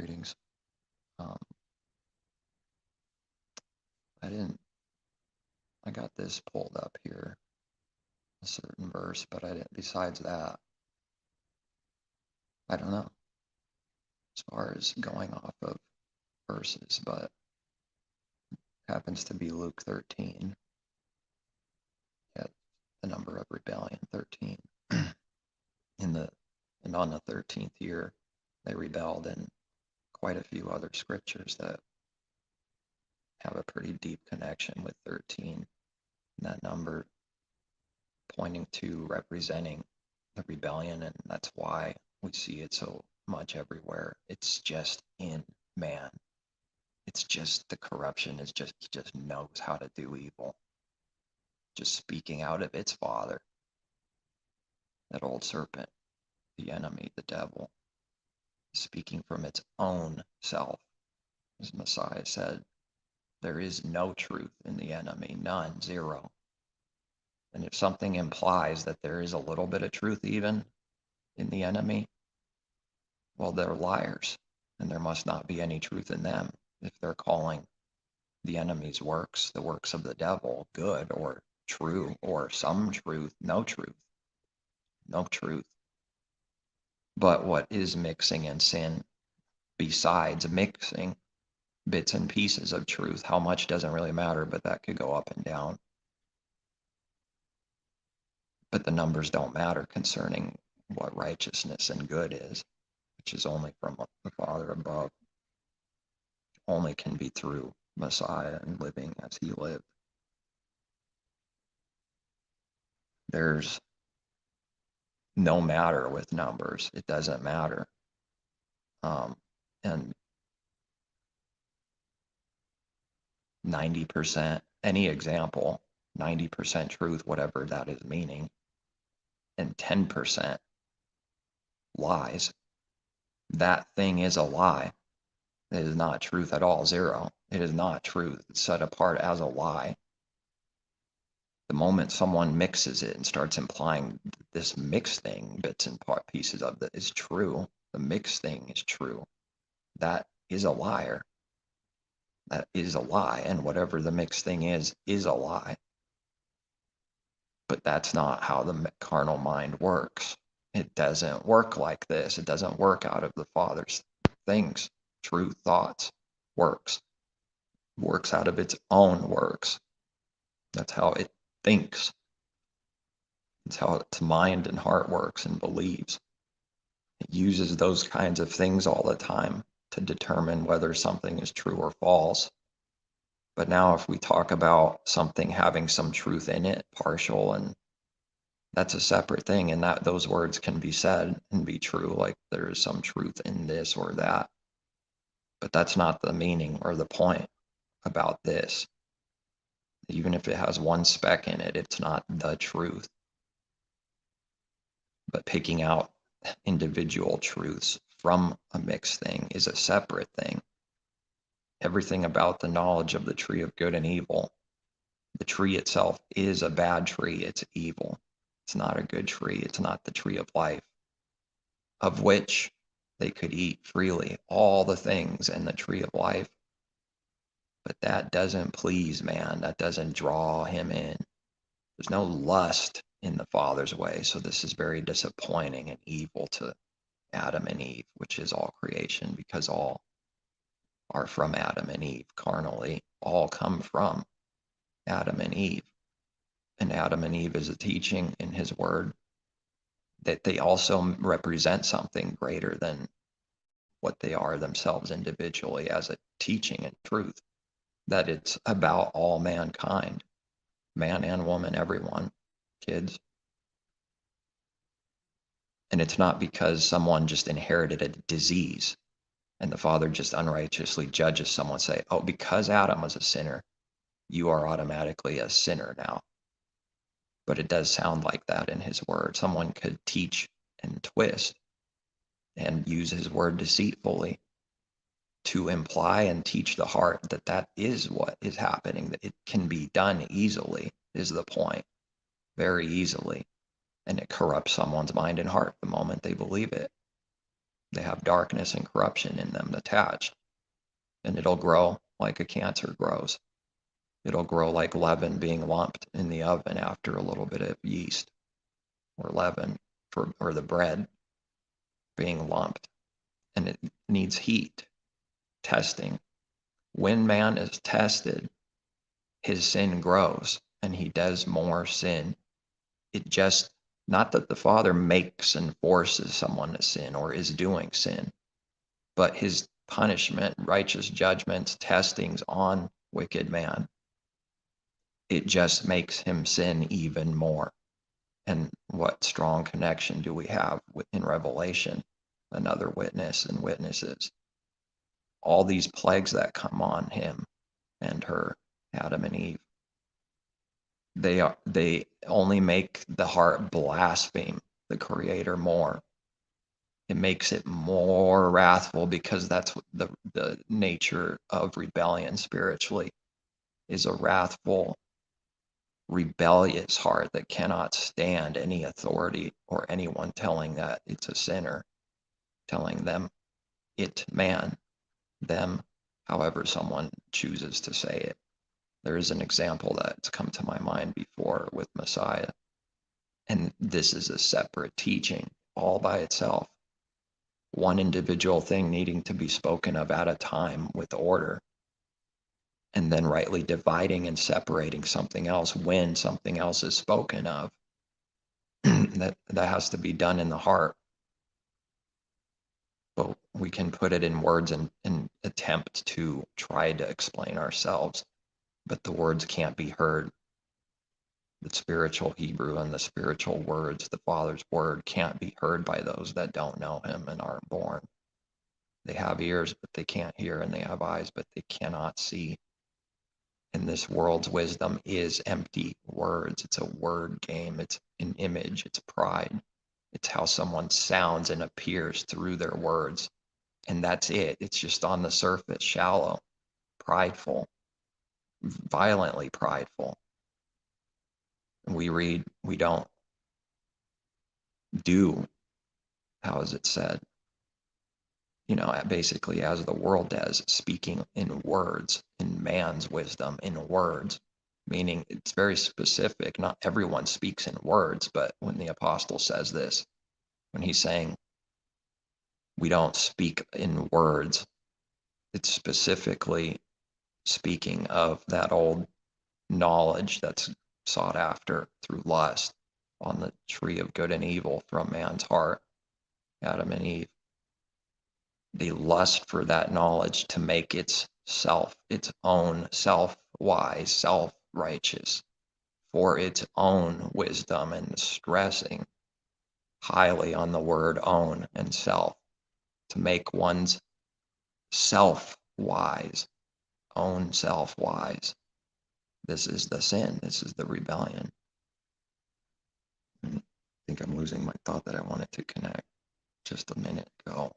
Greetings. Um, I got this pulled up here, a certain verse, but I didn't, besides that, I don't know as far as going off of verses, but happens to be Luke 13, at the number of rebellion, 13. And on the 13th year, they rebelled, and quite a few other scriptures that have a pretty deep connection with 13. And that number pointing to representing the rebellion, and that's why we see it so much everywhere. It's just in man. It's just the corruption is just, he just knows how to do evil. Just speaking out of its father, that old serpent, the enemy, the devil, speaking from its own self. As Messiah said, there is no truth in the enemy, none, zero. And if something implies that there is a little bit of truth even in the enemy, well, they're liars, and there must not be any truth in them if they're calling the enemy's works, the works of the devil, good or true or some truth, no truth, no truth. But what is mixing in sin, besides mixing bits and pieces of truth, how much doesn't really matter, but that could go up and down. But the numbers don't matter concerning what righteousness and good is, which is only from the Father above, only can be through Messiah and living as he lived. There's no matter with numbers. It doesn't matter. And 90%, any example, 90% truth, whatever that is meaning, and 10% lies, that thing is a lie. It is not truth at all, zero. It is not truth. It's set apart as a lie. The moment someone mixes it and starts implying this mixed thing, bits and pieces of it, is true, the mixed thing is true, that is a liar. That is a lie, and whatever the mixed thing is a lie. But that's not how the carnal mind works. It doesn't work like this. It doesn't work out of the Father's things, true thoughts, works out of its own works. That's how it thinks. It's how its mind and heart works and believes. It uses those kinds of things all the time to determine whether something is true or false. But now if we talk about something having some truth in it, partial, and that's a separate thing, and that those words can be said and be true, like there is some truth in this or that. But that's not the meaning or the point about this. Even if it has one speck in it, it's not the truth. But picking out individual truths from a mixed thing is a separate thing. Everything about the knowledge of the tree of good and evil, the tree itself is a bad tree. It's evil. It's not a good tree. It's not the tree of life, of which they could eat freely, all the things in the tree of life. But that doesn't please man. That doesn't draw him in. There's no lust in the Father's way. So this is very disappointing and evil to Adam and Eve, which is all creation, because all are from Adam and Eve carnally. All come from Adam and Eve. And Adam and Eve is a teaching in his word that they also represent something greater than what they are themselves individually as a teaching and truth, that it's about all mankind, man and woman, everyone, kids. And it's not because someone just inherited a disease and the Father just unrighteously judges someone, say, oh, because Adam was a sinner, you are automatically a sinner now. But it does sound like that in his word. Someone could teach and twist and use his word deceitfully to imply and teach the heart that that is what is happening, that it can be done easily, is the point, very easily. And it corrupts someone's mind and heart the moment they believe it. They have darkness and corruption in them attached. And it'll grow like a cancer grows. It'll grow like leaven being lumped in the oven after a little bit of yeast or leaven or the bread being lumped. And it needs heat, testing. When man is tested, his sin grows and he does more sin. It just, not that the Father makes and forces someone to sin or is doing sin, but his punishment, righteous judgments, testings on wicked man, it just makes him sin even more. And what strong connection do we have in Revelation? Another witness and witnesses. All these plagues that come on him and her, Adam and Eve, they only make the heart blaspheme the Creator more. It makes it more wrathful, because that's what the nature of rebellion spiritually is, a wrathful, rebellious heart that cannot stand any authority or anyone telling that it's a sinner, telling them, them, however someone chooses to say it. There is an example that's come to my mind before with Messiah, and this is a separate teaching all by itself. One individual thing needing to be spoken of at a time with order, and then rightly dividing and separating something else when something else is spoken of. that has to be done in the heart. But we can put it in words and attempt to try to explain ourselves, but the words can't be heard. The spiritual Hebrew and the spiritual words, the Father's word, can't be heard by those that don't know him and aren't born. They have ears, but they can't hear, and they have eyes, but they cannot see. And this world's wisdom is empty words. It's a word game. It's an image. It's pride. It's how someone sounds and appears through their words. And that's it. It's just on the surface, shallow, prideful, violently prideful. We don't do, how is it said? Basically as the world does, speaking in words, in man's wisdom, in words, meaning it's very specific. Not everyone speaks in words, but when the apostle says this, when he's saying we don't speak in words, it's specifically speaking of that old knowledge that's sought after through lust on the tree of good and evil from man's heart, Adam and Eve. They lust for that knowledge to make its own self-wise, self-righteous, for its own wisdom, and stressing highly on the word own and self, to make one's self-wise, own self-wise. This is the sin. This is the rebellion. I think I'm losing my thought that I wanted to connect just a minute ago.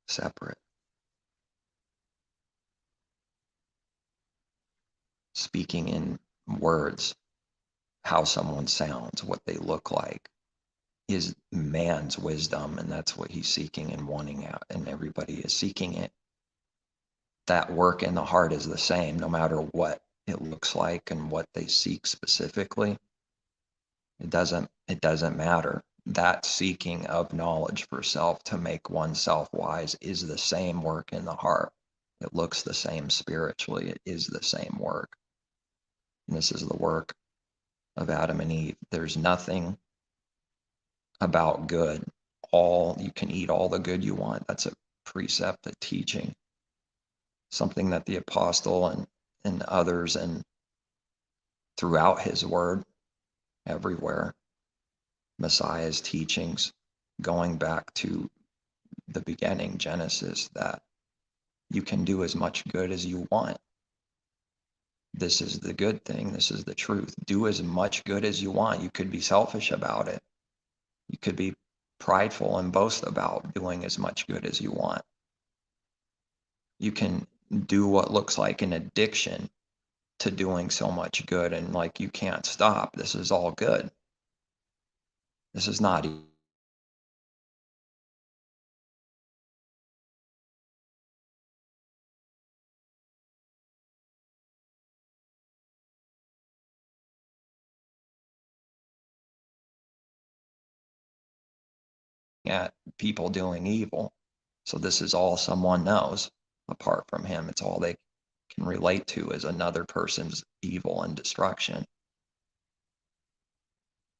Separate. Speaking in words, how someone sounds, what they look like, is man's wisdom, and that's what he's seeking and wanting out, and everybody is seeking it. That work in the heart is the same, no matter what it looks like and what they seek specifically. It doesn't matter. That seeking of knowledge for self to make oneself wise is the same work in the heart. It looks the same spiritually. It is the same work. And this is the work of Adam and Eve. There's nothing about good. You can eat all the good you want. That's a precept, a teaching, something that the apostle and others and throughout his word, everywhere, Messiah's teachings, going back to the beginning, Genesis, that you can do as much good as you want. This is the good thing. This is the truth. Do as much good as you want. You could be selfish about it. You could be prideful and boast about doing as much good as you want. You can do what looks like an addiction to doing so much good, and like you can't stop. This is all good. This is not at people doing evil. So this is all someone knows apart from him. It's all they can relate to is another person's evil and destruction.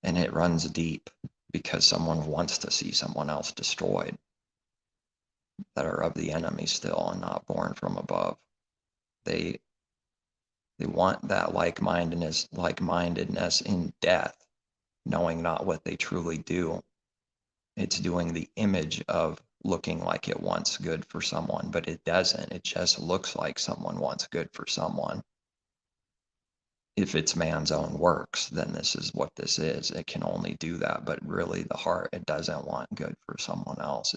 And it runs deep because someone wants to see someone else destroyed that are of the enemy still and not born from above. They want that like-mindedness in death, knowing not what they truly do. It's doing the image of looking like it wants good for someone, but it doesn't. It just looks like someone wants good for someone. If it's man's own works, then this is what this is. It can only do that, but really the heart, it doesn't want good for someone else.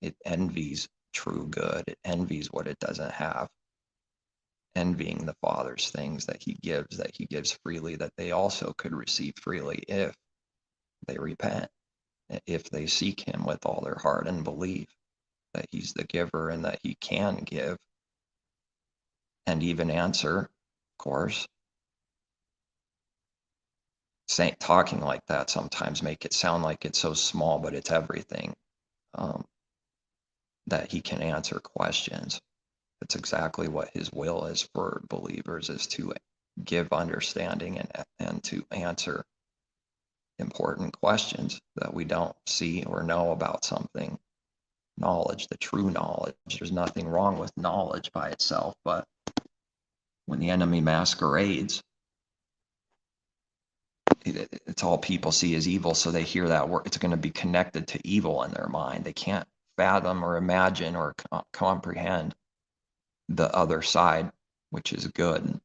It envies true good. It envies what it doesn't have. Envying the Father's things that he gives freely, that they also could receive freely if they repent, if they seek him with all their heart and believe that he's the giver and that he can give and even answer, of course. Talking like that sometimes make it sound like it's so small, but it's everything. That he can answer questions. That's exactly what his will is for believers, is to give understanding and to answer important questions that we don't see or know about something. Knowledge, the true knowledge. There's nothing wrong with knowledge by itself, but when the enemy masquerades, it's all people see as evil, so they hear that word. It's going to be connected to evil in their mind. They can't fathom or imagine or comprehend the other side, which is good,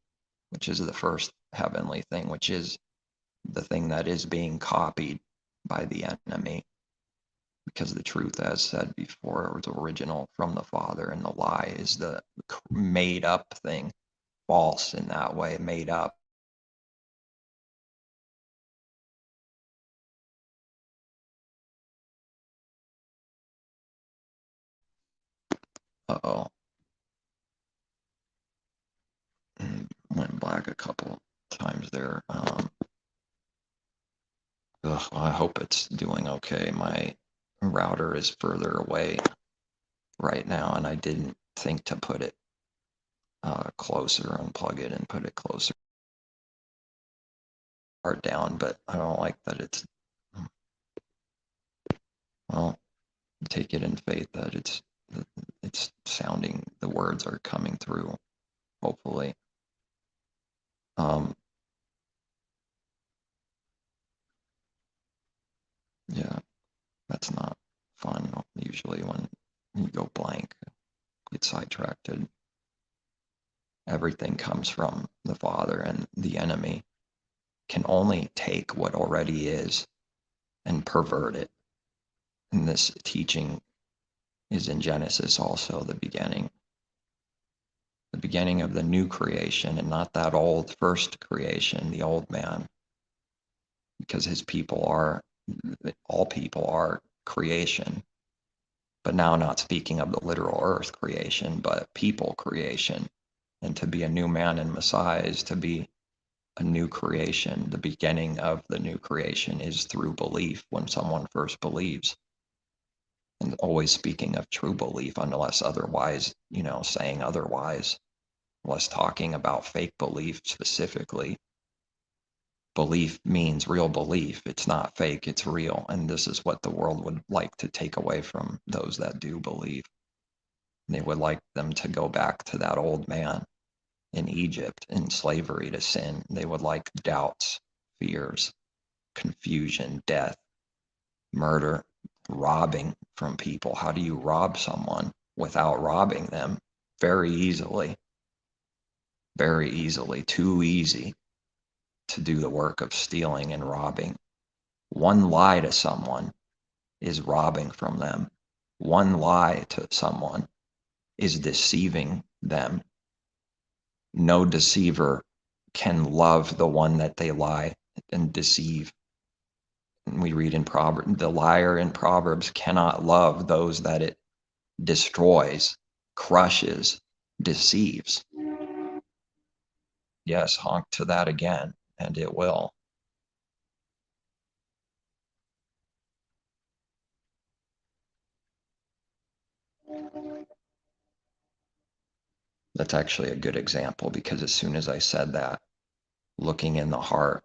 which is the first heavenly thing, which is the thing that is being copied by the enemy. Because the truth, as said before, was original from the Father, and the lie is the made up thing, false in that way, made up. Uh-oh. Went black a couple times there. I hope it's doing okay. My router is further away right now, and I didn't think to put it closer, unplug it and put it closer or down, but I don't like that it's, well, take it in faith that it's sounding, the words are coming through, hopefully. Yeah, that's not fun usually when you go blank, get sidetracked. Everything comes from the Father, and the enemy can only take what already is and pervert it. And this teaching is in Genesis also, the beginning of the new creation, and not that old first creation, the old man, because all people are creation. But now not speaking of the literal earth creation, but people creation. And to be a new man in Messiah is to be a new creation. The beginning of the new creation is through belief, when someone first believes. And always speaking of true belief, unless otherwise, saying otherwise, unless talking about fake belief specifically. Belief means real belief. It's not fake, it's real. And this is what the world would like to take away from those that do believe. They would like them to go back to that old man in Egypt, in slavery to sin. They would like doubts, fears, confusion, death, murder, robbing from people. How do you rob someone without robbing them? Very easily, too easy to do the work of stealing and robbing. One lie to someone is robbing from them. One lie to someone is deceiving them. No deceiver can love the one that they lie and deceive. And we read in Proverbs, the liar in Proverbs cannot love those that it destroys, crushes, deceives. Yes, honk to that again, and it will. That's actually a good example, because as soon as I said that, looking in the heart,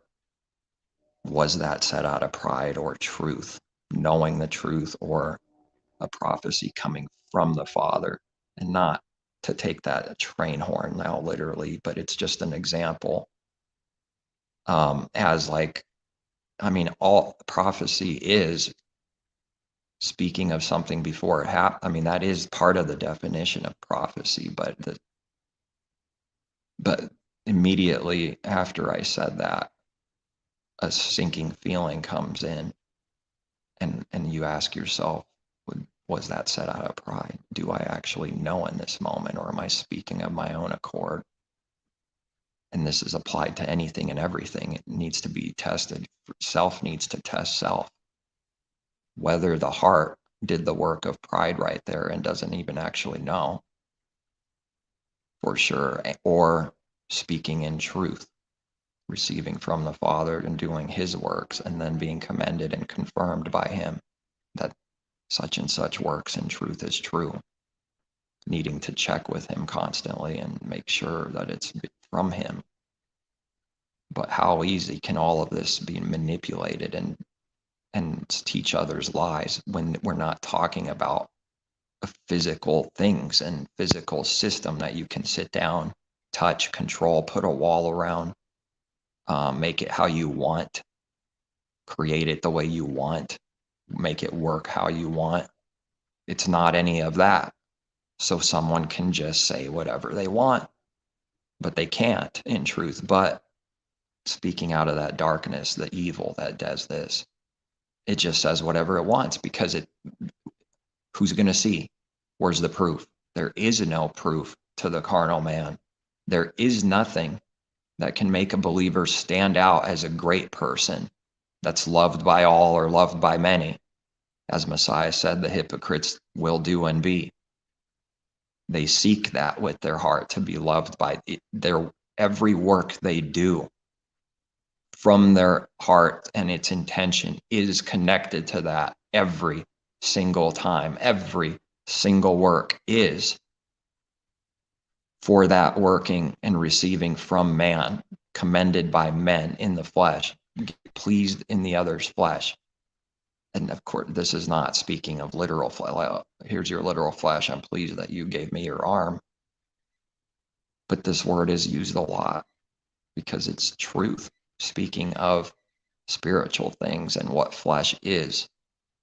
was that said out of pride or truth, knowing the truth, or a prophecy coming from the Father? And not to take that a train horn now literally, but it's just an example. As like, I mean, all prophecy is speaking of something before it happened. I mean, that is part of the definition of prophecy, but immediately after I said that, a sinking feeling comes in, and you ask yourself, was that said out of pride? Do I actually know in this moment, or am I speaking of my own accord? And this is applied to anything and everything. It needs to be tested. Self needs to test self. Whether the heart did the work of pride right there and doesn't even actually know for sure, or speaking in truth, receiving from the Father and doing his works, and then being commended and confirmed by him that such and such works in truth is true, needing to check with him constantly and make sure that it's from him. But how easy can all of this be manipulated and teach others lies when we're not talking about physical things and physical system that you can sit down, touch, control, put a wall around, make it how you want, create it the way you want, make it work how you want. It's not any of that. So someone can just say whatever they want, but they can't in truth. But speaking out of that darkness, the evil that does this, it just says whatever it wants, because who's going to see? Where's the proof? There is no proof to the carnal man. There is nothing that can make a believer stand out as a great person that's loved by all or loved by many. As Messiah said, the hypocrites will do and be. They seek that with their heart, to be loved by their every work they do from their heart, and its intention is connected to that every single time. Every single work is for that working and receiving from man, commended by men in the flesh, pleased in the other's flesh. And of course, this is not speaking of literal flesh. Here's your literal flesh. I'm pleased that you gave me your arm. But this word is used a lot because it's truth, speaking of spiritual things and what flesh is,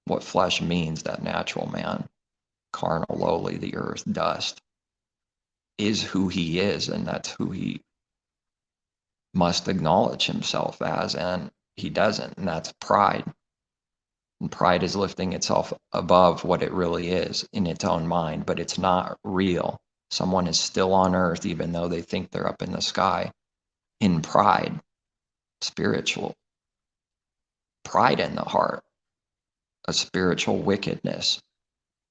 what flesh means. That natural man, carnal, lowly, the earth, dust, is who he is, and that's who he must acknowledge himself as, and he doesn't, and that's pride. And pride is lifting itself above what it really is in its own mind, but it's not real. Someone is still on earth, even though they think they're up in the sky, in pride, spiritual pride in the heart, a spiritual wickedness.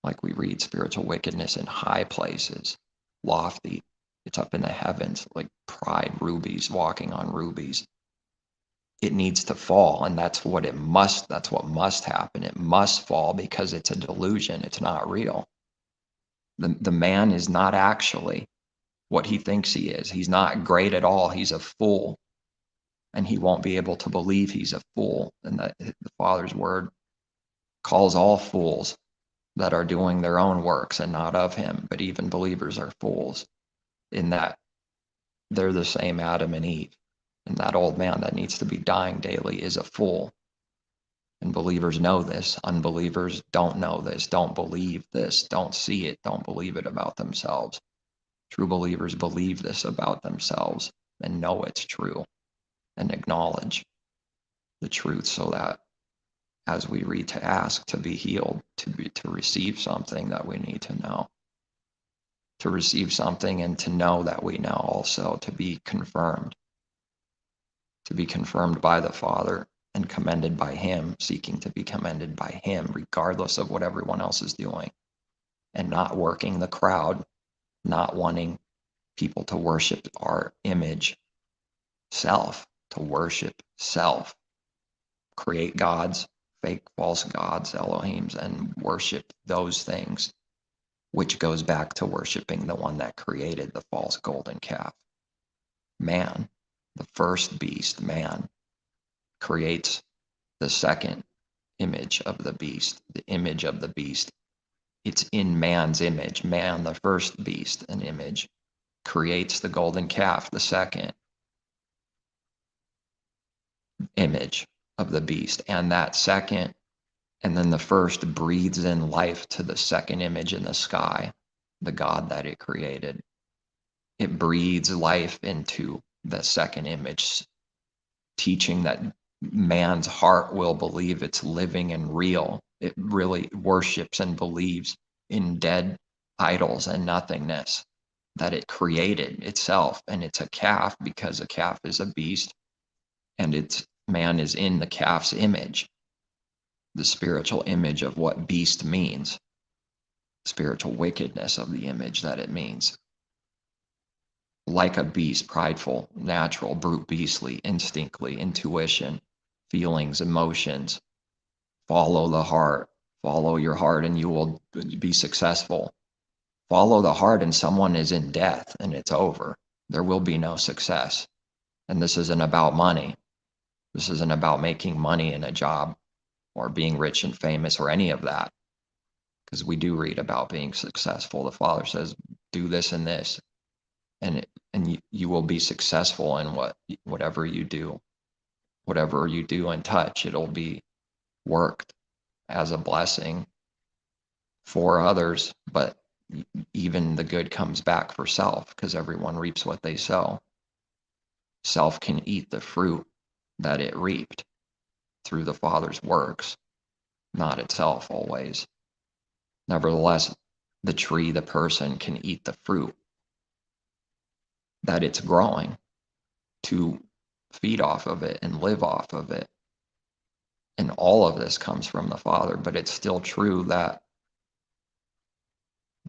Like we read, spiritual wickedness in high places, lofty. It's up in the heavens, like pride, rubies, walking on rubies. It needs to fall, and that's what must happen. It must fall, because it's a delusion. It's not real. The man is not actually what he thinks he is. He's not great at all. He's a fool, and he won't be able to believe he's a fool. And that the Father's word calls all fools that are doing their own works and not of him. But even believers are fools, in that they're the same Adam and Eve. And that old man that needs to be dying daily is a fool. And believers know this. Unbelievers don't know this, don't believe this, don't see it, don't believe it about themselves. True believers believe this about themselves and know it's true and acknowledge the truth, so that as we read, to ask to be healed, to receive something that we need to know, to receive something and to know that we know also, to be confirmed by the Father and commended by him, seeking to be commended by him regardless of what everyone else is doing, and not working the crowd, not wanting people to worship our image, self, to worship self, create gods, fake false gods, Elohims, and worship those things which goes back to worshiping the one that created the false golden calf. Man, the first beast, man, creates the second image of the beast, the image of the beast. It's in man's image. Man, the first beast, an image, creates the golden calf, the second image of the beast. And that second, and then the first breathes in life to the second image in the sky, the God that it created. It breathes life into the second image, teaching that man's heart will believe it's living and real. It really worships and believes in dead idols and nothingness, that it created itself, and it's a calf because a calf is a beast, and man is in the calf's image, the spiritual image of what beast means, spiritual wickedness of the image that it means. Like a beast, prideful, natural, brute, beastly, instinctly, intuition, feelings, emotions. Follow the heart. Follow your heart and you will be successful. Follow the heart and someone is in death and it's over. There will be no success. And this isn't about money. This isn't about making money in a job or being rich and famous or any of that. Because we do read about being successful. The Father says, do this and this. And you will be successful in whatever you do. Whatever you do and touch, it'll be worked as a blessing for others, but even the good comes back for self, because everyone reaps what they sow. Self can eat the fruit that it reaped through the Father's works, not itself always. Nevertheless, the tree, the person, can eat the fruit that it's growing to feed off of it and live off of it. And all of this comes from the Father, but it's still true that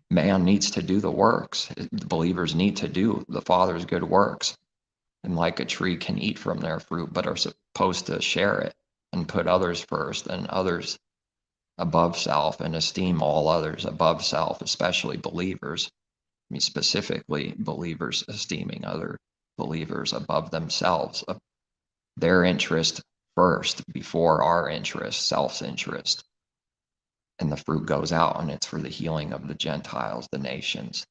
man needs to do the works. Believers need to do the Father's good works. And like a tree can eat from their fruit, but are supposed to share it and put others first and others above self and esteem all others above self, especially believers. I mean, specifically believers esteeming other believers above themselves, their interest first before our interest, self's interest. And the fruit goes out, and it's for the healing of the Gentiles, the nations,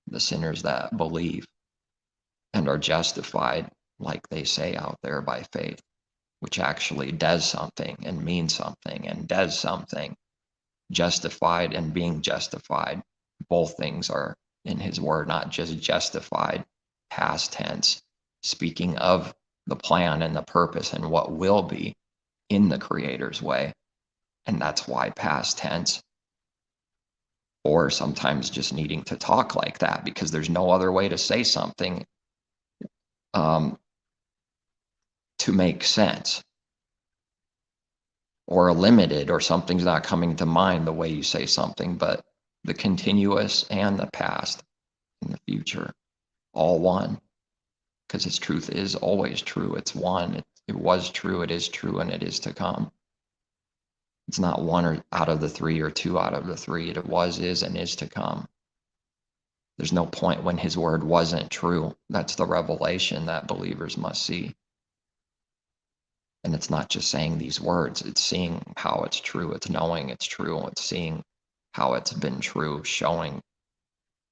the sinners that believe and are justified, like they say out there, by faith, which actually does something and means something and does something. Justified and being justified, both things are in his word, not just justified, past tense, speaking of the plan and the purpose and what will be in the Creator's way. And that's why past tense, or sometimes just needing to talk like that, because there's no other way to say something to make sense, or limited, or something's not coming to mind the way you say something. But the continuous and the past and the future, all one, because its truth is always true. It's one. It was true, it is true, and it is to come. It's not one or out of the three or two out of the three. It was, is, and is to come. There's no point when his word wasn't true. That's the revelation that believers must see. And it's not just saying these words, it's seeing how it's true. It's knowing it's true. It's seeing how it's been true,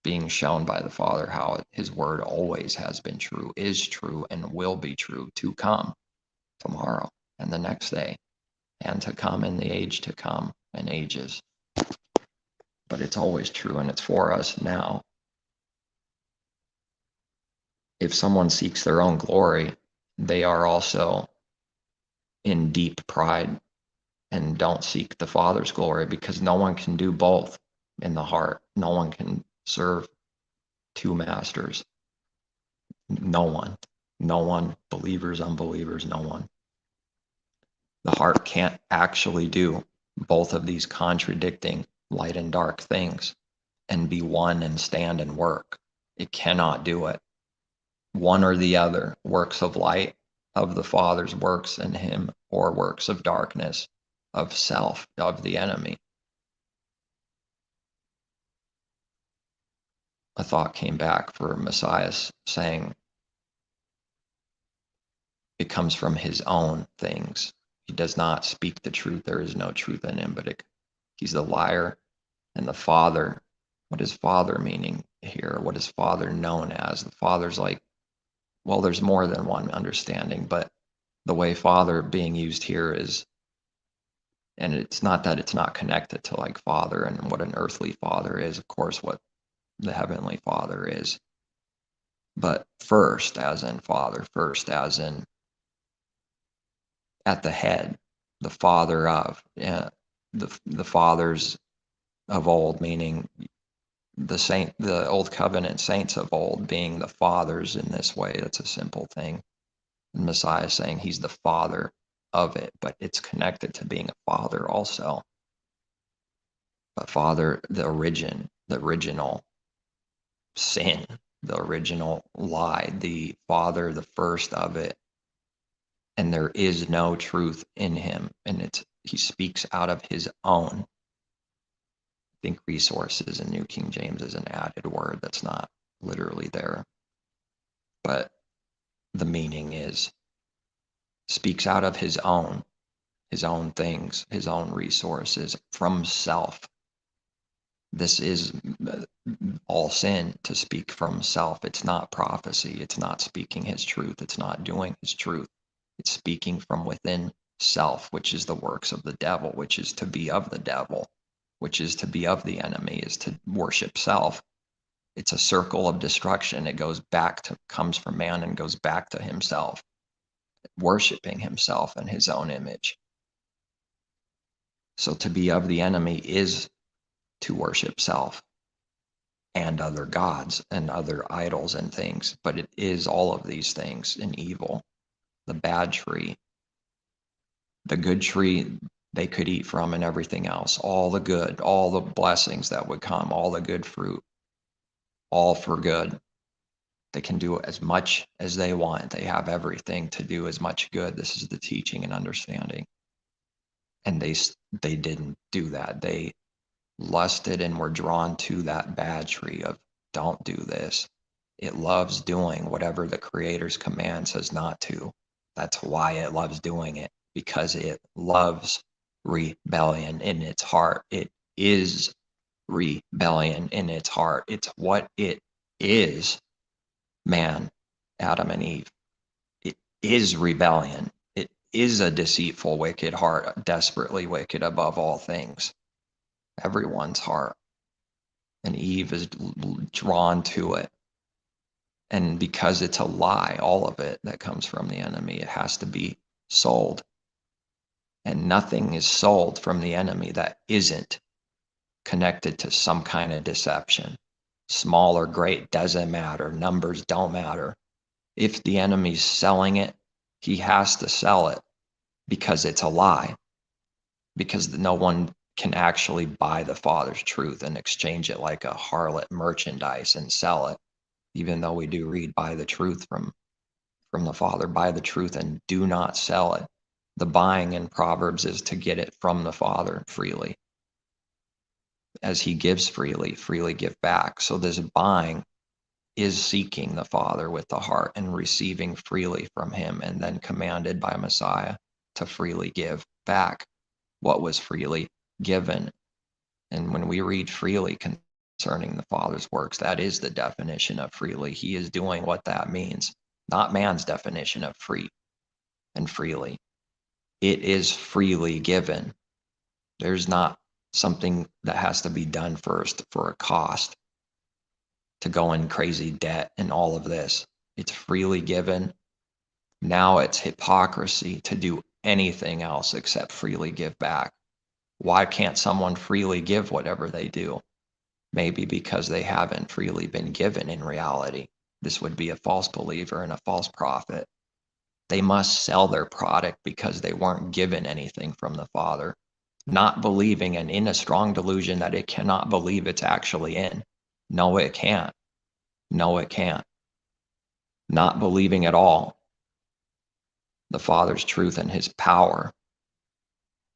being shown by the Father how his word always has been true, is true, and will be true to come tomorrow and the next day, and to come in the age to come and ages. But it's always true, and it's for us now. If someone seeks their own glory, they are also in deep pride and don't seek the Father's glory, because no one can do both in the heart. No one can serve two masters. No one, believers, unbelievers, no one. The heart can't actually do both of these contradicting light and dark things and be one and stand and work. It cannot do it. One or the other, works of light of the Father's works in him, or works of darkness of self, of the enemy. a thought came back for Messiah saying it comes from his own things. He does not speak the truth. There is no truth in him, but he's the liar and the father. What is father meaning here? What is father known as? The father's like, well, there's more than one understanding, but the way father being used here is, and it's not that it's not connected to like father and what an earthly father is, of course, what the heavenly father is, but first as in father, first as in at the head, the father of, the fathers of old, meaning the old covenant saints of old being the fathers in this way. That's a simple thing. And Messiah is saying he's the father of it, but it's connected to being a father also. But father, the original sin, the original lie, the father, the first of it. And there is no truth in him. And he speaks out of his own. I think resources in New King James is an added word that's not literally there. But the meaning is speaks out of his own things, his own resources from self. This is all sin, to speak from self. It's not prophecy. It's not speaking his truth. It's not doing his truth. It's speaking from within self, which is the works of the devil, which is to be of the devil, which is to be of the enemy, is to worship self. It's a circle of destruction. It comes from man and goes back to himself, worshiping himself in his own image. So to be of the enemy is to worship self and other gods and other idols and things, but it is all of these things in evil. The bad tree, the good tree they could eat from, and everything else, all the good, all the blessings that would come, all the good fruit, all for good. They can do as much as they want. They have everything to do as much good. This is the teaching and understanding. And they didn't do that. They lusted and were drawn to that bad tree of don't do this. It loves doing whatever the Creator's command says not to. That's why it loves doing it, because it loves rebellion in its heart. It is rebellion in its heart. It's what it is, man, Adam and Eve. It is rebellion. It is a deceitful, wicked heart, desperately wicked above all things. Everyone's heart. And Eve is drawn to it. And because it's a lie, all of it that comes from the enemy, it has to be sold. And nothing is sold from the enemy that isn't connected to some kind of deception. Small or great doesn't matter. Numbers don't matter. If the enemy's selling it, he has to sell it because it's a lie. Because no one can actually buy the Father's truth and exchange it like a harlot merchandise and sell it. Even though we do read, buy the truth from the Father, buy the truth and do not sell it. The buying in Proverbs is to get it from the Father freely. As he gives freely, freely give back. So this buying is seeking the Father with the heart and receiving freely from him, and then commanded by Messiah to freely give back what was freely given. And when we read freely concerning the Father's works, that is the definition of freely. He is doing what that means, not man's definition of free and freely. It is freely given. There's not something that has to be done first for a cost to go in crazy debt and all of this. It's freely given. Now it's hypocrisy to do anything else except freely give back. Why can't someone freely give whatever they do? Maybe because they haven't freely been given in reality. This would be a false believer and a false prophet. They must sell their product because they weren't given anything from the Father, not believing and in a strong delusion that it cannot believe it's actually in. No, it can't. No, it can't. Not believing at all the Father's truth and his power,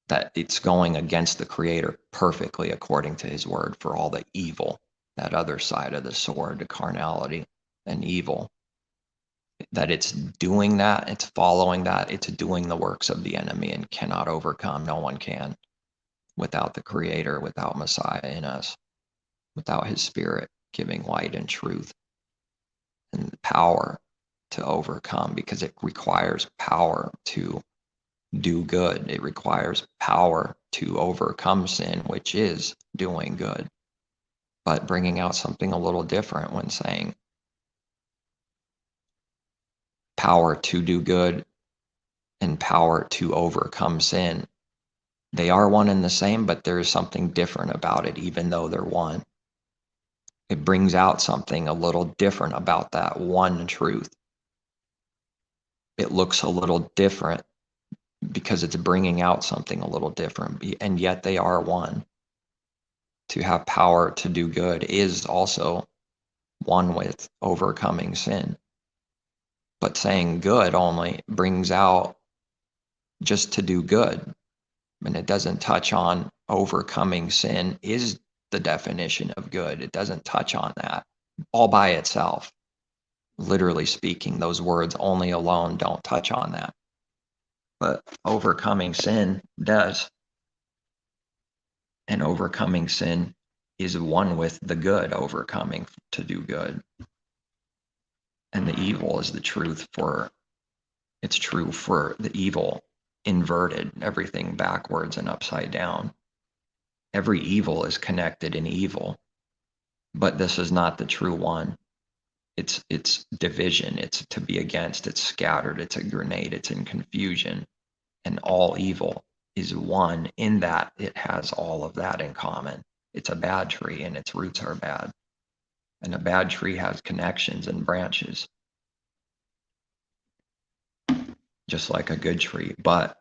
that it's going against the Creator perfectly according to his word for all the evil that other side of the sword, to carnality and evil. That it's doing that, it's following that, it's doing the works of the enemy and cannot overcome. No one can without the Creator, without Messiah in us, without His Spirit giving light and truth and power to overcome, because it requires power to do good. It requires power to overcome sin, which is doing good, but bringing out something a little different when saying power to do good and power to overcome sin. They are one and the same, but there is something different about it, even though they're one. It brings out something a little different about that one truth. It looks a little different because it's bringing out something a little different, and yet they are one. To have power to do good is also one with overcoming sin. But saying good only brings out just to do good, and it doesn't touch on overcoming sin is the definition of good. It doesn't touch on that all by itself. Literally speaking, those words only alone don't touch on that. But overcoming sin does. And overcoming sin is one with the good, overcoming to do good. And the evil is the truth for, it's true for the evil inverted, everything backwards and upside down. Every evil is connected in evil, but this is not the true one. It's division, it's to be against, it's scattered, it's a grenade, it's in confusion. And all evil is one in that it has all of that in common. It's a bad tree and its roots are bad. And a bad tree has connections and branches, just like a good tree, but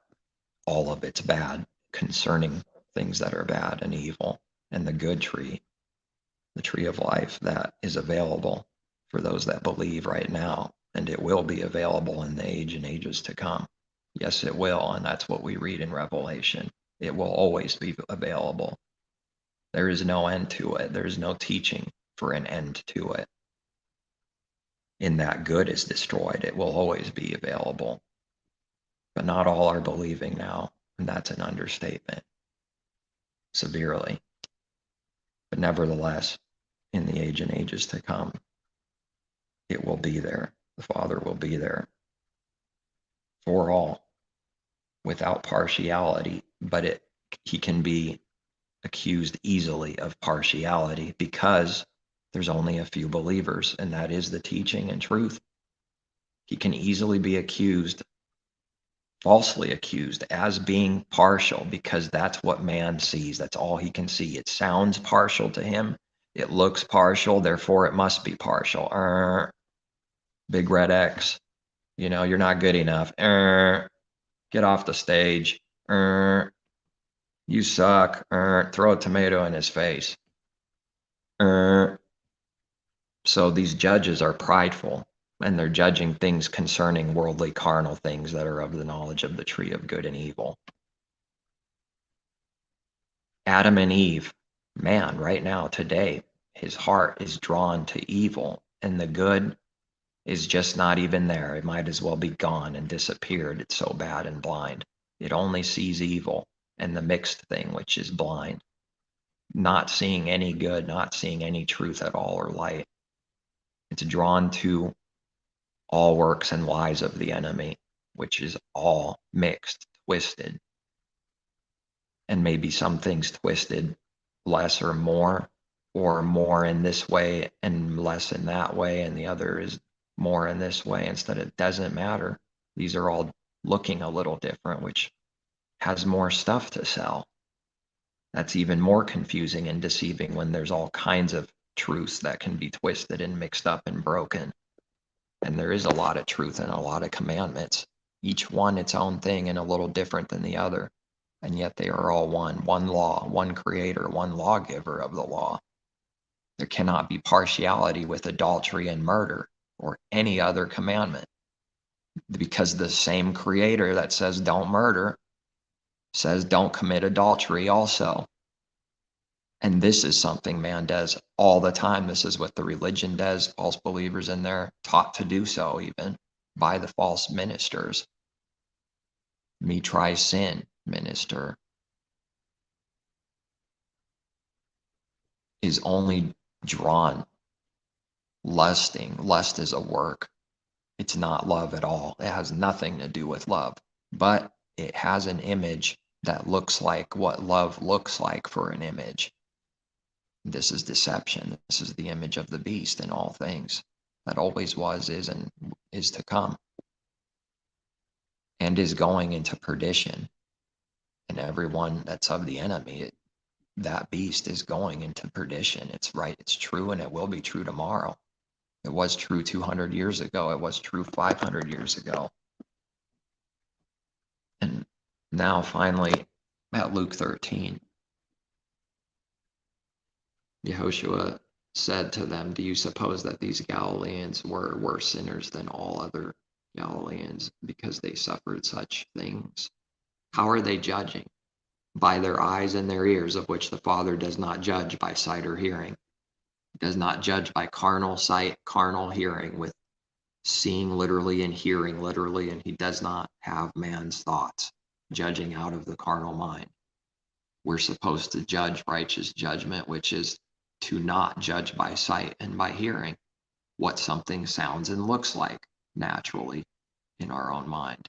all of it's bad concerning things that are bad and evil. And the good tree, the tree of life, that is available for those that believe right now, and it will be available in the age and ages to come. Yes, it will, and that's what we read in Revelation. It will always be available. There is no end to it. There is no teaching for an end to it. In that good is destroyed, it will always be available. But not all are believing now, and that's an understatement, severely. But nevertheless, in the age and ages to come, it will be there. The Father will be there for all, without partiality, but he can be accused easily of partiality because there's only a few believers, and that is the teaching and truth. He can easily be accused, falsely accused, as being partial, because that's what man sees. That's all he can see. It sounds partial to him. It looks partial, therefore it must be partial. Big red X. You know, you're not good enough. Get off the stage. You suck. Throw a tomato in his face. So these judges are prideful, and they're judging things concerning worldly, carnal things that are of the knowledge of the tree of good and evil. Adam and Eve, man, right now, today, his heart is drawn to evil, and the good is just not even there. It might as well be gone and disappeared. It's so bad and blind. It only sees evil and the mixed thing, which is blind, not seeing any good, not seeing any truth at all or light. It's drawn to all works and lies of the enemy, which is all mixed, twisted, and maybe some things twisted less or more in this way and less in that way, and the other is more in this way. Instead, it doesn't matter. These are all looking a little different, which has more stuff to sell. That's even more confusing and deceiving when there's all kinds of truths that can be twisted and mixed up and broken. And there is a lot of truth and a lot of commandments, each one its own thing and a little different than the other. And yet they are all one law, one creator, one lawgiver of the law. There cannot be partiality with adultery and murder or any other commandment, because the same creator that says don't murder says don't commit adultery also. And this is something man does all the time. This is what the religion does. False believers in there taught to do so, even by the false ministers. Me try sin minister is only drawn lusting. Lust is a work. It's not love at all. It has nothing to do with love, but it has an image that looks like what love looks like for an image. This is deception. This is the image of the beast in all things that always was, is, and is to come, and is going into perdition. And everyone that's of the enemy, that beast is going into perdition. It's right. It's true, and it will be true tomorrow. It was true 200 years ago. It was true 500 years ago. And now finally at Luke 13, Yehoshua said to them, do you suppose that these Galileans were worse sinners than all other Galileans because they suffered such things? How are they judging? By their eyes and their ears, of which the Father does not judge by sight or hearing. He does not judge by carnal sight, carnal hearing, with seeing literally and hearing literally, and he does not have man's thoughts, judging out of the carnal mind. We're supposed to judge righteous judgment, which is to not judge by sight and by hearing what something sounds and looks like naturally in our own mind.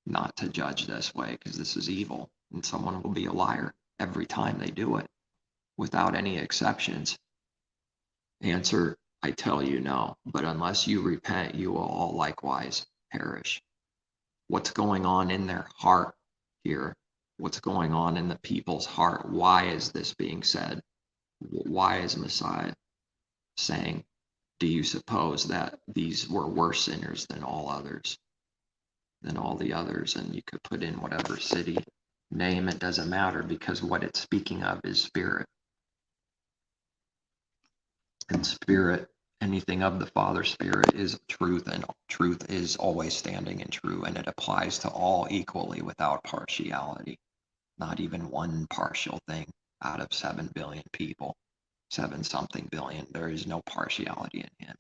Not to judge this way, because this is evil, and someone will be a liar every time they do it, without any exceptions. Answer, I tell you no, but unless you repent, you will all likewise perish. What's going on in their heart here? What's going on in the people's heart? Why is this being said? Why is Messiah saying, do you suppose that these were worse sinners than all others, than all the others? And you could put in whatever city name, it doesn't matter, because what it's speaking of is spirit. And spirit, anything of the Father Spirit is truth, and truth is always standing in true, and it applies to all equally without partiality. Not even one partial thing out of 7 billion people. 7 something billion. There is no partiality in him.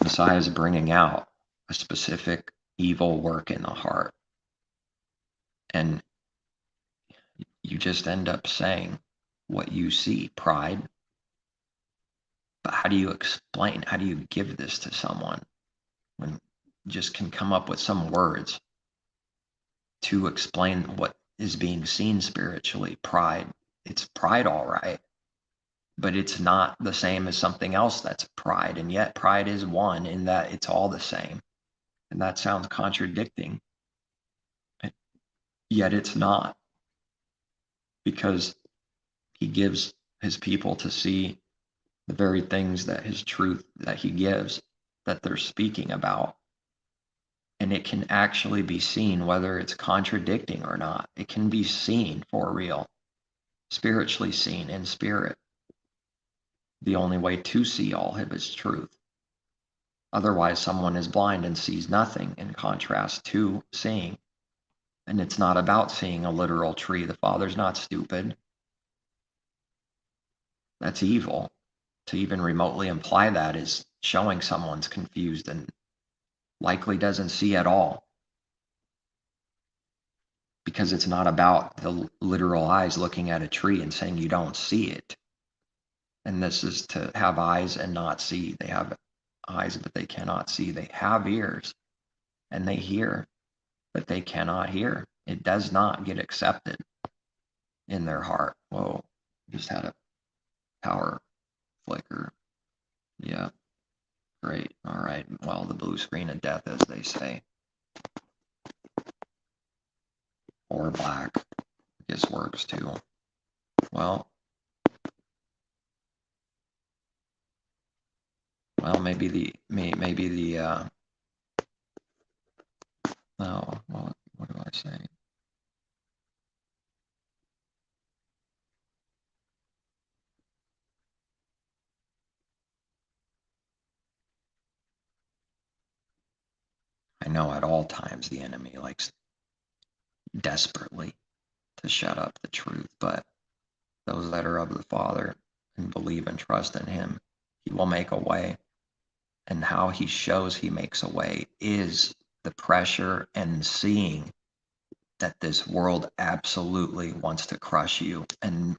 Messiah is bringing out a specific evil work in the heart. And you just end up saying what you see, pride. But how do you explain? How do you give this to someone when you just can come up with some words to explain what is being seen spiritually? Pride. It's pride, all right. But it's not the same as something else that's pride. And yet pride is one in that it's all the same. And that sounds contradicting. Yet it's not. Because he gives his people to see the very things that his truth that he gives, that they're speaking about. And it can actually be seen whether it's contradicting or not. It can be seen for real, spiritually seen in spirit. The only way to see all of his truth. Otherwise, someone is blind and sees nothing, in contrast to seeing. And it's not about seeing a literal tree. The Father's not stupid. That's evil. To even remotely imply that is showing someone's confused and likely doesn't see at all. Because it's not about the literal eyes looking at a tree and saying you don't see it. And this is to have eyes and not see. They have eyes, but they cannot see. They have ears and they hear, but they cannot hear. It does not get accepted in their heart. Whoa, just had a power flicker. Yeah, great. All right. Well, the blue screen of death, as they say. Or black. I guess works too. Well, maybe the oh, well, what do I say? I know at all times the enemy likes desperately to shut up the truth. But those that are of the Father and believe and trust in him, he will make a way. And how he shows he makes a way is the pressure and seeing that this world absolutely wants to crush you and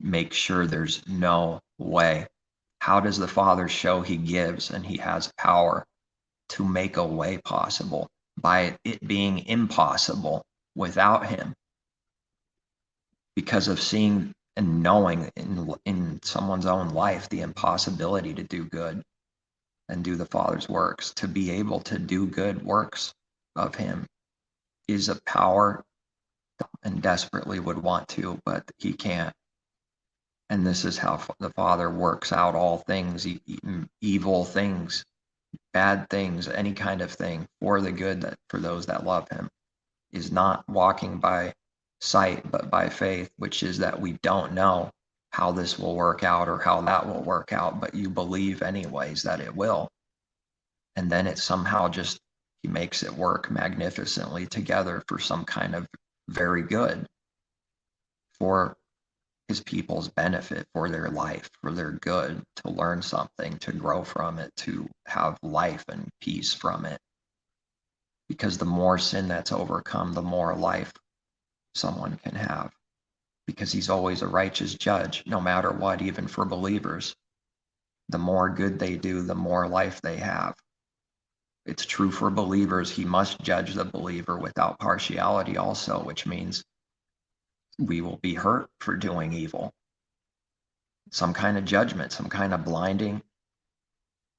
make sure there's no way. How does the Father show he gives and he has power to make a way possible by it being impossible without him? Because of seeing and knowing in someone's own life the impossibility to do good and do the Father's works, to be able to do good works of him is a power and desperately would want to, but he can't. And this is how the Father works out all things, evil things, bad things, any kind of thing for the good that for those that love him, is not walking by sight, but by faith, which is that we don't know how this will work out or how that will work out, but you believe anyways that it will. And then it somehow just, he makes it work magnificently together for some kind of very good, for his people's benefit, for their life, for their good, to learn something, to grow from it, to have life and peace from it. Because the more sin that's overcome, the more life someone can have. Because he's always a righteous judge, no matter what, even for believers. The more good they do, the more life they have. It's true for believers. He must judge the believer without partiality also, which means we will be hurt for doing evil. Some kind of judgment, some kind of blinding,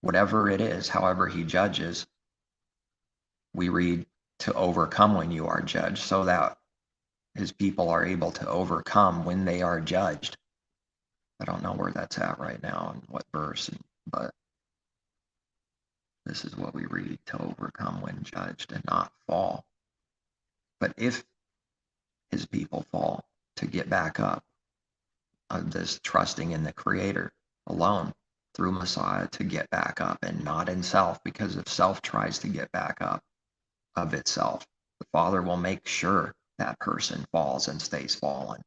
whatever it is, however he judges, we read to overcome when you are judged, so that his people are able to overcome when they are judged. I don't know where that's at right now and what verse, but this is what we read, to overcome when judged and not fall. But if his people fall, to get back up, of this trusting in the Creator alone through Messiah, to get back up and not in self, because if self tries to get back up of itself, the Father will make sure that person falls and stays fallen.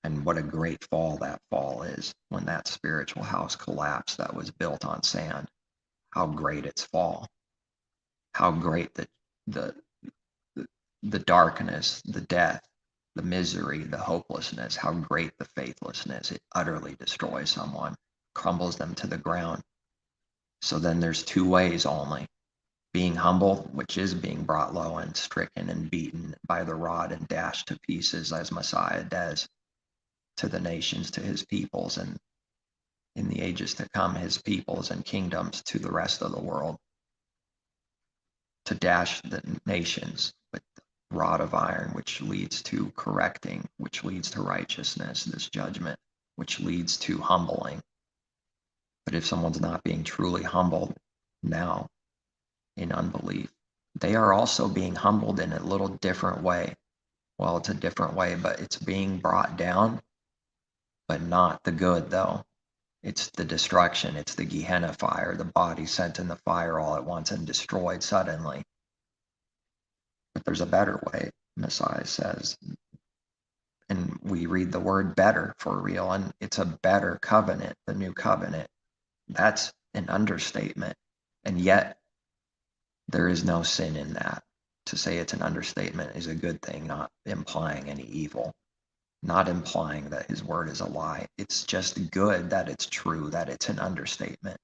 And what a great fall that fall is, when that spiritual house collapsed that was built on sand. How great its fall. How great the darkness, the death, the misery, the hopelessness, how great the faithlessness. It utterly destroys someone, crumbles them to the ground. So then there's two ways only: being humble, which is being brought low and stricken and beaten by the rod and dashed to pieces as Messiah does to the nations, to his peoples, and in the ages to come, his peoples and kingdoms to the rest of the world, to dash the nations with the rod of iron, which leads to correcting, which leads to righteousness, this judgment, which leads to humbling. But if someone's not being truly humbled now in unbelief, they are also being humbled in a little different way. Well, it's a different way, but it's being brought down, but not the good, though. It's the destruction. It's the Gehenna fire, the body sent in the fire all at once and destroyed suddenly. But there's a better way, Messiah says. And we read the word better for real, and it's a better covenant, the new covenant. That's an understatement. And yet, there is no sin in that. To say it's an understatement is a good thing, not implying any evil, not implying that his word is a lie. It's just good that it's true, that it's an understatement.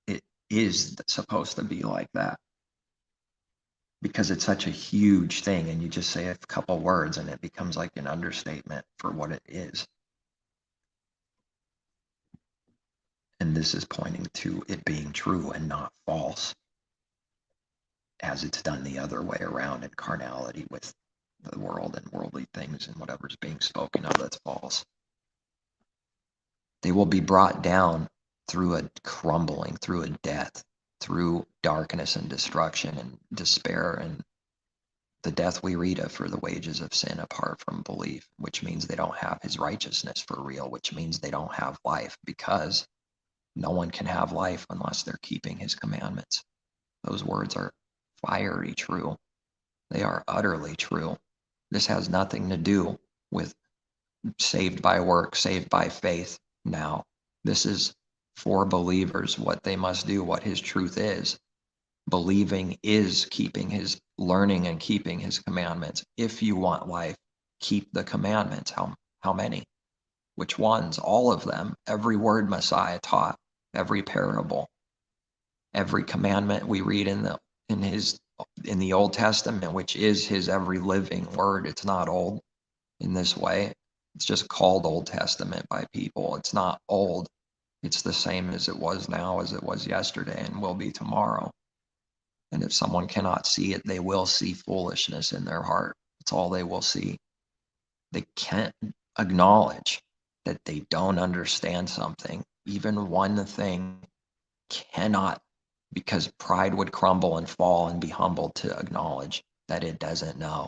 It is supposed to be like that, because it's such a huge thing, and you just say a couple words and it becomes like an understatement for what it is. And this is pointing to it being true and not false, as it's done the other way around in carnality with the world and worldly things and whatever's being spoken of that's false. They will be brought down through a crumbling, through a death, through darkness and destruction and despair, and the death we read of for the wages of sin apart from belief, which means they don't have his righteousness for real, which means they don't have life, because no one can have life unless they're keeping his commandments. Those words are fiery true. They are utterly true. This has nothing to do with saved by work, saved by faith now. This is for believers, what they must do, what his truth is. Believing is keeping his, learning and keeping his commandments. If you want life, keep the commandments. How many? Which ones? All of them. Every word Messiah taught, every parable, every commandment we read in the Old Testament, which is his every living word. It's not old in this way. It's just called Old Testament by people. It's not old. It's the same as it was now, as it was yesterday, and will be tomorrow. And if someone cannot see it, they will see foolishness in their heart. That's all they will see. They can't acknowledge that they don't understand something. Even one thing cannot, because pride would crumble and fall and be humbled to acknowledge that it doesn't know.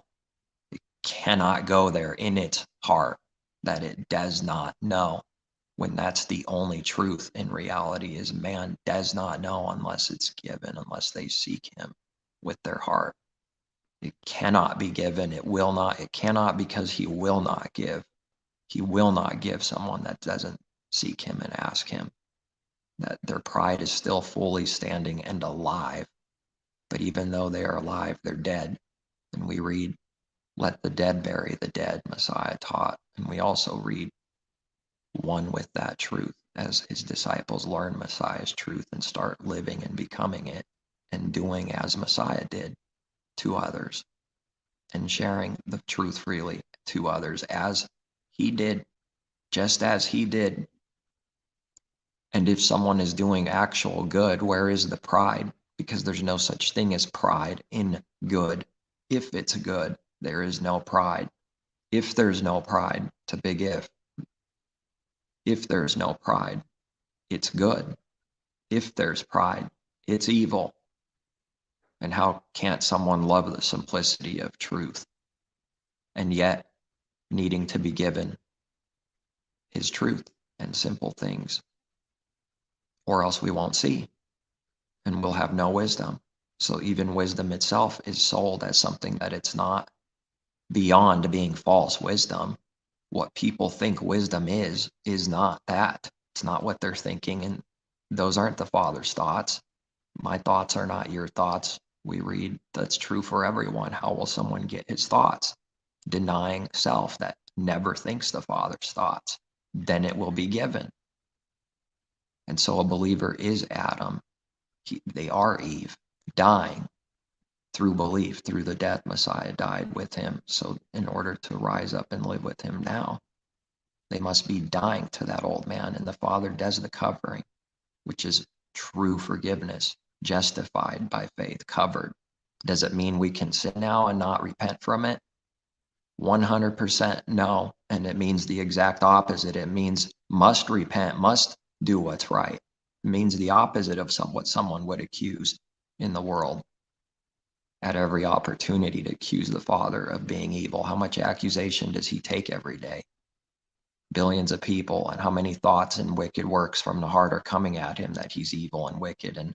It cannot go there in its heart that it does not know, when that's the only truth in reality, is man does not know unless it's given, unless they seek him with their heart. It cannot be given. It will not. It cannot, because he will not give. He will not give someone that doesn't seek him and ask him. That their pride is still fully standing and alive. But even though they are alive, they're dead. And we read, let the dead bury the dead, Messiah taught. And we also read, one with that truth, as his disciples learn Messiah's truth and start living and becoming it and doing as Messiah did to others and sharing the truth freely to others as he did, just as he did. And if someone is doing actual good, where is the pride? Because there's no such thing as pride in good. If it's good, there is no pride. If there's no pride, it's a big if. If there's no pride, it's good. If there's pride, it's evil. And how can't someone love the simplicity of truth and yet needing to be given his truth and simple things? Or else we won't see and we'll have no wisdom. So even wisdom itself is sold as something that it's not, beyond being false wisdom. What people think wisdom is not that. It's not what they're thinking, and those aren't the Father's thoughts. My thoughts are not your thoughts. We read that's true for everyone. How will someone get his thoughts? Denying self, that never thinks the Father's thoughts. Then it will be given. And so a believer is Adam. They are Eve, dying through belief, through the death Messiah died with him. So in order to rise up and live with him now, they must be dying to that old man. And the Father does the covering, which is true forgiveness, justified by faith, covered. Does it mean we can sin now and not repent from it? 100% no. And it means the exact opposite. It means must repent, must do what's right. It means the opposite of what someone would accuse in the world at every opportunity, to accuse the Father of being evil. How much accusation does he take every day? Billions of people, and how many thoughts and wicked works from the heart are coming at him that he's evil and wicked, and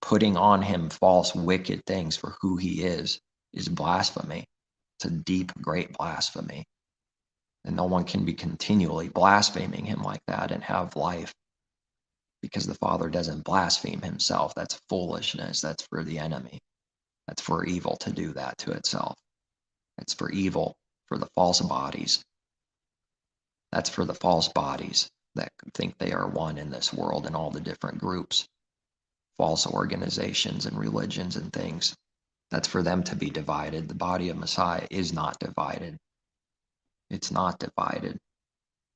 putting on him false, wicked things for who he is blasphemy. It's a deep, great blasphemy. And no one can be continually blaspheming him like that and have life, because the Father doesn't blaspheme himself. That's foolishness. That's for the enemy. That's for evil to do that to itself. It's for evil, for the false bodies. That's for the false bodies that think they are one in this world, and all the different groups, false organizations and religions and things. That's for them to be divided. The body of Messiah is not divided. It's not divided.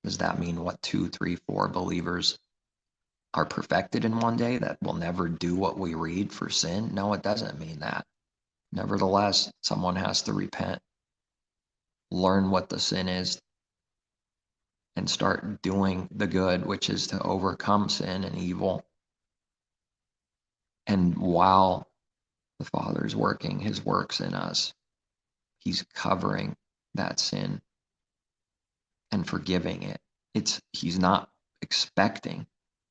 Does that mean 2, 3, 4 believers are perfected in one day that will never do what we read for sin? No, it doesn't mean that. Nevertheless, someone has to repent, learn what the sin is, and start doing the good, which is to overcome sin and evil. And while the Father is working his works in us, he's covering that sin and forgiving it. He's not expecting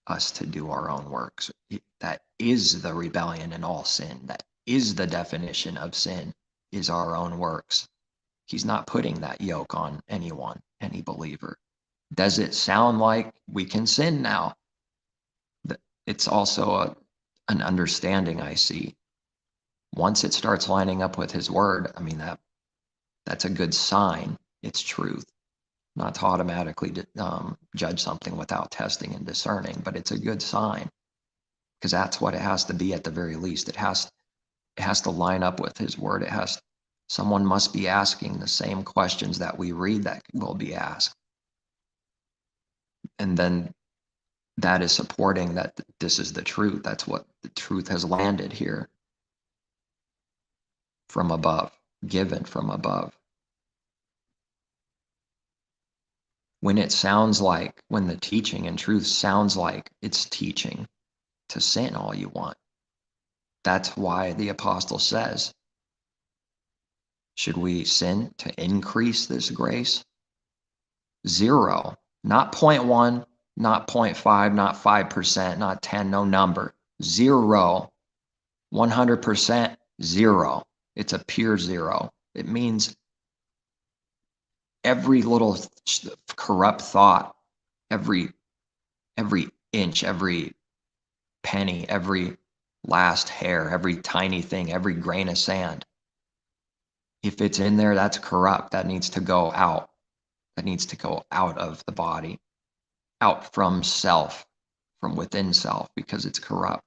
us to do our own works. That is the rebellion and all sin. That is the definition of sin, is our own works. He's not putting that yoke on anyone, any believer. Does it sound like we can sin now? It's also an understanding I see. Once it starts lining up with his word, I mean, that's a good sign it's truth. Not to automatically judge something without testing and discerning, but it's a good sign, because that's what it has to be at the very least. It has to line up with his word. Someone must be asking the same questions that we read that will be asked. And then that is supporting that this is the truth. That's what the truth has landed here from above, given from above. When the teaching and truth sounds like it's teaching to sin all you want, that's why the apostle says, should we sin to increase this grace? 0, not 0.1, not 0.5, not 5%, not 10, no number. 0, 100%, 0. It's a pure 0. It means every little corrupt thought, every inch, every penny, every last hair, every tiny thing, every grain of sand. If it's in there, that's corrupt. That needs to go out. That needs to go out of the body, out from self, from within self, because it's corrupt.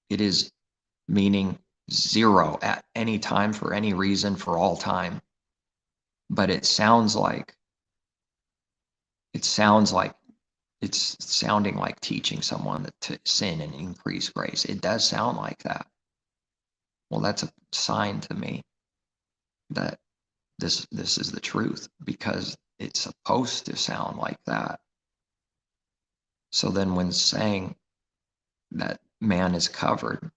It is meaning 0 at any time, for any reason, for all time. But it sounds like it's sounding like teaching someone to sin and increase grace. It does sound like that. Well, that's a sign to me that this is the truth, because it's supposed to sound like that. So then when saying that man is covered,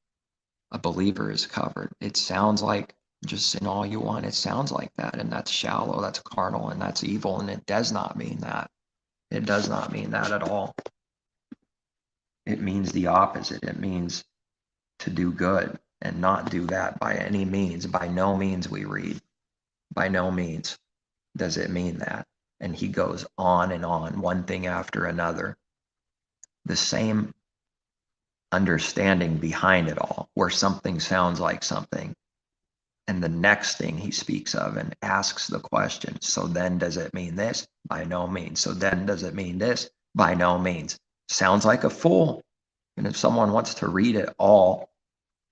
a believer is covered, it sounds like just sin all you want. It sounds like that, and that's shallow, that's carnal, and that's evil, and it does not mean that. It does not mean that at all. It means the opposite. It means to do good and not do that by any means. By no means, we read. By no means does it mean that. And he goes on and on, one thing after another. The same understanding behind it all, where something sounds like something, and the next thing he speaks of and asks the question, so then does it mean this? By no means. So then does it mean this? By no means. Sounds like a fool. And if someone wants to read it all,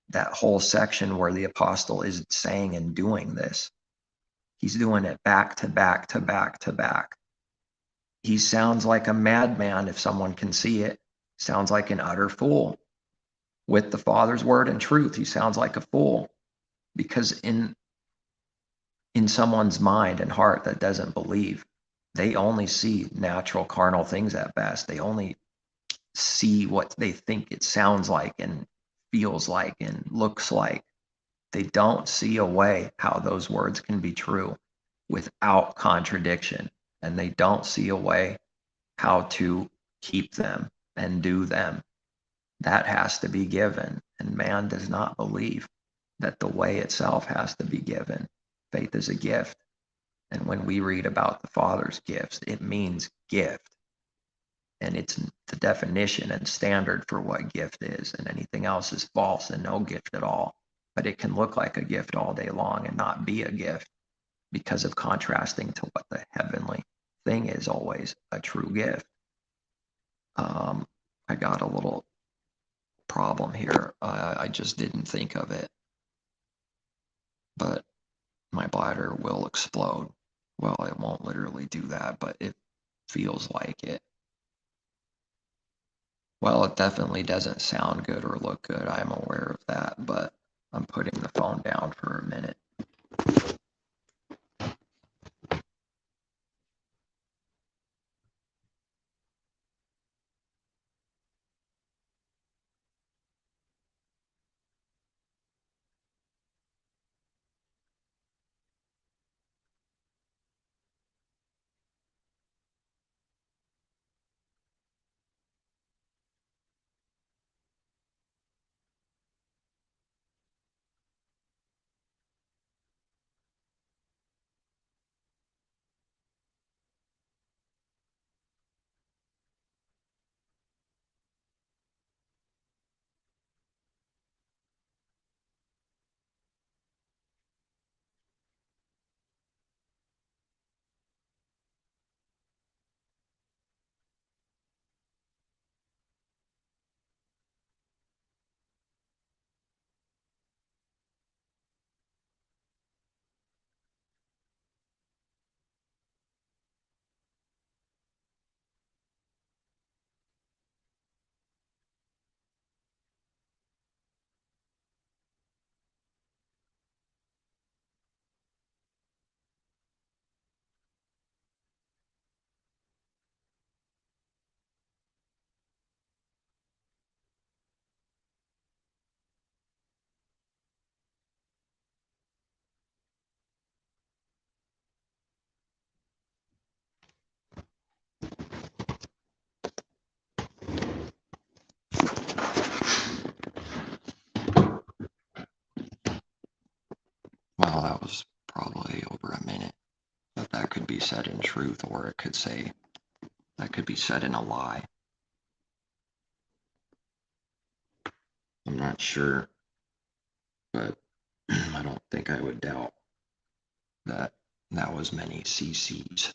that whole section where the apostle is saying and doing this, he's doing it back to back to back to back. He sounds like a madman if someone can see it. Sounds like an utter fool. With the Father's word and truth, he sounds like a fool, because in someone's mind and heart that doesn't believe, they only see natural carnal things at best. They only see what they think it sounds like and feels like and looks like. They don't see a way how those words can be true without contradiction, and they don't see a way how to keep them and do them. That has to be given, and man does not believe that the way itself has to be given. Faith is a gift, and when we read about the Father's gifts, it means gift, and it's the definition and standard for what gift is, and anything else is false and no gift at all. But it can look like a gift all day long and not be a gift, because of contrasting to what the heavenly thing is always a true gift. I got a little problem here. I just didn't think of it, but my bladder will explode. Well, it won't literally do that, but it feels like it. Well, it definitely doesn't sound good or look good. I'm aware of that, but I'm putting the phone down for a minute. could be said in truth, or it could say that could be said in a lie. I'm not sure, but I don't think I would doubt that that was many CCs.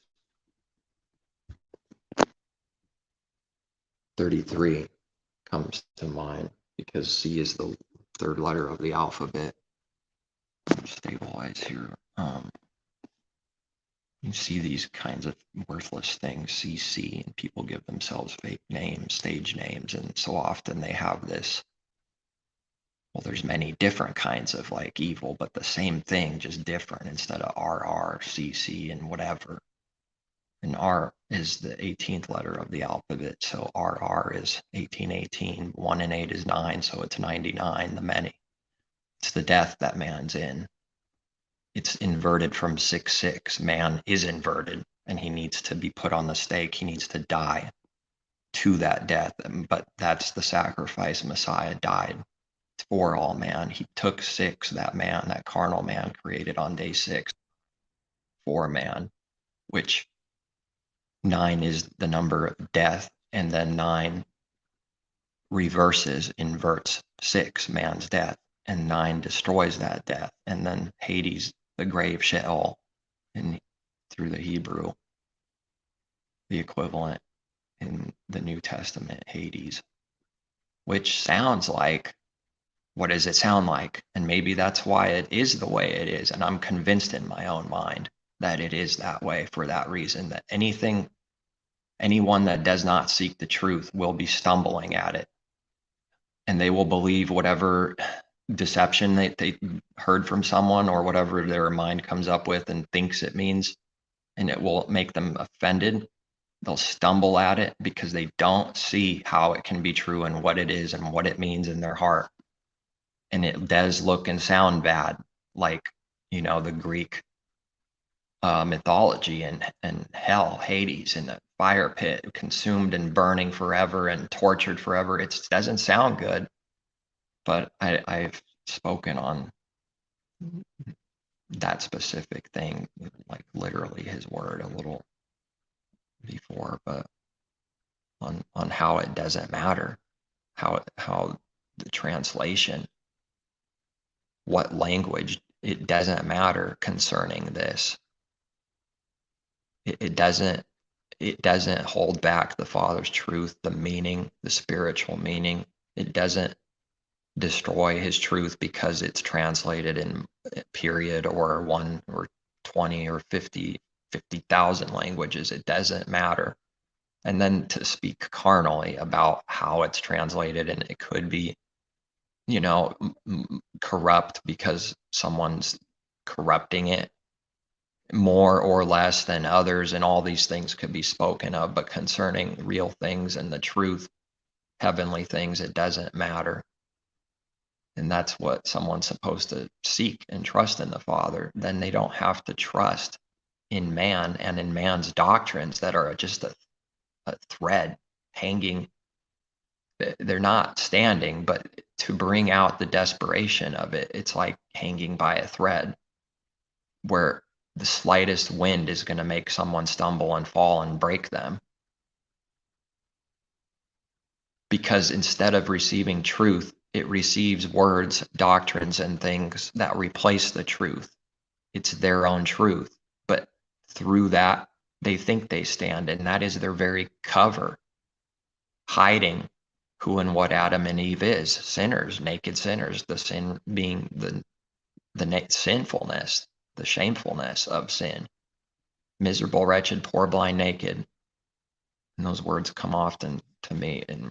33 comes to mind because C is the third letter of the alphabet. Stabilize here. You see these kinds of worthless things, CC, and people give themselves fake names, stage names, and so often they have this, well, there's many different kinds of like evil, but the same thing, just different instead of RR, CC, and whatever. And R is the 18th letter of the alphabet, so RR is 1818, 1 and 8 is 9, so it's 99, the many. It's the death that man's in. It's inverted from 6-6. Man is inverted, and he needs to be put on the stake. He needs to die to that death, but that's the sacrifice. Messiah died for all man. He took 6, that man, that carnal man created on day 6 for man, which 9 is the number of death, and then 9 inverts 6, man's death, and 9 destroys that death, and then Hades, the grave, Sheol, and through the Hebrew, the equivalent in the New Testament, Hades, which sounds like, what does it sound like? And maybe that's why it is the way it is, and I'm convinced in my own mind that it is that way for that reason, that anyone that does not seek the truth will be stumbling at it, and they will believe whatever deception they heard from someone or whatever their mind comes up with and thinks it means, and it will make them offended. They'll stumble at it because they don't see how it can be true and what it is and what it means in their heart. And it does look and sound bad, like, the Greek mythology and hell, Hades, in the fire pit, consumed and burning forever and tortured forever. It doesn't sound good. But I've spoken on that specific thing, like literally his word, a little before, but on how it doesn't matter, how the translation, what language, it doesn't matter concerning this. It doesn't hold back the Father's truth, the meaning, the spiritual meaning. It doesn't destroy his truth because it's translated in period or 1 or 20 or 50,000 languages. It doesn't matter. And then to speak carnally about how it's translated, and it could be, corrupt because someone's corrupting it more or less than others, and all these things could be spoken of, but concerning real things and the truth, heavenly things, it doesn't matter. And that's what someone's supposed to seek and trust in the Father. Then they don't have to trust in man and in man's doctrines that are just a thread hanging. They're not standing, but to bring out the desperation of it, it's like hanging by a thread where the slightest wind is going to make someone stumble and fall and break them. Because instead of receiving truth, it receives words, doctrines, and things that replace the truth. It's their own truth. But through that, they think they stand, and that is their very cover, hiding who and what Adam and Eve is, sinners, naked sinners, the sin being the sinfulness, the shamefulness of sin. Miserable, wretched, poor, blind, naked. And those words come often to me, and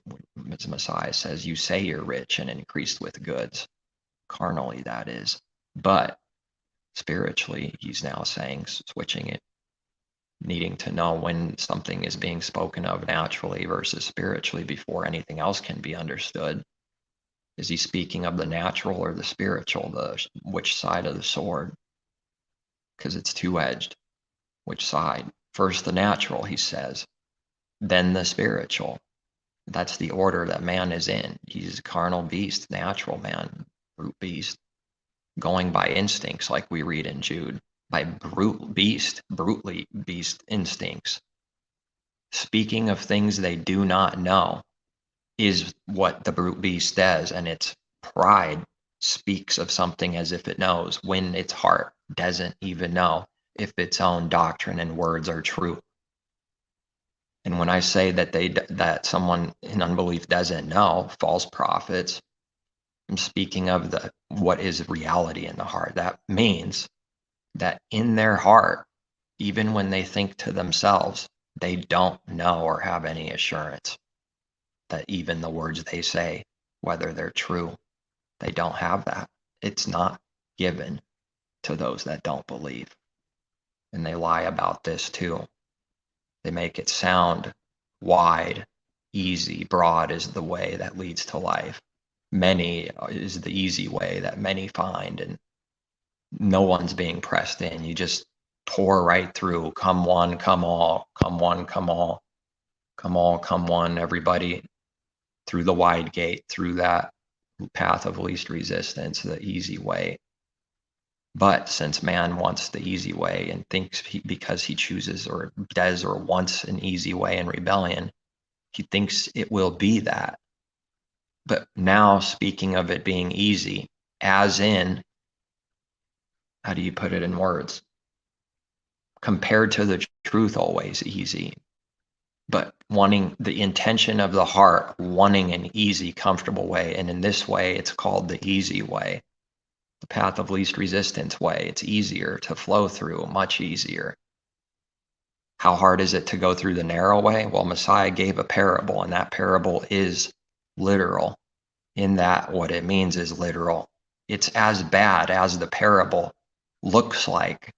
as Messiah says, you say you're rich and increased with goods, carnally that is, but spiritually, he's now saying, switching it, needing to know when something is being spoken of naturally versus spiritually before anything else can be understood. Is he speaking of the natural or the spiritual, which side of the sword? Because it's two-edged. Which side? First the natural, he says, then the spiritual. That's the order that man is in. He's a carnal beast, natural man, brute beast, going by instincts like we read in Jude. by brutally beast instincts. Speaking of things they do not know is what the brute beast does, and its pride speaks of something as if it knows when its heart doesn't even know if its own doctrine and words are true. And when I say that someone in unbelief doesn't know, false prophets, I'm speaking of what is reality in the heart. That means that in their heart, even when they think to themselves, they don't know or have any assurance that even the words they say, whether they're true, they don't have that. It's not given to those that don't believe. And they lie about this too. They make it sound wide, easy, broad is the way that leads to life. Many is the easy way that many find, and no one's being pressed in. You just pour right through. Come one, come all, come one, come all, come all, come one, everybody through the wide gate, through that path of least resistance, the easy way. But since man wants the easy way and thinks because he chooses or does or wants an easy way in rebellion, he thinks it will be that. But now speaking of it being easy, as in, how do you put it in words? Compared to the truth, always easy. But wanting the intention of the heart, wanting an easy, comfortable way. And in this way, it's called the easy way, the path of least resistance way. It's easier to flow through, much easier. How hard is it to go through the narrow way? Well, Messiah gave a parable, and that parable is literal. In that, what it means is literal. It's as bad as the parable looks like.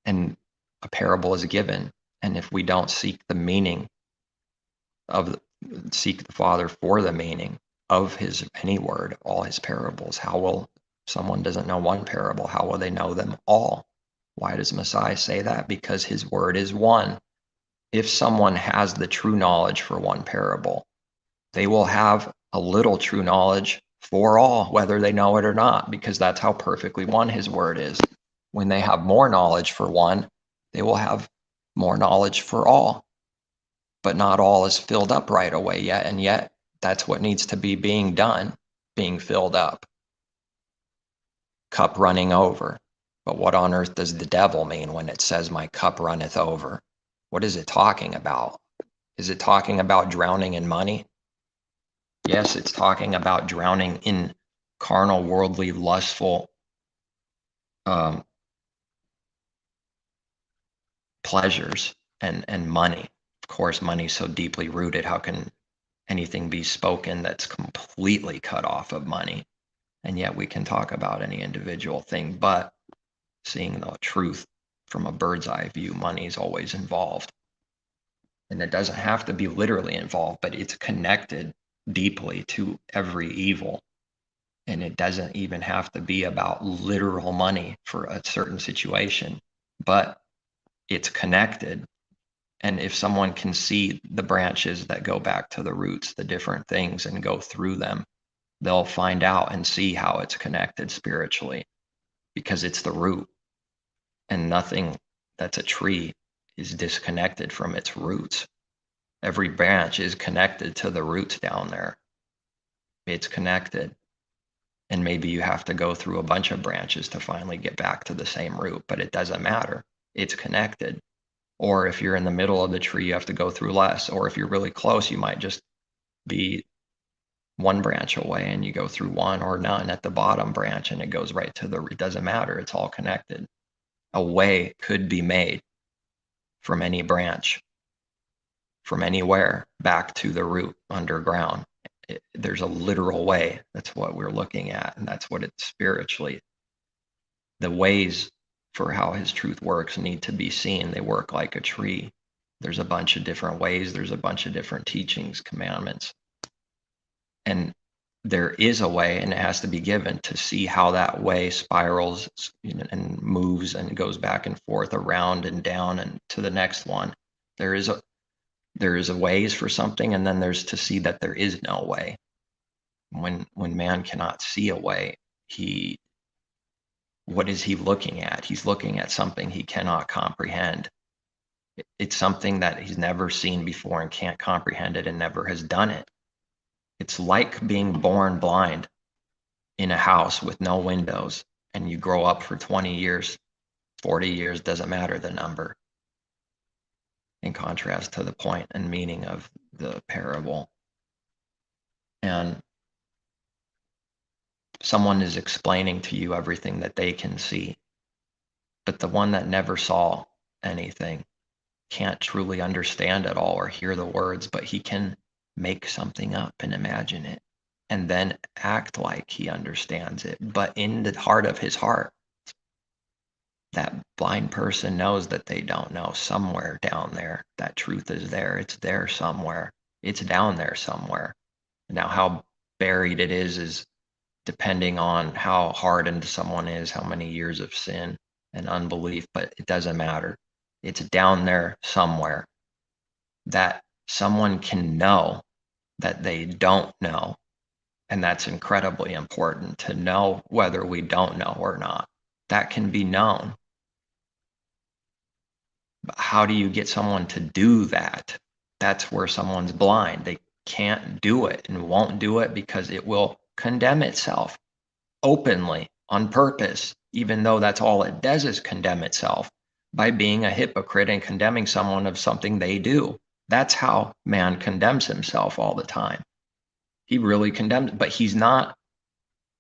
And a parable is given. And if we don't seek the meaning seek the Father for the meaning of his any word, all his parables, how will someone doesn't know one parable, how will they know them all? Why does Messiah say that? Because his word is one. If someone has the true knowledge for one parable, they will have a little true knowledge for all, whether they know it or not, because that's how perfectly one his word is. When they have more knowledge for one, they will have more knowledge for all. But not all is filled up right away yet, and yet that's what needs to be being done, being filled up. Cup running over. But what on earth does the devil mean when it says my cup runneth over? What is it talking about? Is it talking about drowning in money? Yes, it's talking about drowning in carnal, worldly, lustful pleasures and money. Of course, money is so deeply rooted. How can anything be spoken that's completely cut off of money? And yet we can talk about any individual thing, but seeing the truth from a bird's eye view, money is always involved. And it doesn't have to be literally involved, but it's connected deeply to every evil. And it doesn't even have to be about literal money for a certain situation, but it's connected. And if someone can see the branches that go back to the roots, the different things, and go through them, they'll find out and see how it's connected spiritually, because it's the root. And nothing that's a tree is disconnected from its roots. Every branch is connected to the roots down there. It's connected. And maybe you have to go through a bunch of branches to finally get back to the same root, but it doesn't matter. It's connected. Or if you're in the middle of the tree, you have to go through less. Or if you're really close, you might just be one branch away and you go through one, or none at the bottom branch and it goes right to the root. It doesn't matter. It's all connected. A way could be made from any branch, from anywhere back to the root underground. There's a literal way. That's what we're looking at. And that's what it's spiritually. The ways for how his truth works need to be seen. They work like a tree. There's a bunch of different ways. There's a bunch of different teachings, commandments. And there is a way, and it has to be given to see how that way spirals and moves and goes back and forth, around and down and to the next one. There is a ways for something, and then there's to see that there is no way. When man cannot see a way, he what is he looking at? He's looking at something he cannot comprehend. It's something that he's never seen before and can't comprehend it and never has done it. It's like being born blind in a house with no windows, and you grow up for 20 years, 40 years, doesn't matter the number, in contrast to the point and meaning of the parable. And someone is explaining to you everything that they can see, but the one that never saw anything can't truly understand it all or hear the words, but he can make something up and imagine it and then act like he understands it. But in the heart of his heart, that blind person knows that they don't know. Somewhere down there, that truth is there. It's there somewhere. It's down there somewhere. Now, how buried it is depending on how hardened someone is, how many years of sin and unbelief, but it doesn't matter. It's down there somewhere that someone can know that they don't know. And that's incredibly important, to know whether we don't know or not. That can be known. But how do you get someone to do that? That's where someone's blind. They can't do it and won't do it because it will condemn itself openly on purpose, even though that's all it does is condemn itself by being a hypocrite and condemning someone of something they do. That's how man condemns himself all the time. He really condemns, but he's not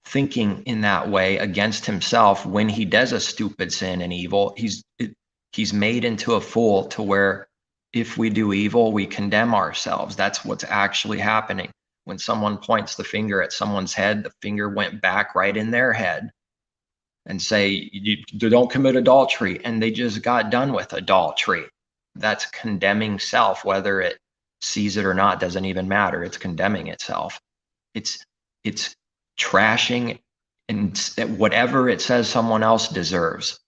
thinking in that way against himself when he does a stupid sin and evil. He's made into a fool to where if we do evil, we condemn ourselves. That's what's actually happening. When someone points the finger at someone's head, the finger went back right in their head and say, you don't commit adultery. And they just got done with adultery. That's condemning self, whether it sees it or not, doesn't even matter. It's condemning itself. It's trashing and whatever it says someone else deserves.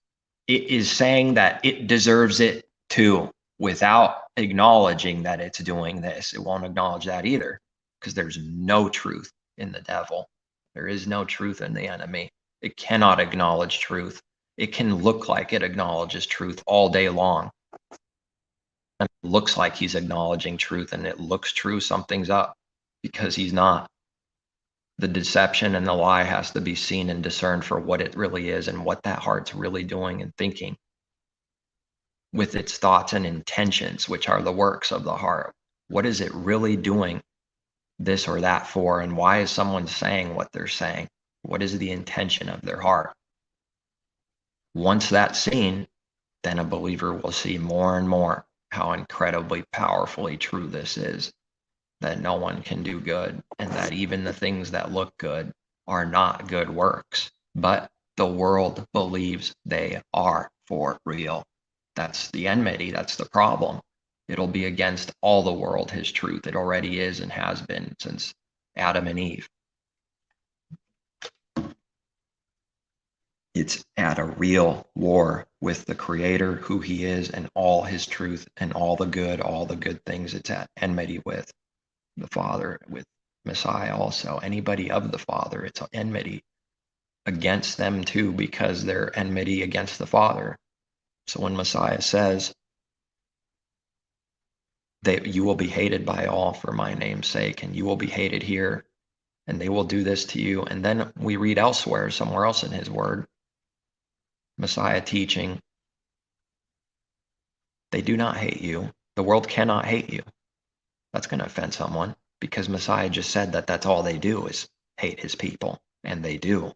It is saying that it deserves it too, without acknowledging that it's doing this. It won't acknowledge that either, because there's no truth in the devil. There is no truth in the enemy. It cannot acknowledge truth. It can look like it acknowledges truth all day long. And it looks like he's acknowledging truth and it looks true, something's up, because he's not. The deception and the lie has to be seen and discerned for what it really is and what that heart's really doing and thinking with its thoughts and intentions, which are the works of the heart. What is it really doing this or that for? And why is someone saying what they're saying? What is the intention of their heart? Once that's seen, then a believer will see more and more how incredibly powerfully true this is, that no one can do good, and that even the things that look good are not good works, but the world believes they are for real. That's the enmity, that's the problem. It'll be against all the world, his truth. It already is and has been since Adam and Eve. It's at a real war with the Creator, who he is, and all his truth and all the good things. It's at enmity with the Father, with Messiah also. Anybody of the Father, it's enmity against them too, because they're enmity against the Father. So when Messiah says that you will be hated by all for my name's sake, and you will be hated here, and they will do this to you. And then we read elsewhere, somewhere else in his word, Messiah teaching, they do not hate you. The world cannot hate you. That's going to offend someone, because Messiah just said that that's all they do is hate his people, and they do.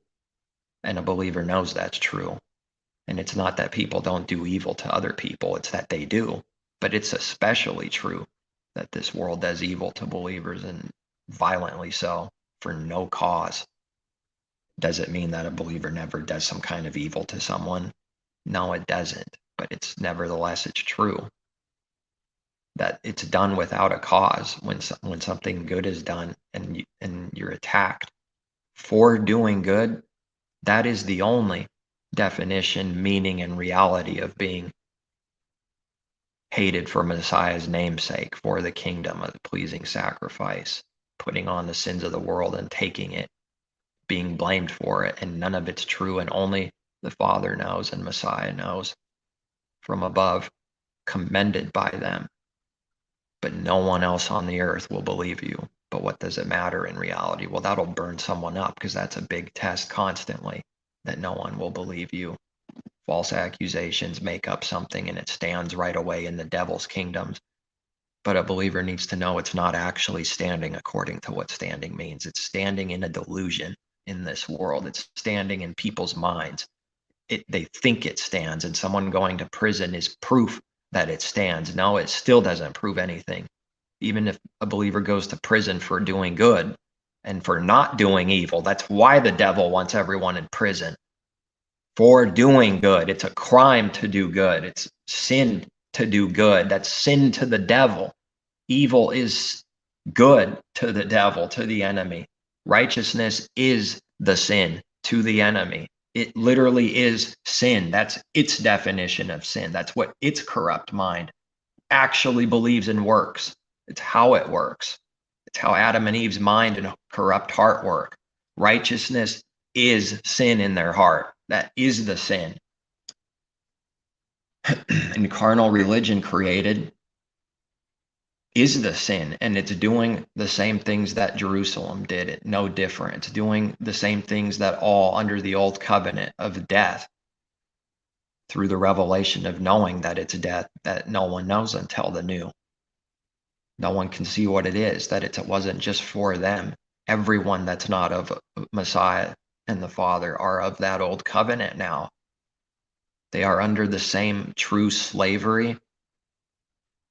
And a believer knows that's true. And it's not that people don't do evil to other people, it's that they do. But it's especially true that this world does evil to believers, and violently so, for no cause. Does it mean that a believer never does some kind of evil to someone? No, it doesn't. But it's nevertheless, it's true that it's done without a cause. When something good is done and you're attacked for doing good, that is the only definition, meaning, and reality of being hated for Messiah's namesake, for the kingdom, of the pleasing sacrifice, putting on the sins of the world and taking it, being blamed for it, and none of it's true, and only the Father knows and Messiah knows from above, commended by them. But no one else on the earth will believe you. But what does it matter in reality? Well, that'll burn someone up, because that's a big test constantly, that no one will believe you. False accusations make up something and it stands right away in the devil's kingdoms. But a believer needs to know it's not actually standing according to what standing means. It's standing in a delusion in this world. It's standing in people's minds. They think it stands, and someone going to prison is proof that it stands. No, it still doesn't prove anything. Even if a believer goes to prison for doing good and for not doing evil, that's why the devil wants everyone in prison. For doing good. It's a crime to do good. It's sin to do good. That's sin to the devil. Evil is good to the devil, to the enemy. Righteousness is the sin to the enemy. It literally is sin. That's its definition of sin. That's what its corrupt mind actually believes and works. It's how it works. It's how Adam and Eve's mind and corrupt heart work. Righteousness is sin in their heart. That is the sin. And carnal religion created is the sin, and it's doing the same things that Jerusalem did. It no different. It's doing the same things that all under the old covenant of death, through the revelation of knowing that it's death that no one knows until the new. No one can see what it is, that it wasn't just for them. Everyone that's not of Messiah and the Father are of that old covenant now. They are under the same true slavery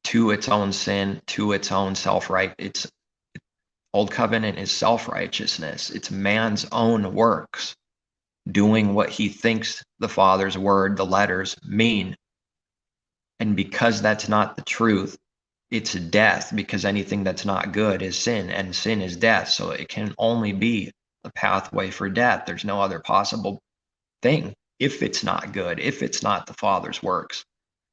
to its own sin, to its own self-right. It's old covenant is self-righteousness. It's man's own works, doing what he thinks the Father's word, the letters, mean. And because that's not the truth, it's death, because anything that's not good is sin, and sin is death. So it can only be a pathway for death. There's no other possible thing if it's not good, if it's not the Father's works,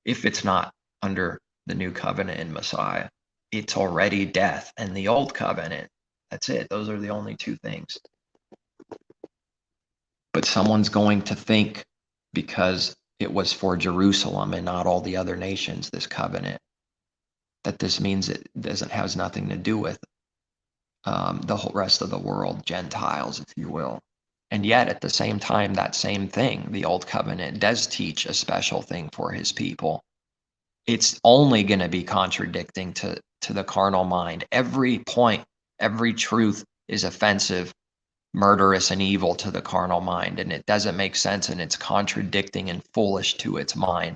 if it's not under the new covenant in Messiah. It's already death. And the old covenant, that's it. Those are the only two things. But someone's going to think, because it was for Jerusalem and not all the other nations, this covenant, that this means it has nothing to do with the whole rest of the world, Gentiles, if you will. And yet, at the same time, that same thing, the old covenant, does teach a special thing for his people. It's only going to be contradicting to the carnal mind. Every point, every truth is offensive, murderous, and evil to the carnal mind, and it doesn't make sense, and it's contradicting and foolish to its mind.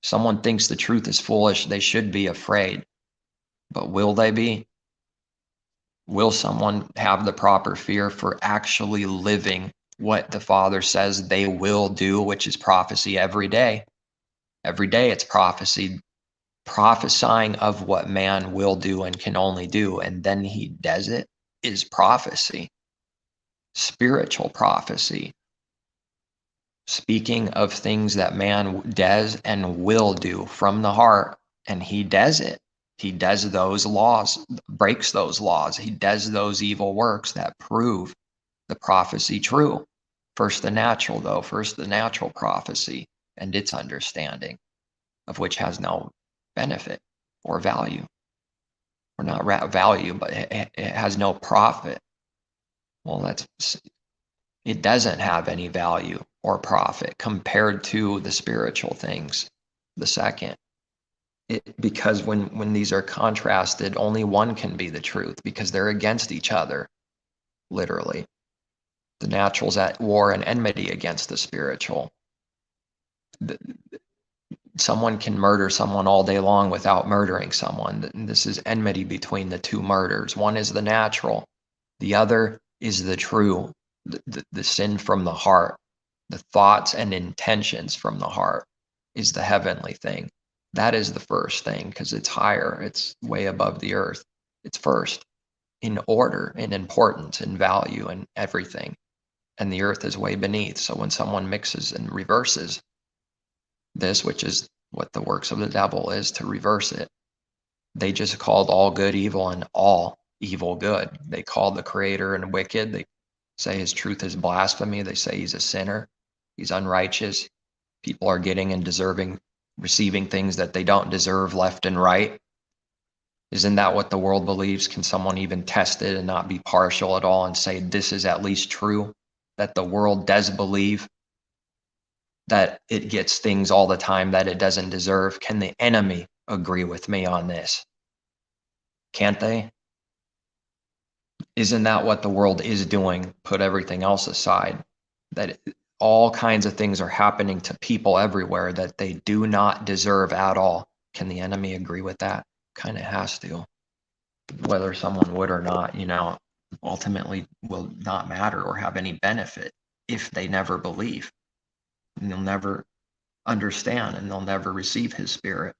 Someone thinks the truth is foolish, they should be afraid. But will they be? Will someone have the proper fear for actually living what the Father says they will do, which is prophecy every day? Every day it's prophecy, prophesying of what man will do and can only do, and then he does it, is prophecy, spiritual prophecy, speaking of things that man does and will do from the heart, and he does it. He does those laws, breaks those laws. He does those evil works that prove the prophecy true. First the natural, though, first the natural prophecy and its understanding, of which has no benefit or value. Or not value, but it has no profit. Well, it doesn't have any value or profit compared to the spiritual things, the second. Because when these are contrasted, only one can be the truth, because they're against each other, literally. The natural's at war and enmity against the spiritual. Someone can murder someone all day long without murdering someone. This is enmity between the two murders. One is the natural. The other is the true, the sin from the heart. The thoughts and intentions from the heart is the heavenly thing. That is the first thing, because it's higher. It's way above the earth. It's first in order, in importance, in value, and everything. And the earth is way beneath. So when someone mixes and reverses this, which is what the works of the devil is, to reverse it, they just called all good evil and all evil good. They called the Creator and wicked. They say his truth is blasphemy. They say he's a sinner. He's unrighteous. People are getting and receiving things that they don't deserve left and right. Isn't that what the world believes? Can someone even test it and not be partial at all and say this is at least true? That the world does believe that it gets things all the time that it doesn't deserve. Can the enemy agree with me on this? Can't they? Isn't that what the world is doing? Put everything else aside. That all kinds of things are happening to people everywhere that they do not deserve at all. Can the enemy agree with that? Kind of has to. Whether someone would or not, ultimately will not matter or have any benefit if they never believe. And they'll never understand and they'll never receive his spirit.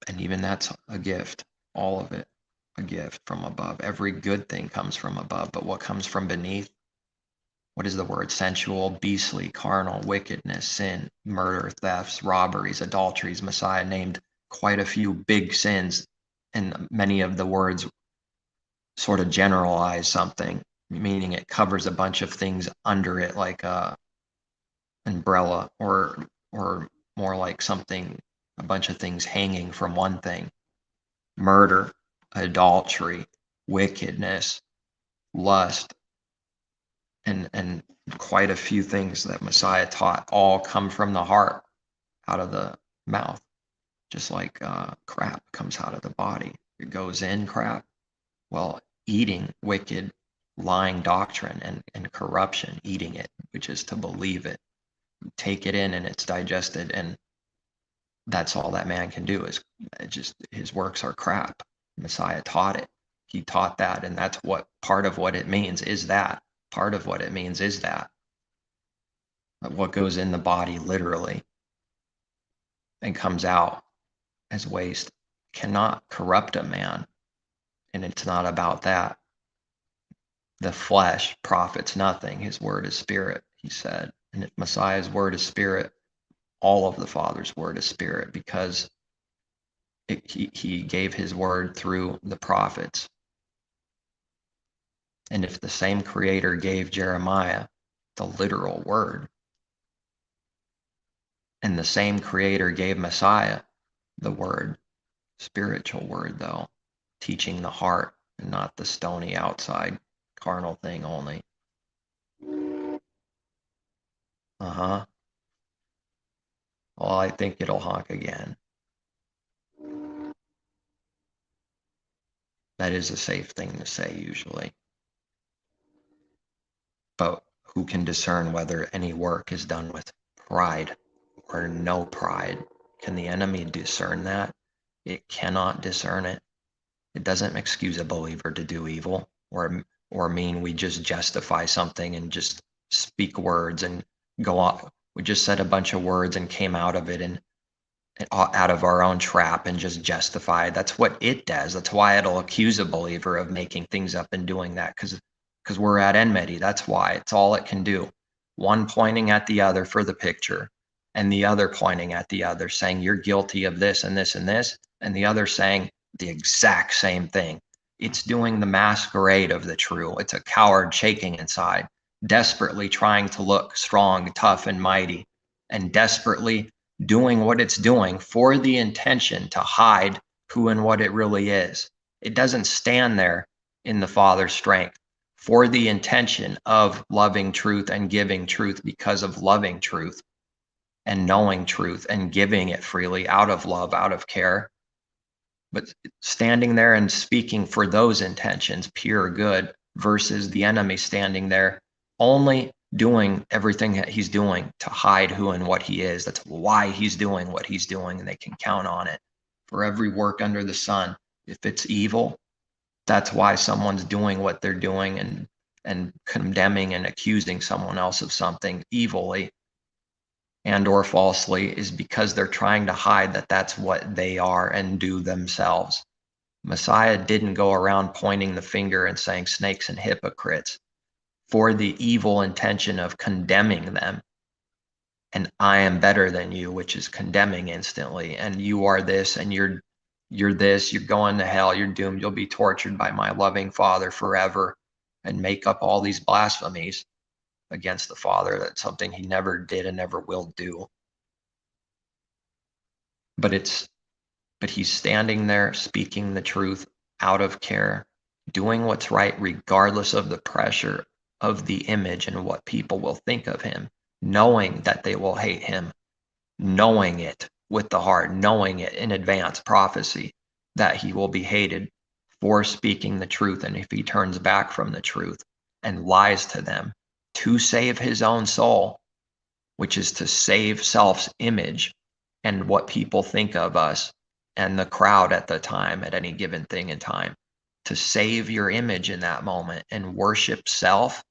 And even that's a gift, all of it, a gift from above. Every good thing comes from above, but what comes from beneath? What is the word? Sensual, beastly, carnal, wickedness, sin, murder, thefts, robberies, adulteries. Messiah named quite a few big sins, and many of the words sort of generalize something, meaning it covers a bunch of things under it, like a umbrella, or more like something, a bunch of things hanging from one thing. Murder, adultery, wickedness, lust, and quite a few things that Messiah taught all come from the heart, out of the mouth, just like crap comes out of the body. It goes in crap. Well, eating wicked, lying doctrine and corruption, eating it, which is to believe it, take it in and it's digested, and that's all that man can do is just, his works are crap. Messiah taught it. He taught that, and that's what part of what it means is that. Part of what it means is that. What goes in the body literally and comes out as waste cannot corrupt a man, and it's not about that. The flesh profits nothing. His word is spirit, he said. And if Messiah's word is spirit, all of the Father's word is spirit, because he gave his word through the prophets. And if the same creator gave Jeremiah the literal word, and the same creator gave Messiah the word, spiritual word though, teaching the heart and not the stony outside carnal thing only. Well, I think it'll honk again. That is a safe thing to say usually. But who can discern whether any work is done with pride or no pride? Can the enemy discern that? It cannot discern it. It doesn't excuse a believer to do evil or mean we just justify something and just speak words and go on. We just said a bunch of words and came out of it and out of our own trap and just justify. That's what it does. That's why it'll accuse a believer of making things up and doing that, because we're at enmity. That's why. It's all it can do. One pointing at the other for the picture, and the other pointing at the other saying you're guilty of this and this and this, and the other saying the exact same thing. It's doing the masquerade of the true. It's a coward shaking inside, desperately trying to look strong, tough, and mighty, and desperately doing what it's doing for the intention to hide who and what it really is. It doesn't stand there in the Father's strength for the intention of loving truth and giving truth because of loving truth and knowing truth and giving it freely out of love, out of care. But standing there and speaking for those intentions, pure good, versus the enemy standing there only doing everything that he's doing to hide who and what he is. That's why he's doing what he's doing, and they can count on it. For every work under the sun, if it's evil, that's why someone's doing what they're doing and condemning and accusing someone else of something evilly and or falsely, is because they're trying to hide that that's what they are and do themselves. Messiah didn't go around pointing the finger and saying snakes and hypocrites for the evil intention of condemning them. And I am better than you, which is condemning instantly. And you are this, and you're this, you're going to hell, you're doomed, you'll be tortured by my loving Father forever. and make up all these blasphemies against the Father. That's something he never did and never will do. But he's standing there speaking the truth out of care, doing what's right regardless of the pressure of the image and what people will think of him, knowing that they will hate him, knowing it with the heart, knowing it in advance, prophecy, that he will be hated for speaking the truth. And if he turns back from the truth and lies to them to save his own soul, which is to save self's image and what people think of us and the crowd at the time, at any given thing in time, to save your image in that moment and worship self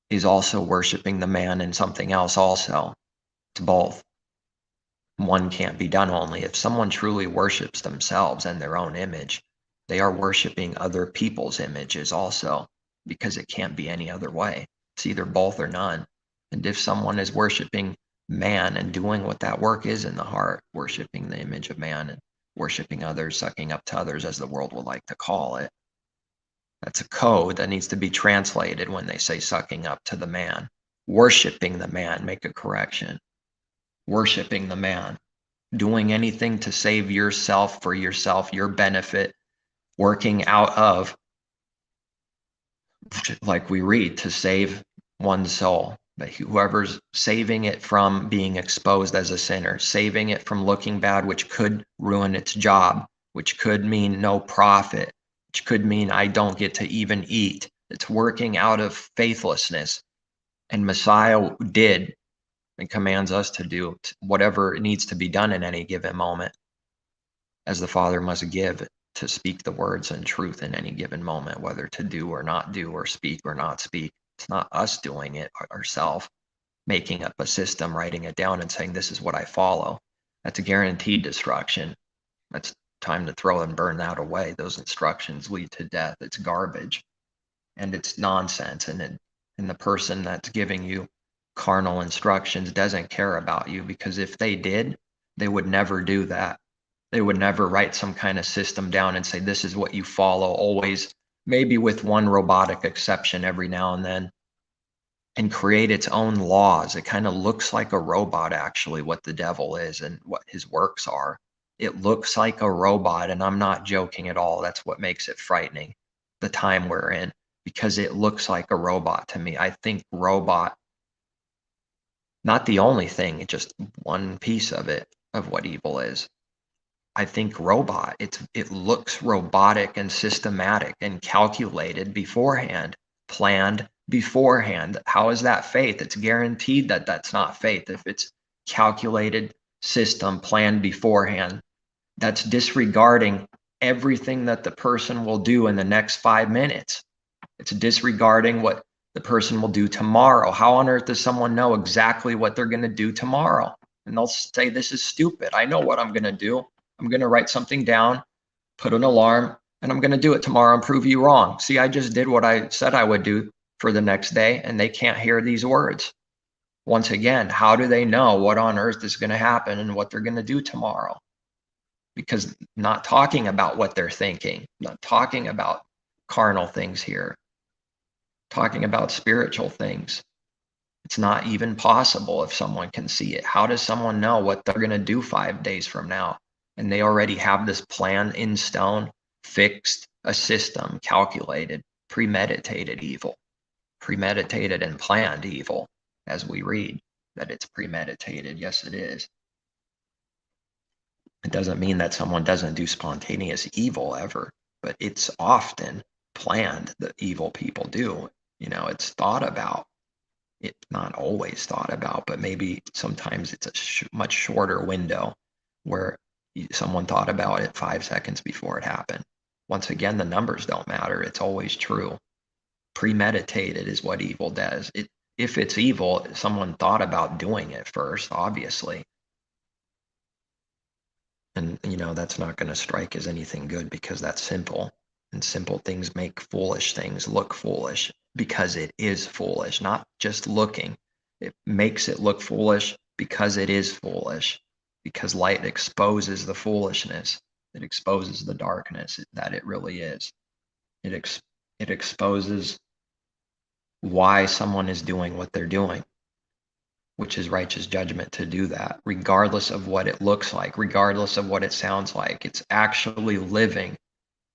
is also worshiping the man and something else also. It's both. One can't be done only. If someone truly worships themselves and their own image, they are worshiping other people's images also, because it can't be any other way. It's either both or none. And if someone is worshiping man and doing what that work is in the heart, worshiping the image of man and worshiping others, sucking up to others, as the world would like to call it, that's a code that needs to be translated when they say sucking up to the man. Worshiping the man, make a correction. Worshiping the man, doing anything to save yourself, for yourself, your benefit, working out of, like we read, to save one's soul. But whoever's saving it from being exposed as a sinner, saving it from looking bad, which could ruin its job, which could mean no profit, which could mean I don't get to even eat. It's working out of faithlessness. And Messiah did and commands us to do whatever needs to be done in any given moment, as the Father must give to speak the words and truth in any given moment, whether to do or not do, or speak or not speak. It's not us doing it ourselves, making up a system, writing it down and saying, this is what I follow. That's a guaranteed destruction. That's time to throw and burn that away. Those instructions lead to death. It's garbage and it's nonsense. And the person that's giving you carnal instructions doesn't care about you, because if they did, they would never do that. They would never write some kind of system down and say, this is what you follow always, maybe with one robotic exception every now and then, and create its own laws. It kind of looks like a robot, actually, what the devil is and what his works are. It looks like a robot, and I'm not joking at all. That's what makes it frightening, the time we're in, because it looks like a robot to me. I think robot, not the only thing, just one piece of it, of what evil is. I think robot, it looks robotic and systematic and calculated beforehand, planned beforehand. How is that faith? It's guaranteed that that's not faith. If it's calculated system planned beforehand, that's disregarding everything that the person will do in the next 5 minutes. It's disregarding what the person will do tomorrow. How on earth does someone know exactly what they're going to do tomorrow? And they'll say, this is stupid. I know what I'm going to do. I'm going to write something down, put an alarm, and I'm going to do it tomorrow and prove you wrong. See, I just did what I said I would do for the next day, and they can't hear these words. Once again, how do they know what on earth is going to happen and what they're going to do tomorrow? Because not talking about what they're thinking, not talking about carnal things here, talking about spiritual things. It's not even possible if someone can see it. How does someone know what they're going to do 5 days from now? And they already have this plan in stone, fixed, a system, calculated, premeditated evil, premeditated and planned evil, as we read that it's premeditated. Yes, it is. It doesn't mean that someone doesn't do spontaneous evil ever, but it's often planned that evil people do. You know, it's thought about. It's not always thought about, but maybe sometimes it's a much shorter window where someone thought about it 5 seconds before it happened. Once again, the numbers don't matter. It's always true. Premeditated is what evil does. If it's evil, someone thought about doing it first, obviously. And, you know, that's not going to strike as anything good, because that's simple. And simple things make foolish things look foolish, because it is foolish, not just looking. It makes it look foolish because it is foolish. Because light exposes the foolishness. It exposes the darkness that it really is. It exposes why someone is doing what they're doing, which is righteous judgment to do that, regardless of what it looks like, regardless of what it sounds like. It's actually living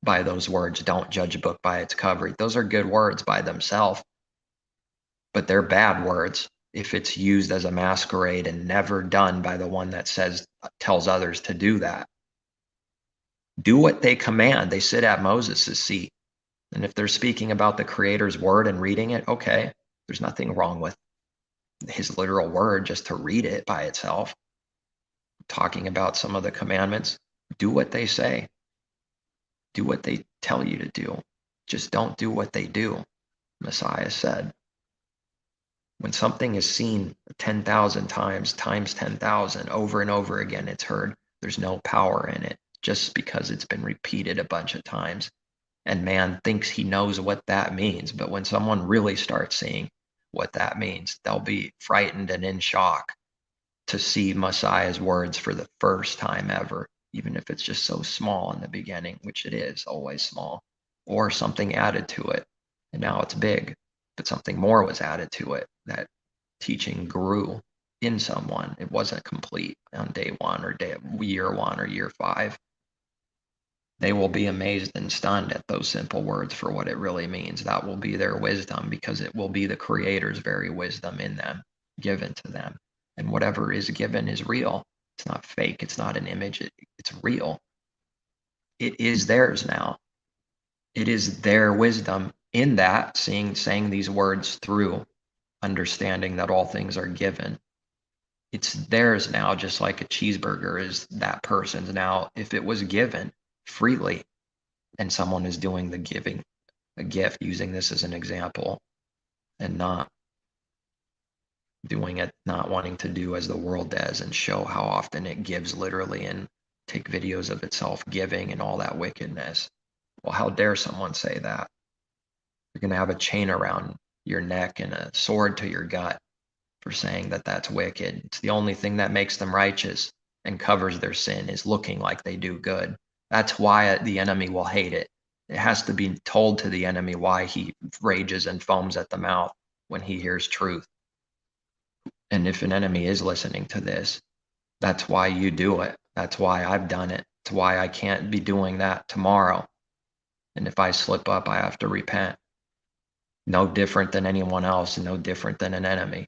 by those words. Don't judge a book by its cover. Those are good words by themselves, but they're bad words if it's used as a masquerade and never done by the one that tells others to do that. Do what they command. They sit at Moses' seat. And if they're speaking about the Creator's word and reading it, okay, there's nothing wrong with his literal word just to read it by itself. Talking about some of the commandments, do what they say. Do what they tell you to do. Just don't do what they do, Messiah said. When something is seen 10,000 times 10,000, over and over again, it's heard, there's no power in it just because it's been repeated a bunch of times. And man thinks he knows what that means. But when someone really starts seeing what that means, they'll be frightened and in shock to see Messiah's words for the first time ever, even if it's just so small in the beginning, which it is always small, or something added to it. And now it's big, but something more was added to it. That teaching grew in someone. It wasn't complete on day one or year 1 or year 5. They will be amazed and stunned at those simple words for what it really means. That will be their wisdom, because it will be the Creator's very wisdom in them, given to them. And whatever is given is real. It's not fake. It's not an image. It's real. It is theirs now. It is their wisdom in that, saying these words through, understanding that all things are given. It's theirs now, just like a cheeseburger is that person's now. If it was given freely, and someone is doing the giving, a gift, using this as an example, and not doing it, not wanting to do as the world does and show how often it gives literally and take videos of itself giving and all that wickedness. Well, how dare someone say that? You're going to have a chain around your neck and a sword to your gut for saying that that's wicked. It's the only thing that makes them righteous and covers their sin, is looking like they do good. That's why the enemy will hate it. It has to be told to the enemy why he rages and foams at the mouth when he hears truth. And if an enemy is listening to this, that's why you do it. That's why I've done it. It's why I can't be doing that tomorrow. And if I slip up, I have to repent. No different than anyone else, and no different than an enemy.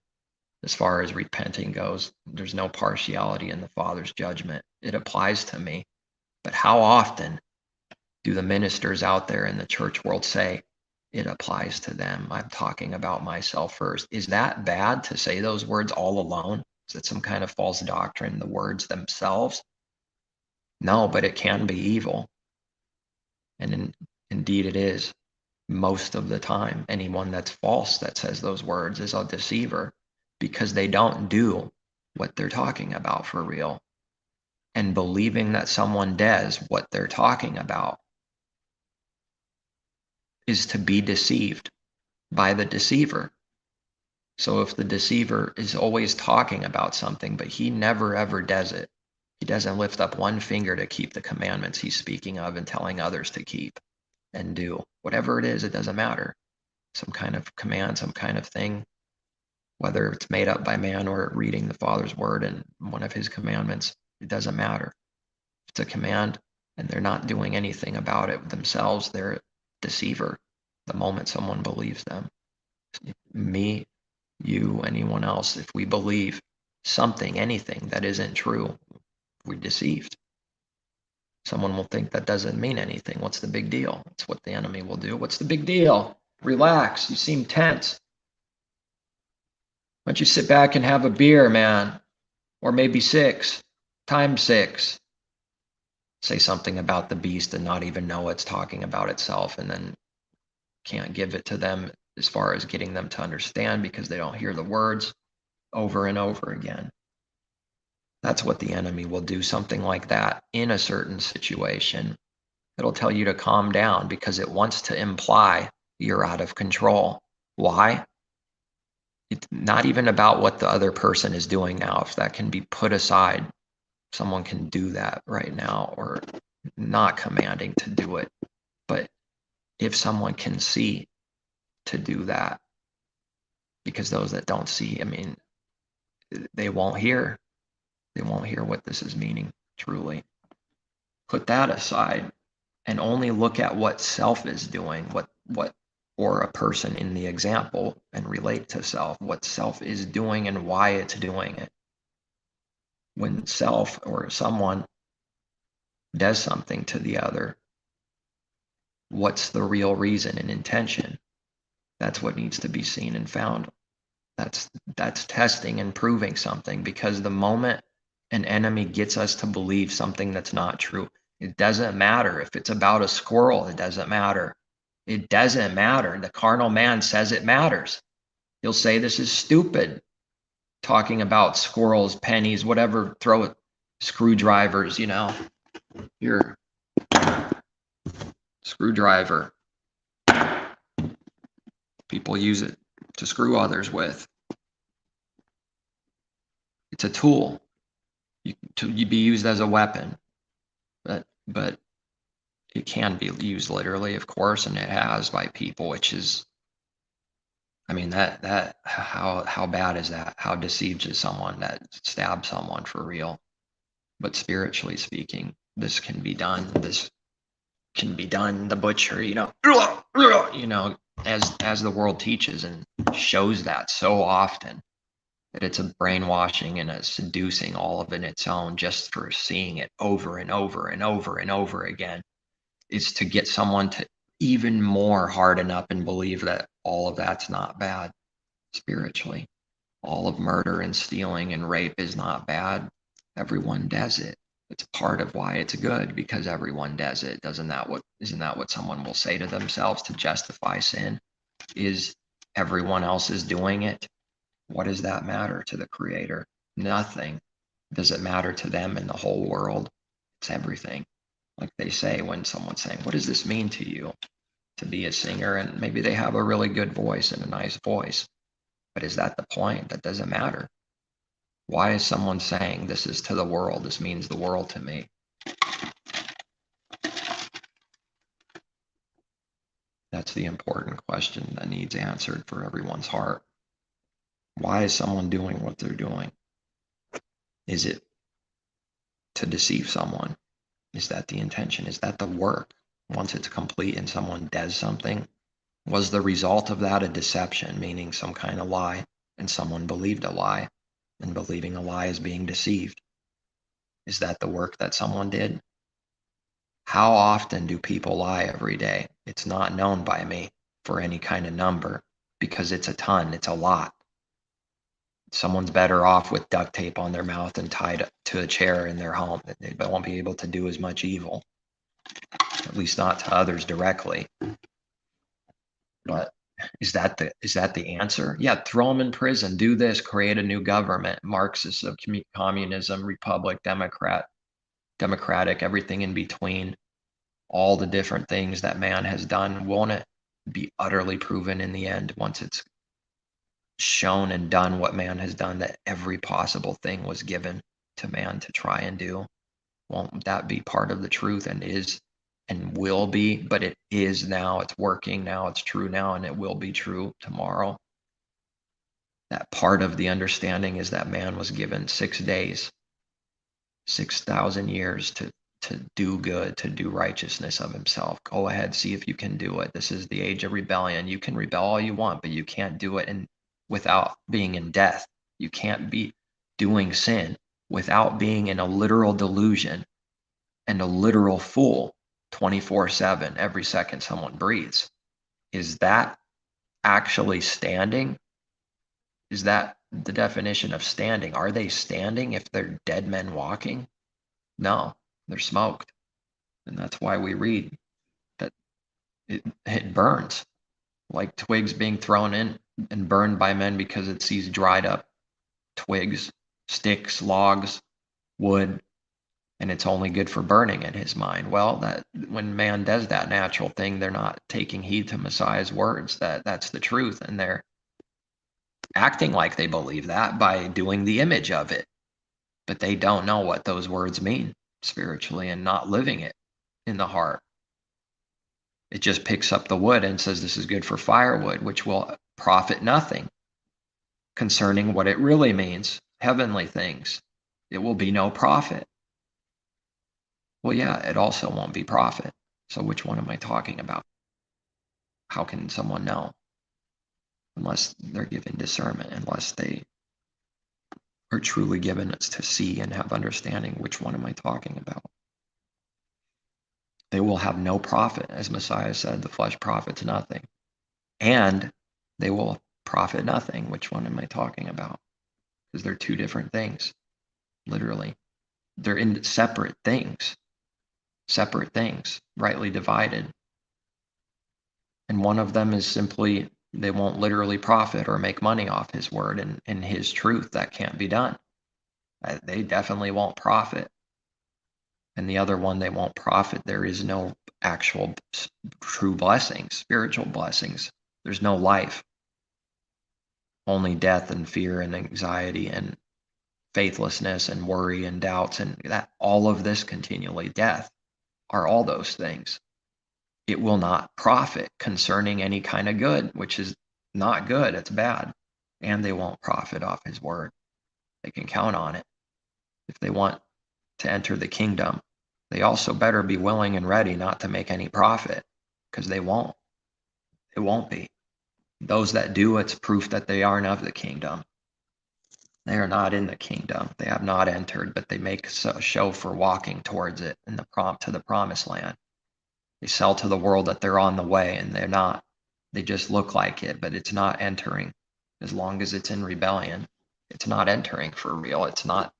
As far as repenting goes, there's no partiality in the Father's judgment. It applies to me. But how often do the ministers out there in the church world say it applies to them? I'm talking about myself first. Is that bad to say those words all alone? Is it some kind of false doctrine, the words themselves? No, but it can be evil. And indeed it is. Most of the time, anyone that's false that says those words is a deceiver, because they don't do what they're talking about for real. And believing that someone does what they're talking about is to be deceived by the deceiver. So if the deceiver is always talking about something, but he never ever does it, he doesn't lift up one finger to keep the commandments he's speaking of and telling others to keep and do. Whatever it is, it doesn't matter. Some kind of command, some kind of thing, whether it's made up by man or reading the Father's word and one of his commandments, it doesn't matter. It's a command and they're not doing anything about it themselves. They're a deceiver the moment someone believes them. Me, you, anyone else, if we believe something, anything that isn't true, we're deceived. Someone will think that doesn't mean anything. What's the big deal? That's what the enemy will do. What's the big deal? Relax. You seem tense. Why don't you sit back and have a beer, man? Or maybe 6 times 6. Say something about the beast and not even know it's talking about itself, and then can't give it to them as far as getting them to understand because they don't hear the words over and over again. That's what the enemy will do, something like that in a certain situation. It'll tell you to calm down because it wants to imply you're out of control. Why? It's not even about what the other person is doing now. If that can be put aside, someone can do that right now, or not commanding to do it. But if someone can see, to do that. Because those that don't see, I mean, they won't hear. They won't hear what this is meaning, truly. Put that aside and only look at what self is doing, what or a person in the example, and relate to self, what self is doing and why it's doing it. When self or someone does something to the other, what's the real reason and intention? That's what needs to be seen and found. That's testing and proving something, because the moment an enemy gets us to believe something that's not true, it doesn't matter if it's about a squirrel. It doesn't matter. It doesn't matter. The carnal man says it matters. He'll say this is stupid, talking about squirrels, pennies, whatever, throw it, screwdrivers, here, screwdriver. People use it to screw others with. It's a tool. To be used as a weapon, but it can be used literally, of course, and it has by people, which is, I mean, that how bad is that? How deceived is someone that stabs someone for real? But spiritually speaking, this can be done. This can be done. The butcher, as the world teaches and shows that so often, that it's a brainwashing and a seducing all of in its own, just for seeing it over and over and over and over again, is to get someone to even more harden up and believe that all of that's not bad spiritually. All of murder and stealing and rape is not bad. Everyone does it. It's part of why it's good, because everyone does it. Isn't that what someone will say to themselves to justify sin? Is everyone else is doing it? What does that matter to the Creator? Nothing. Does it matter to them in the whole world? It's everything. Like they say when someone's saying, what does this mean to you to be a singer? And maybe they have a really good voice and a nice voice. But is that the point? That doesn't matter. Why is someone saying this is to the world? This means the world to me. That's the important question that needs answered for everyone's heart. Why is someone doing what they're doing? Is it to deceive someone? Is that the intention? Is that the work? Once it's complete and someone does something, was the result of that a deception, meaning some kind of lie, and someone believed a lie, and believing a lie is being deceived? Is that the work that someone did? How often do people lie every day? It's not known by me for any kind of number, because it's a ton, it's a lot. Someone's better off with duct tape on their mouth and tied to a chair in their home. They won't be able to do as much evil, at least not to others directly. But is that the answer? Yeah, throw them in prison, do this, create a new government, Marxist of communism, republic, democratic, everything in between, all the different things that man has done. Won't it be utterly proven in the end, once it's shown and done what man has done, that every possible thing was given to man to try and do? Won't that be part of the truth, and is and will be? But it is now, it's working now, it's true now, and it will be true tomorrow. That part of the understanding is that man was given 6 days, 6,000 years to do good, to do righteousness of himself. Go ahead, see if you can do it. This is the age of rebellion. You can rebel all you want, but you can't do it without being in death. You can't be doing sin without being in a literal delusion and a literal fool 24/7, every second someone breathes. Is that actually standing? Is that the definition of standing? Are they standing if they're dead men walking? No, they're smoked. And that's why we read that it burns, like twigs being thrown in and burned by men, because it sees dried up twigs, sticks, logs, wood, and it's only good for burning in his mind. Well, that when man does that natural thing, they're not taking heed to Messiah's words, that's the truth, and they're acting like they believe that by doing the image of it. But they don't know what those words mean spiritually and not living it in the heart. It just picks up the wood and says this is good for firewood, which will profit nothing concerning what it really means, heavenly things. It will be no profit. Well, yeah, it also won't be profit. So which one am I talking about? How can someone know? Unless they're given discernment, unless they are truly given to see and have understanding, which one am I talking about? They will have no profit, as Messiah said, the flesh profits nothing. And they will profit nothing. Which one am I talking about? Because they're two different things, literally. They're in separate things, rightly divided. And one of them is simply they won't literally profit or make money off his word and his truth. That can't be done. They definitely won't profit. And the other one, they won't profit. There is no actual true blessings, spiritual blessings. There's no life. Only death and fear and anxiety and faithlessness and worry and doubts and that all of this continually. Death are all those things. It will not profit concerning any kind of good, which is not good. It's bad. And they won't profit off his word. They can count on it. If they want to enter the kingdom, they also better be willing and ready not to make any profit, because they won't. It won't be. Those that do, it's proof that they aren't of the kingdom. They are not in the kingdom. They have not entered, but they make a show for walking towards it in the to the promised land. They sell to the world that they're on the way, and they're not. They just look like it, but it's not entering. As long as it's in rebellion, it's not entering for real. It's not.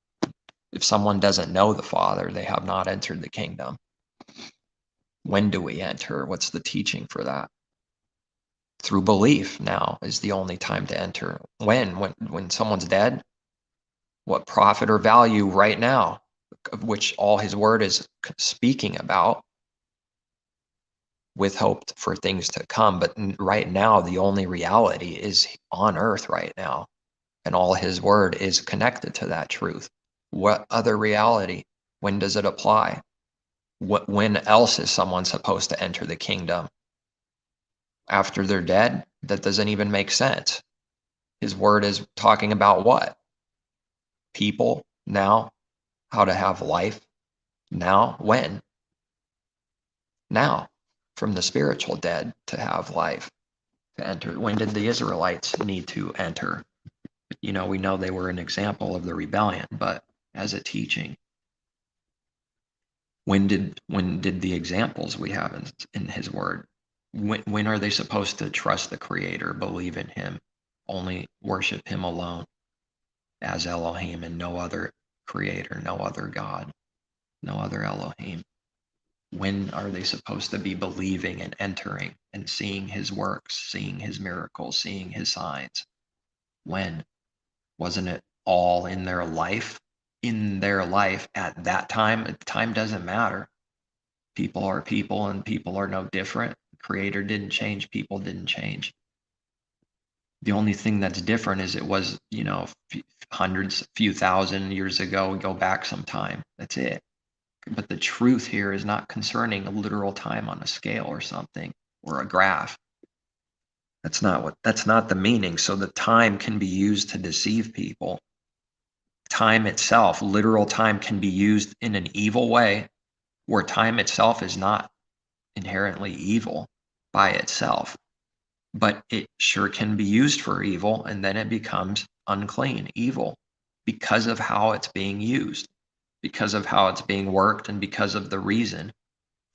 If someone doesn't know the Father, they have not entered the kingdom. When do we enter? What's the teaching for that? Through belief now is the only time to enter. When someone's dead? What profit or value right now, of which all his word is speaking about, with hope for things to come. But right now, the only reality is on earth right now. And all his word is connected to that truth. What other reality? When does it apply? When else is someone supposed to enter the kingdom? After they're dead? That doesn't even make sense. His word is talking about what? People now, how to have life now, when? Now, from the spiritual dead to have life, to enter. When did the Israelites need to enter? We know they were an example of the rebellion, but as a teaching, when did the examples we have in his word, when are they supposed to trust the Creator, believe in him, only worship him alone as Elohim and no other creator, no other God, no other Elohim? When are they supposed to be believing and entering and seeing his works, seeing his miracles, seeing his signs? When? Wasn't it all in their life? In their life at that time? Time doesn't matter. People are people, and people are no different. The Creator didn't change. People didn't change. The only thing that's different is it was, hundreds, few thousand years ago. Go back some time. That's it. But the truth here is not concerning a literal time on a scale or something or a graph. That's not the meaning. So the time can be used to deceive people. Time itself, literal time, can be used in an evil way, where time itself is not inherently evil by itself, but it sure can be used for evil, and then it becomes unclean, evil, because of how it's being used, because of how it's being worked, and because of the reason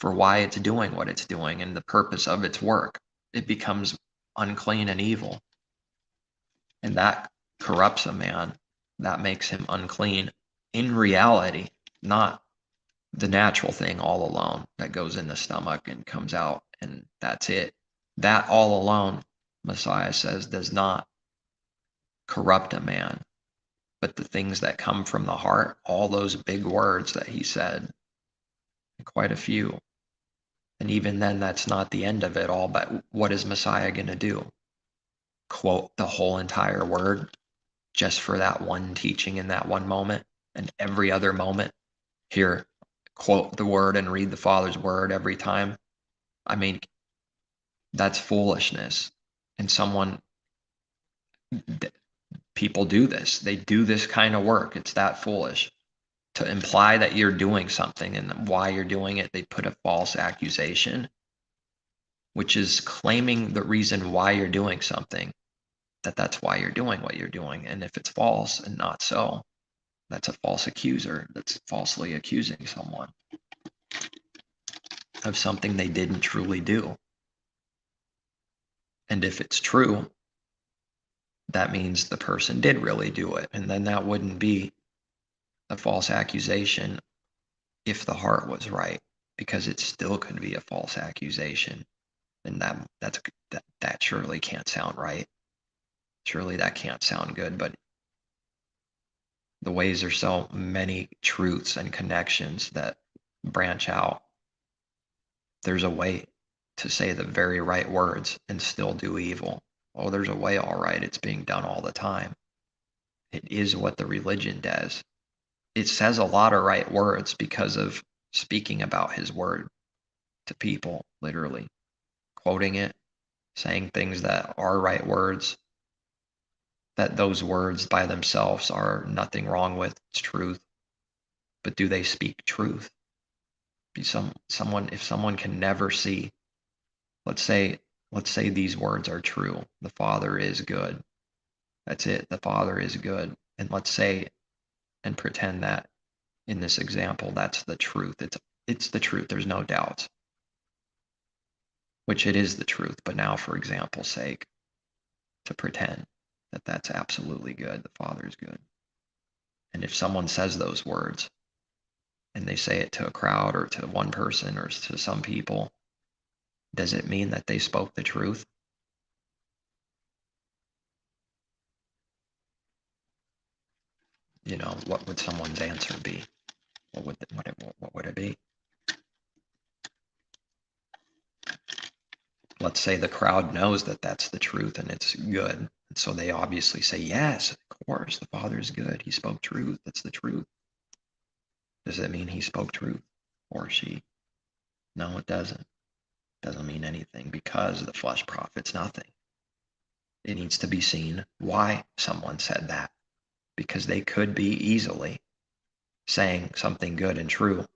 for why it's doing what it's doing and the purpose of its work. It becomes unclean and evil. And that corrupts a man. That makes him unclean in reality, not the natural thing all alone that goes in the stomach and comes out, and that's it. That all alone, Messiah says, does not corrupt a man. But the things that come from the heart, all those big words that he said, quite a few. And even then, that's not the end of it all. But what is Messiah going to do? Quote the whole entire word just for that one teaching in that one moment, and every other moment here, quote the word and read the Father's word every time? I mean, That's foolishness. And people do this. They do this kind of work. It's that foolish. To imply that you're doing something and why you're doing it, they put a false accusation, which is claiming the reason why you're doing something, that's why you're doing what you're doing. And if it's false and not so, that's a false accuser that's falsely accusing someone of something they didn't truly do. And if it's true, that means the person did really do it. And then that wouldn't be a false accusation if the heart was right, because it still could be a false accusation. And that surely can't sound right. Surely that can't sound good. But the ways are so many truths and connections that branch out. There's a way to say the very right words and still do evil. Oh, there's a way, all right. It's being done all the time. It is what the religion does. It says a lot of right words because of speaking about his word to people, literally quoting it, saying things that are right words, that those words by themselves are nothing wrong with. It's truth. But do they speak truth? If someone can never see, let's say these words are true. The Father is good. That's it. The Father is good. And let's say and pretend that in this example, that's the truth. It's the truth. There's no doubt. Which it is the truth. But now, for example's sake, to pretend that that's absolutely good. The Father is good. And if someone says those words and they say it to a crowd or to one person or to some people, does it mean that they spoke the truth? What would someone's answer be? What would it be? Let's say the crowd knows that that's the truth and it's good. And so they obviously say, yes, of course, the Father is good. He spoke truth. That's the truth. Does it mean he spoke truth or she? No, it doesn't. It doesn't mean anything because the flesh profits nothing. It needs to be seen why someone said that, because they could be easily saying something good and true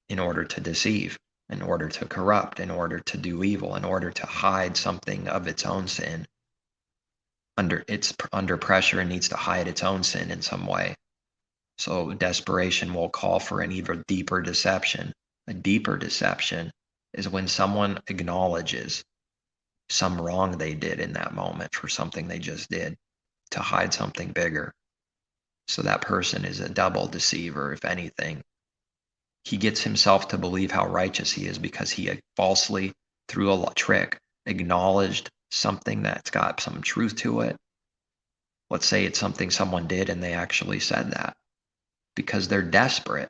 in order to deceive, in order to corrupt, in order to do evil, in order to hide something of its own sin. It's under pressure and needs to hide its own sin in some way. So desperation will call for an even deeper deception. A deeper deception is when someone acknowledges some wrong they did in that moment for something they just did to hide something bigger. So that person is a double deceiver, if anything. He gets himself to believe how righteous he is because he falsely, through a trick, acknowledged something that's got some truth to it. Let's say it's something someone did and they actually said that because they're desperate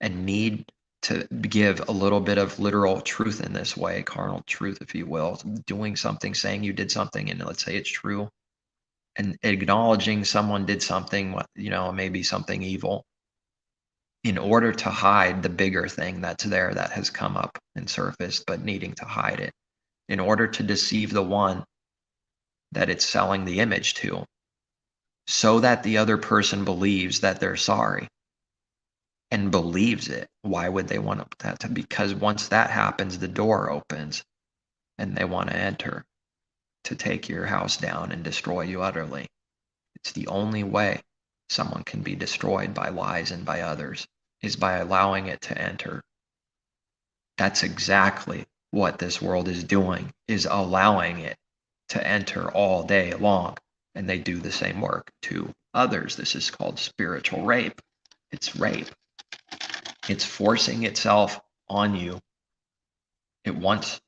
and need to give a little bit of literal truth in this way, carnal truth, if you will, doing something, saying you did something, and let's say it's true, and acknowledging someone did something, maybe something evil, in order to hide the bigger thing that's there that has come up and surfaced, but needing to hide it, in order to deceive the one that it's selling the image to, so that the other person believes that they're sorry and believes it. Why would they want that to? Because once that happens, the door opens and they want to enter to take your house down and destroy you utterly. It's the only way someone can be destroyed by lies and by others is by allowing it to enter. That's exactly what this world is doing, is allowing it to enter all day long. And they do the same work to others. This is called spiritual rape. It's rape. It's forcing itself on you. It wants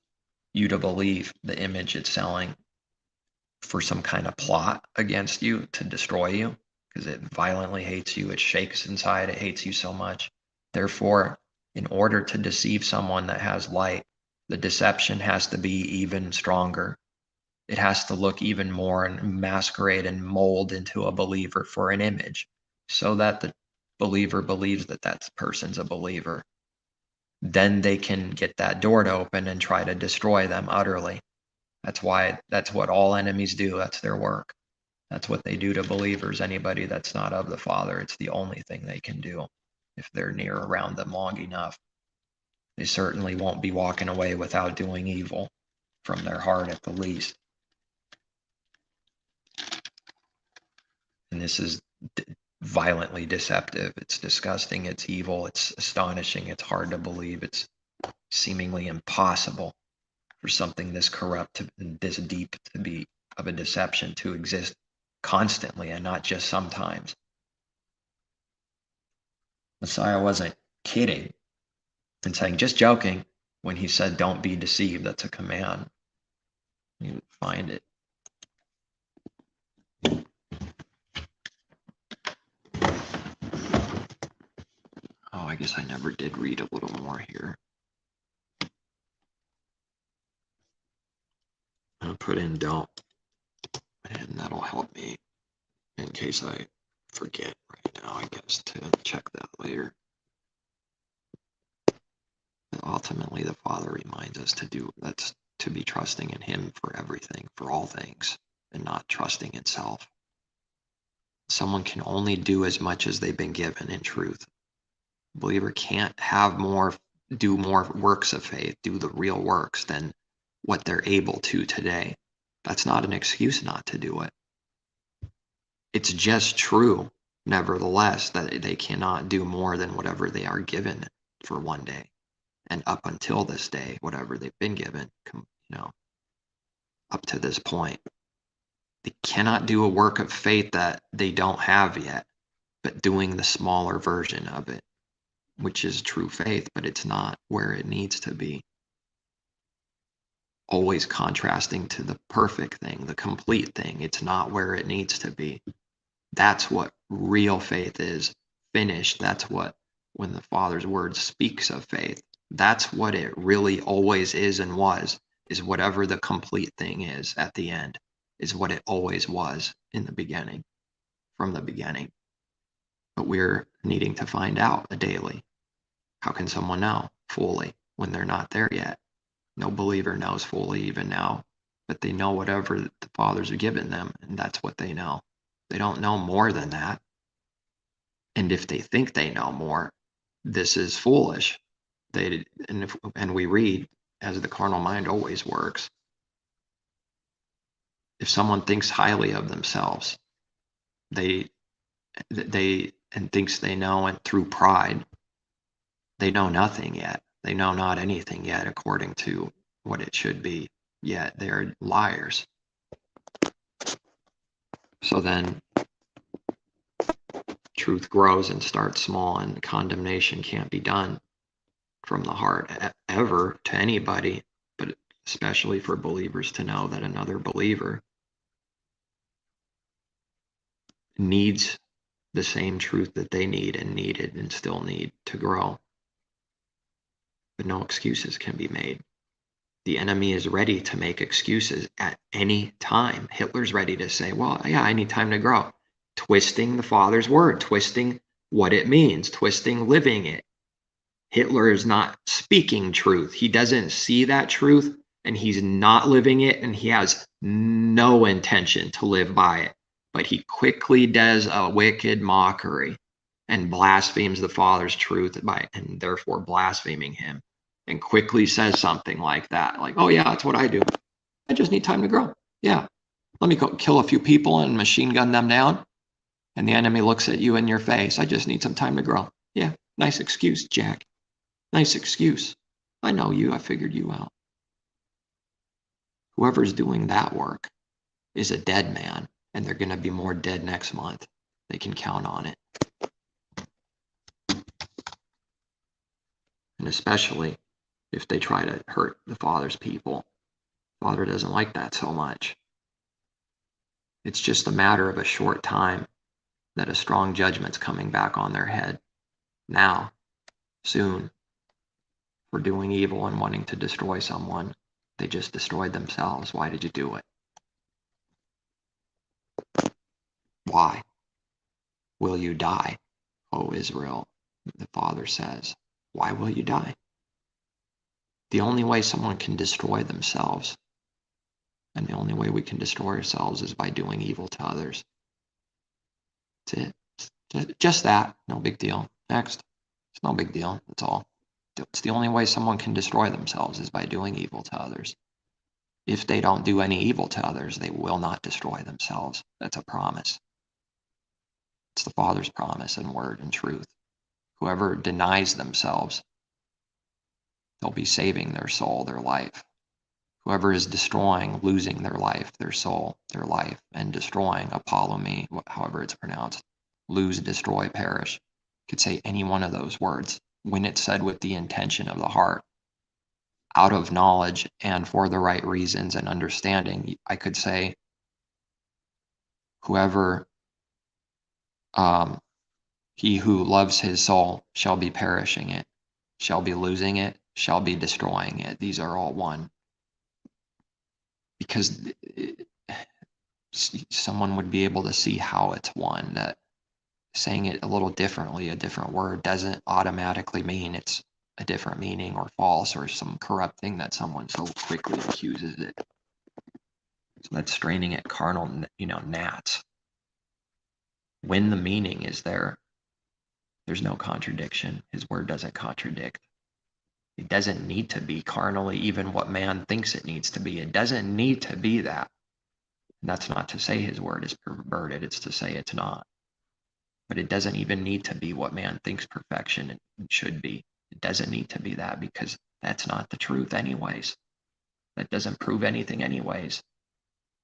you to believe the image it's selling for some kind of plot against you to destroy you, because it violently hates you. It shakes inside. It hates you so much. Therefore, in order to deceive someone that has light, the deception has to be even stronger. It has to look even more and masquerade and mold into a believer for an image so that the believer believes that that person's a believer. then they can get that door to open and try to destroy them utterly. That's what all enemies do. That's their work. That's what they do to believers. Anybody that's not of the Father, it's the only thing they can do if they're near around them long enough. They certainly won't be walking away without doing evil from their heart at the least. And this is violently deceptive. It's disgusting. It's evil. It's astonishing. It's hard to believe. It's seemingly impossible for something this corrupt and this deep to be of a deception to exist constantly and not just sometimes. Messiah wasn't kidding and saying, just joking, when he said, don't be deceived. That's a command. You would find it. Oh, I guess I never did read a little more here. I'll put in don't, and that'll help me in case I forget right now, I guess, to check that later. But ultimately, the Father reminds us to be trusting in Him for everything, for all things, and not trusting in self. Someone can only do as much as they've been given in truth. A believer can't do more works of faith, do the real works than what they're able to today. That's not an excuse not to do it. It's just true, nevertheless, that they cannot do more than whatever they are given for one day. And up until this day, whatever they've been given, up to this point, they cannot do a work of faith that they don't have yet, but doing the smaller version of it, which is true faith, but it's not where it needs to be. Always contrasting to the perfect thing, the complete thing. It's not where it needs to be. That's what real faith is, finished. That's what, when the Father's word speaks of faith, that's what it really always is and was, is whatever the complete thing is at the end, is what it always was in the beginning, from the beginning. But we're needing to find out daily. How can someone know fully when they're not there yet? No believer knows fully even now, but they know whatever the Father's given them, and that's what they know. They don't know more than that. And if they think they know more, this is foolish. And we read, as the carnal mind always works, if someone thinks highly of themselves, and thinks they know, and through pride, they know nothing yet. They know not anything yet according to what it should be, yet they're liars. So then truth grows and starts small, and condemnation can't be done from the heart ever to anybody, but especially for believers to know that another believer needs the same truth that they need and needed and still need to grow. But no excuses can be made. The enemy is ready to make excuses at any time. Hitler's ready to say, well, yeah, I need time to grow. Twisting the Father's word, twisting what it means, twisting living it. Hitler is not speaking truth. He doesn't see that truth, and he's not living it, and he has no intention to live by it. But he quickly does a wicked mockery and blasphemes the Father's truth and therefore blaspheming him, and quickly says something like that, like, oh yeah, that's what I do. I just need time to grow. Yeah, let me go kill a few people and machine gun them down. And the enemy looks at you in your face. I just need some time to grow. Yeah, nice excuse, Jack. Nice excuse. I know you. I figured you out. Whoever's doing that work is a dead man, and they're going to be more dead next month. They can count on it. And especially if they try to hurt the Father's people. Father doesn't like that so much. It's just a matter of a short time that a strong judgment's coming back on their head. Now, soon, for doing evil and wanting to destroy someone. They just destroyed themselves. Why did you do it? Why? Will you die, O Israel? The Father says. Why will you die? The only way someone can destroy themselves, and the only way we can destroy ourselves, is by doing evil to others. That's it. Just that. No big deal. Next. It's no big deal. That's all. It's the only way someone can destroy themselves, is by doing evil to others. If they don't do any evil to others, they will not destroy themselves. That's a promise. It's the Father's promise and word and truth. Whoever denies themselves, they'll be saving their soul, their life. Whoever is destroying, losing their life, their soul, their life, and destroying, apolumi, however it's pronounced, lose, destroy, perish, could say any one of those words when it's said with the intention of the heart, out of knowledge and for the right reasons and understanding. I could say, whoever, he who loves his soul shall be perishing it, shall be losing it, shall be destroying it. These are all one. Because someone would be able to see how it's one, that saying it a little differently, a different word, doesn't automatically mean it's a different meaning or false or some corrupt thing that someone so quickly accuses it. So that's straining at carnal, gnats. When the meaning is there, there's no contradiction. His word doesn't contradict. It doesn't need to be carnally even what man thinks it needs to be. It doesn't need to be that. And that's not to say his word is perverted. It's to say it's not. But it doesn't even need to be what man thinks perfection should be. It doesn't need to be that, because that's not the truth anyways. That doesn't prove anything anyways.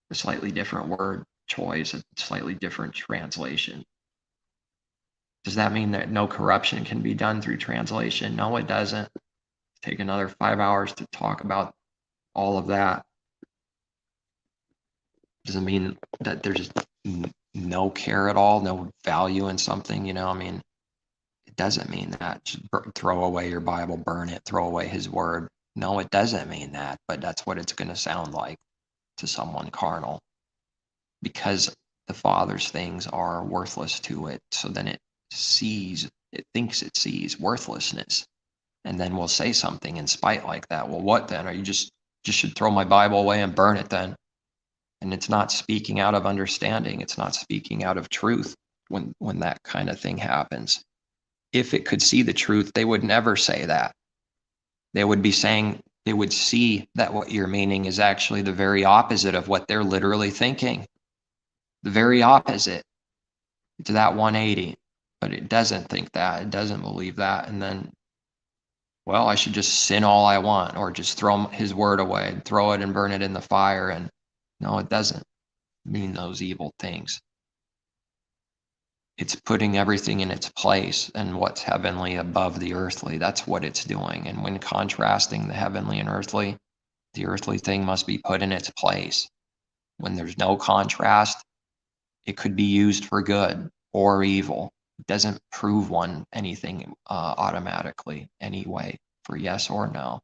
A slightly different word choice, a slightly different translation. Does that mean that no corruption can be done through translation? No, it doesn't. Take another 5 hours to talk about all of that. Doesn't mean that there's no care at all, no value in something, it doesn't mean that. Just throw away your Bible, burn it, throw away his word. No, it doesn't mean that, but that's what it's going to sound like to someone carnal, because the Father's things are worthless to it. So then it thinks it sees worthlessness, and then will say something in spite like that. Well, what then? Are you just should throw my Bible away and burn it then? And it's not speaking out of understanding. It's not speaking out of truth when that kind of thing happens. If it could see the truth, they would never say that. They would be saying, they would see that what you're meaning is actually the very opposite of what they're literally thinking. The very opposite. It's that 180. But it doesn't think that. It doesn't believe that. And then, well, I should just sin all I want, or just throw his word away, throw it and burn it in the fire. And no, it doesn't mean those evil things. It's putting everything in its place, and what's heavenly above the earthly. That's what it's doing. And when contrasting the heavenly and earthly, the earthly thing must be put in its place. When there's no contrast, it could be used for good or evil. It doesn't prove one anything automatically anyway, for yes or no.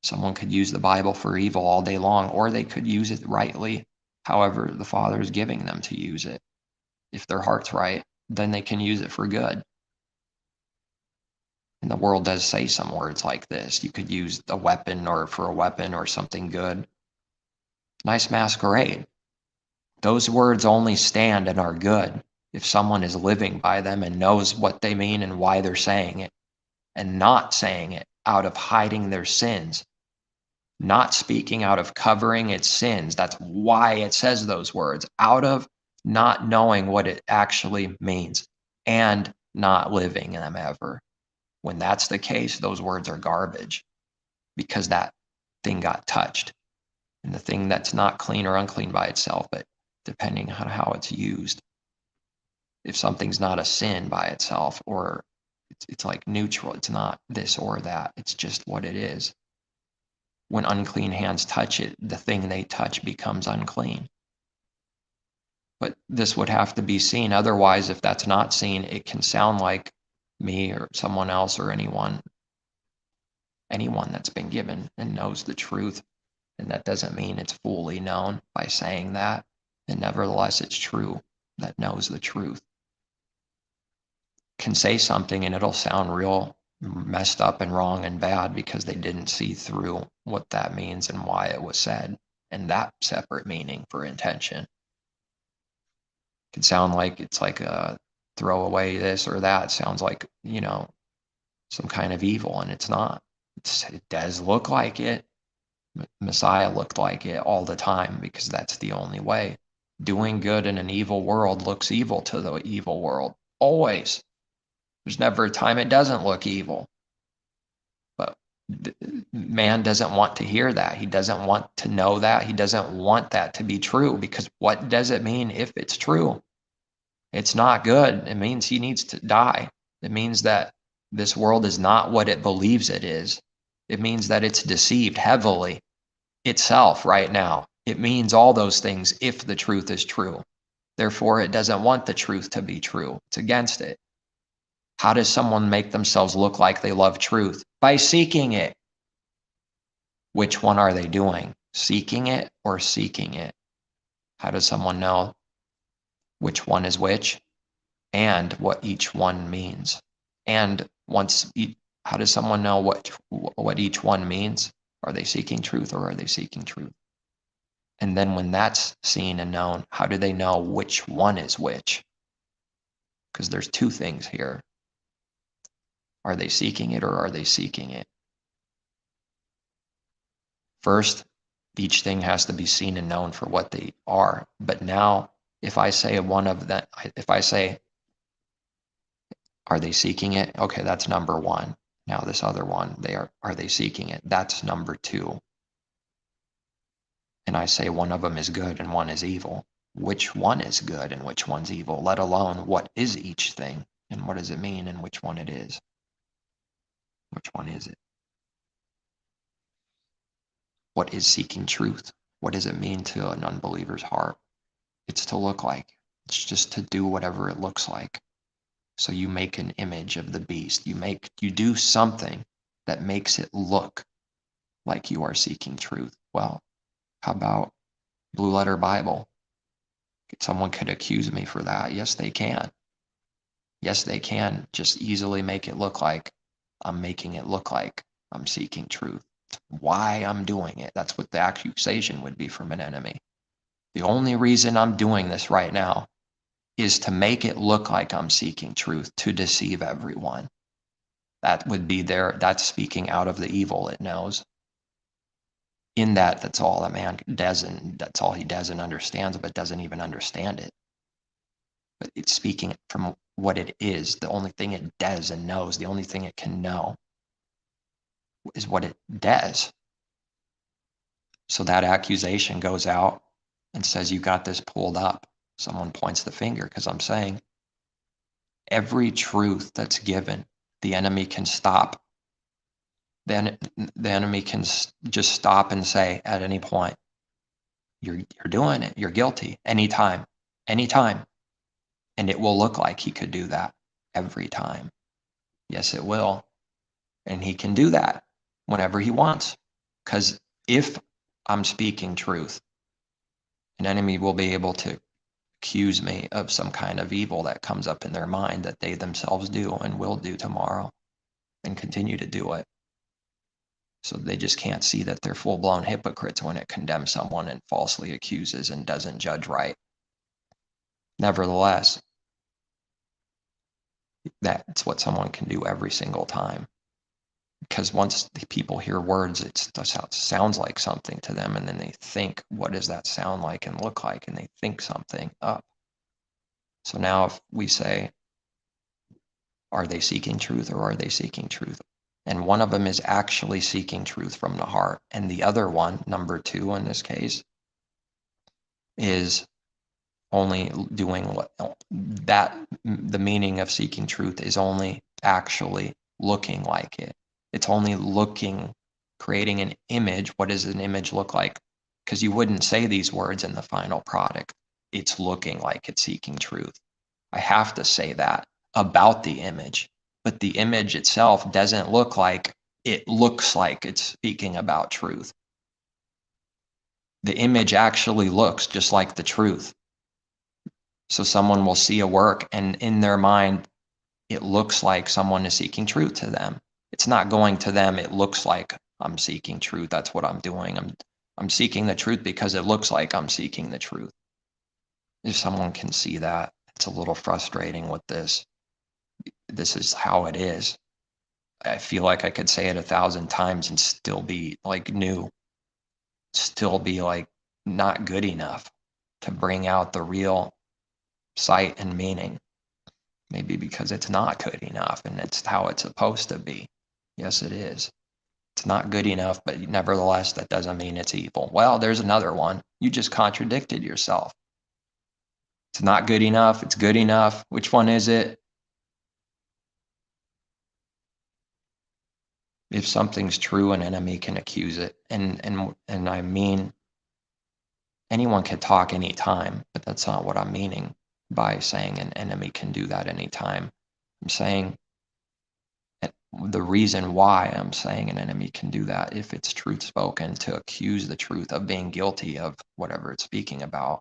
Someone could use the Bible for evil all day long, or they could use it rightly, however the Father is giving them to use it. If their heart's right, then they can use it for good. And the world does say some words like this. You could use a weapon or for a weapon or something good. Nice masquerade. Those words only stand and are good if someone is living by them and knows what they mean and why they're saying it, and not saying it out of hiding their sins, not speaking out of covering its sins. That's why it says those words, out of not knowing what it actually means and not living them ever. When that's the case, those words are garbage, because that thing got touched. And the thing that's not clean or unclean by itself, but depending on how it's used. If something's not a sin by itself, or it's like neutral, it's not this or that, it's just what it is. When unclean hands touch it, the thing they touch becomes unclean. But this would have to be seen. Otherwise, if that's not seen, it can sound like me or someone else or anyone that's been given and knows the truth. And that doesn't mean it's fully known by saying that. And nevertheless, it's true, that knows the truth. Can say something and it'll sound real messed up and wrong and bad because they didn't see through what that means and why it was said, and that separate meaning for intention. It can sound like it's like a throw away this or that. It sounds like, some kind of evil, and it's not. It does look like it. Messiah looked like it all the time because that's the only way. Doing good in an evil world looks evil to the evil world. Always. There's never a time it doesn't look evil. But man doesn't want to hear that. He doesn't want to know that. He doesn't want that to be true, because what does it mean if it's true? It's not good. It means he needs to die. It means that this world is not what it believes it is. It means that it's deceived heavily itself right now. It means all those things if the truth is true. Therefore, it doesn't want the truth to be true. It's against it. How does someone make themselves look like they love truth? By seeking it. Which one are they doing? Seeking it or seeking it? How does someone know which one is which and what each one means? And how does someone know what each one means? Are they seeking truth or are they seeking truth? And then when that's seen and known, how do they know which one is which? Because there's two things here. Are they seeking it or are they seeking it? First, each thing has to be seen and known for what they are. But now, if I say are they seeking it? Okay, that's number one. Now this other one, are they seeking it? That's number two. And I say one of them is good and one is evil. Which one is good and which one's evil, let alone what is each thing and what does it mean and which one it is? Which one is it? What is seeking truth? What does it mean to an unbeliever's heart? It's to look like. It's just to do whatever it looks like. So you make an image of the beast. You do something that makes it look like you are seeking truth. Well, how about Blue Letter Bible? Someone could accuse me for that. Yes, they can. Yes, they can just easily make it look like I'm making it look like I'm seeking truth. It's why I'm doing it. That's what the accusation would be from an enemy. The only reason I'm doing this right now is to make it look like I'm seeking truth, to deceive everyone. That would be that's speaking out of the evil it knows. In that's all that man does, and that's all he does and understands, but doesn't even understand it. But it's speaking from what it is. The only thing it does and knows, the only thing it can know is what it does. So that accusation goes out and says, you got this pulled up. Someone points the finger because I'm saying every truth that's given, the enemy can stop. Then the enemy can just stop and say at any point, you're doing it. You're guilty anytime. And it will look like he could do that every time. Yes, it will. And he can do that whenever he wants. Because if I'm speaking truth, an enemy will be able to accuse me of some kind of evil that comes up in their mind that they themselves do and will do tomorrow and continue to do it. So they just can't see that they're full-blown hypocrites when it condemns someone and falsely accuses and doesn't judge right. Nevertheless, that's what someone can do every single time. Because once the people hear words, it sounds like something to them, and then they think, what does that sound like and look like? And they think something up. So now if we say, are they seeking truth or are they seeking truth? And one of them is actually seeking truth from the heart. And the other one, number two in this case, is only doing that. The meaning of seeking truth is only actually looking like it. It's only creating an image. What does an image look like? Because you wouldn't say these words in the final product. It's looking like it's seeking truth. I have to say that about the image, but the image itself doesn't look like it looks like it's speaking about truth. The image actually looks just like the truth. So someone will see a work and in their mind, it looks like someone is seeking truth to them. It's not going to them. It looks like I'm seeking truth. That's what I'm doing. I'm seeking the truth because it looks like I'm seeking the truth. If someone can see that, it's a little frustrating with this. This is how it is. I feel like I could say it 1,000 times and still be like new, still be like not good enough to bring out the real sight and meaning. Maybe because it's not good enough and it's how it's supposed to be. Yes, it is. It's not good enough, but nevertheless, that doesn't mean it's evil. Well, there's another one. You just contradicted yourself. It's not good enough. It's good enough. Which one is it? If something's true, an enemy can accuse it. And I mean, anyone can talk anytime, but that's not what I'm meaning by saying an enemy can do that anytime. I'm saying the reason why I'm saying an enemy can do that, if it's truth spoken, to accuse the truth of being guilty of whatever it's speaking about,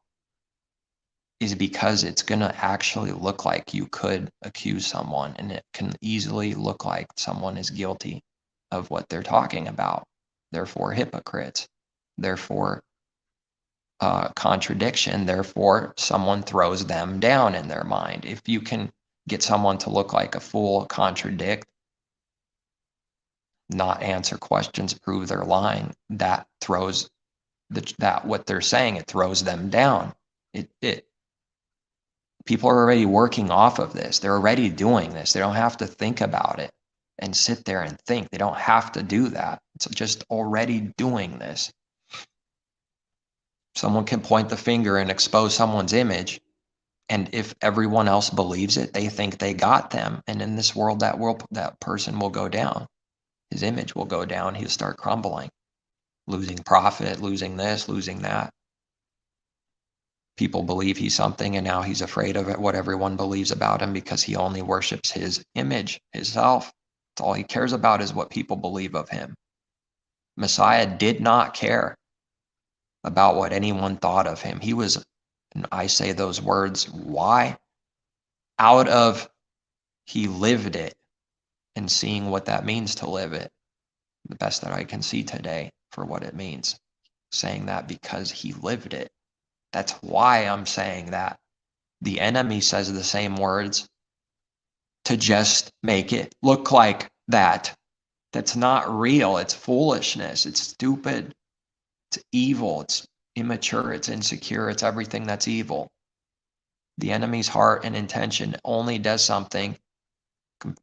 is because it's going to actually look like you could accuse someone, and it can easily look like someone is guilty of what they're talking about. Therefore, hypocrites. Therefore, contradiction. Therefore, someone throws them down in their mind. If you can get someone to look like a fool, contradict, not answer questions, prove they're lying, that throws that what they're saying, it throws them down. It people are already working off of this. They're already doing this. They don't have to think about it and sit there and think. They don't have to do that. It's just already doing this. Someone can point the finger and expose someone's image, and if everyone else believes it, they think they got them. And in this world, that person will go down. His image will go down. He'll start crumbling, losing profit, losing this, losing that. People believe he's something, and now he's afraid of it, what everyone believes about him, because he only worships his image, himself. That's all he cares about, is what people believe of him. Messiah did not care about what anyone thought of him. He was, and I say those words, why? Out of he lived it and seeing what that means to live it. The best that I can see today for what it means. Saying that because he lived it. That's why I'm saying that. The enemy says the same words to just make it look like that. That's not real. It's foolishness. It's stupid. It's evil. It's immature. It's insecure. It's everything that's evil. The enemy's heart and intention only does something,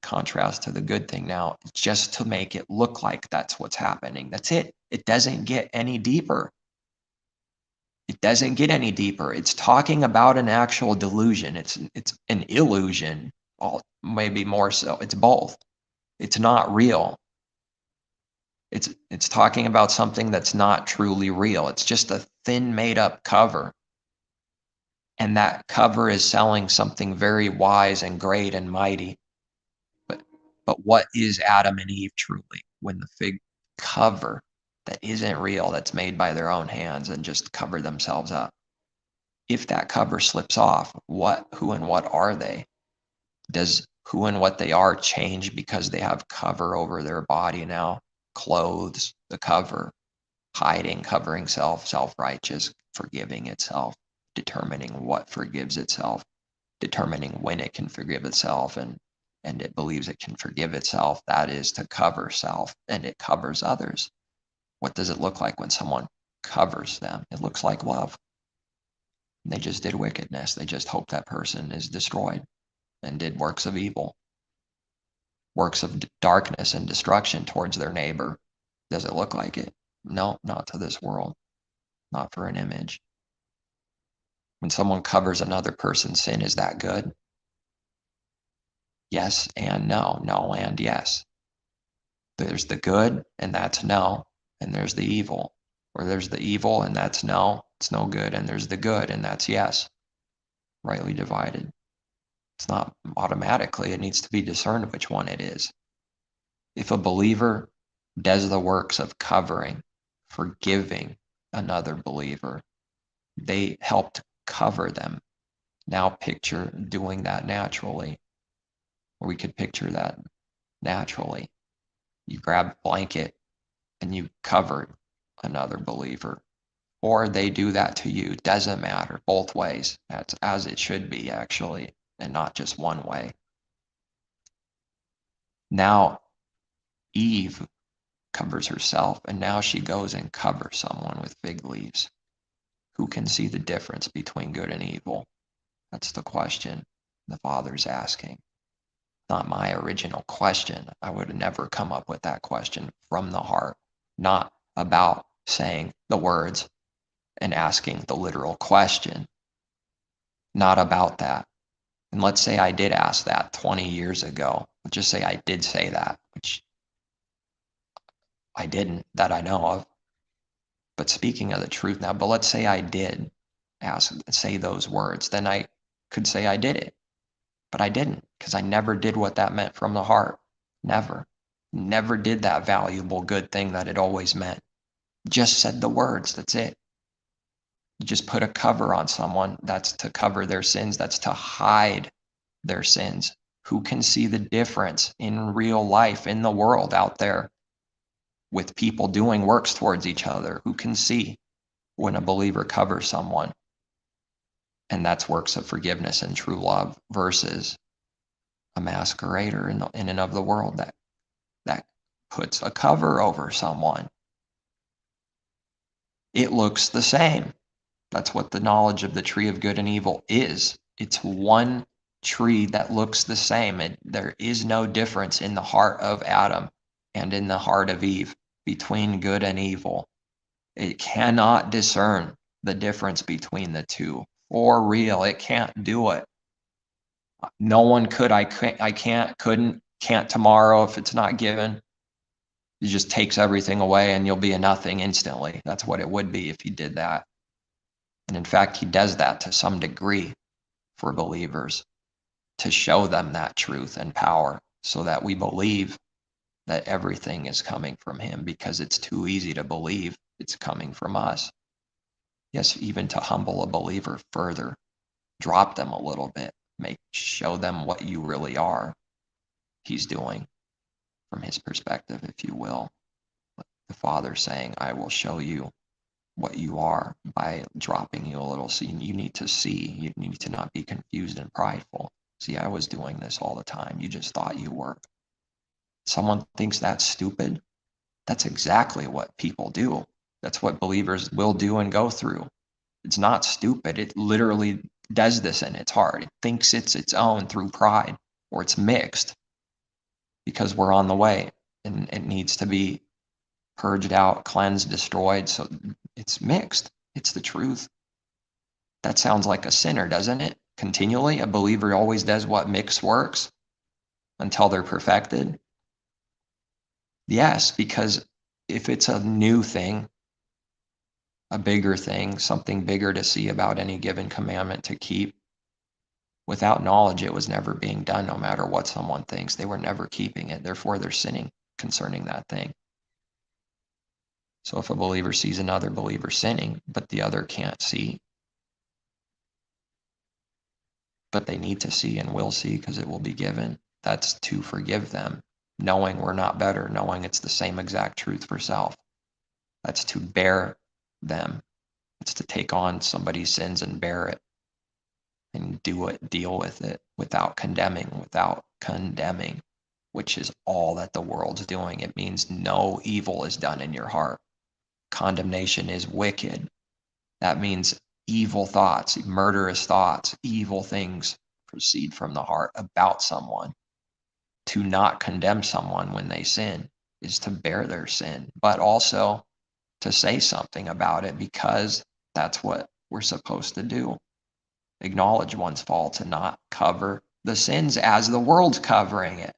contrast to the good thing now, just to make it look like that's what's happening. That's it. It doesn't get any deeper. It doesn't get any deeper. It's talking about an actual delusion. It's an illusion, maybe more so. It's both. It's not real. It's talking about something that's not truly real. It's just a thin made up cover. And that cover is selling something very wise and great and mighty. But what is Adam and Eve truly, when the fig cover that isn't real, that's made by their own hands and just cover themselves up? If that cover slips off, who and what are they? Does who and what they are change because they have cover over their body now? Clothes, the cover, hiding, covering self-righteous, forgiving itself, determining what forgives itself, determining when it can forgive itself, and it believes it can forgive itself. That is to cover self, and it covers others. What does it look like when someone covers them? It looks like love. They just did wickedness. They just hope that person is destroyed and did works of evil, works of darkness and destruction towards their neighbor. Does it look like it? No, not to this world, not for an image. When someone covers another person's sin, is that good? Yes and no, no and yes. There's the good, and that's no, and there's the evil. Or there's the evil, and that's no, it's no good, and there's the good, and that's yes. Rightly divided. It's not automatically, it needs to be discerned which one it is. If a believer does the works of covering, forgiving another believer, they helped cover them. Now picture doing that naturally, or we could picture that naturally. You grab a blanket and you cover another believer. Or they do that to you. Doesn't matter. Both ways. That's as it should be, actually, and not just one way. Now, Eve covers herself, and now she goes and covers someone with fig leaves. Who can see the difference between good and evil? That's the question the Father's asking. Not my original question. I would have never come up with that question from the heart, not about saying the words and asking the literal question. Not about that. And let's say I did ask that 20 years ago. Let's just say I did say that, which I didn't, that I know of. But speaking of the truth now, but let's say I did say those words, then I could say I did it. But I didn't, because I never did what that meant from the heart. Never. Never did that valuable, good thing that it always meant. Just said the words, that's it. You just put a cover on someone, that's to cover their sins, that's to hide their sins. Who can see the difference in real life, in the world out there, with people doing works towards each other? Who can see when a believer covers someone? And that's works of forgiveness and true love versus a masquerader in and of the world that puts a cover over someone. It looks the same. That's what the knowledge of the tree of good and evil is. It's one tree that looks the same. There is no difference in the heart of Adam and in the heart of Eve between good and evil. It cannot discern the difference between the two. For real, it can't do it. No one could. I can't, couldn't, can't tomorrow if it's not given. It just takes everything away and you'll be a nothing instantly. That's what it would be if he did that. And in fact, he does that to some degree for believers to show them that truth and power so that we believe that everything is coming from him, because it's too easy to believe it's coming from us. Yes, even to humble a believer further, drop them a little bit, show them what you really are. He's doing from his perspective, if you will. The Father saying, I will show you what you are by dropping you a little. So you need to see, you need to not be confused and prideful. See, I was doing this all the time. You just thought you were. Someone thinks that's stupid. That's exactly what people do. That's what believers will do and go through. It's not stupid. It literally does this in its heart. It thinks it's its own through pride, or it's mixed because we're on the way and it needs to be purged out, cleansed, destroyed. So it's mixed. It's the truth. That sounds like a sinner, doesn't it? Continually, a believer always does what mixed works until they're perfected. Yes, because if it's a new thing, a bigger thing, something bigger to see about any given commandment to keep, without knowledge, it was never being done, no matter what someone thinks. They were never keeping it. Therefore, they're sinning concerning that thing. So if a believer sees another believer sinning, but the other can't see, but they need to see and will see because it will be given, that's to forgive them, knowing we're not better, knowing it's the same exact truth for self. That's to bear them. It's to take on somebody's sins and bear it and deal with it without condemning, which is all that the world's doing. It means no evil is done in your heart. Condemnation is wicked. That means evil thoughts, murderous thoughts, evil things proceed from the heart about someone. To not condemn someone when they sin is to bear their sin, but also to say something about it, because that's what we're supposed to do. Acknowledge one's faults and not cover the sins as the world's covering it.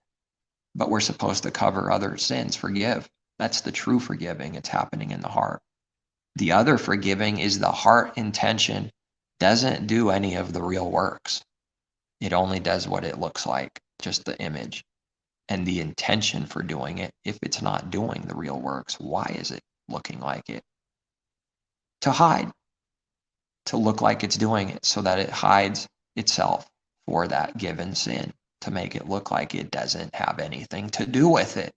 But we're supposed to cover other sins, forgive. That's the true forgiving. It's happening in the heart. The other forgiving is the heart intention doesn't do any of the real works. It only does what it looks like, just the image. And the intention for doing it, if it's not doing the real works, why is it looking like it? To hide, to look like it's doing it so that it hides itself for that given sin, to make it look like it doesn't have anything to do with it.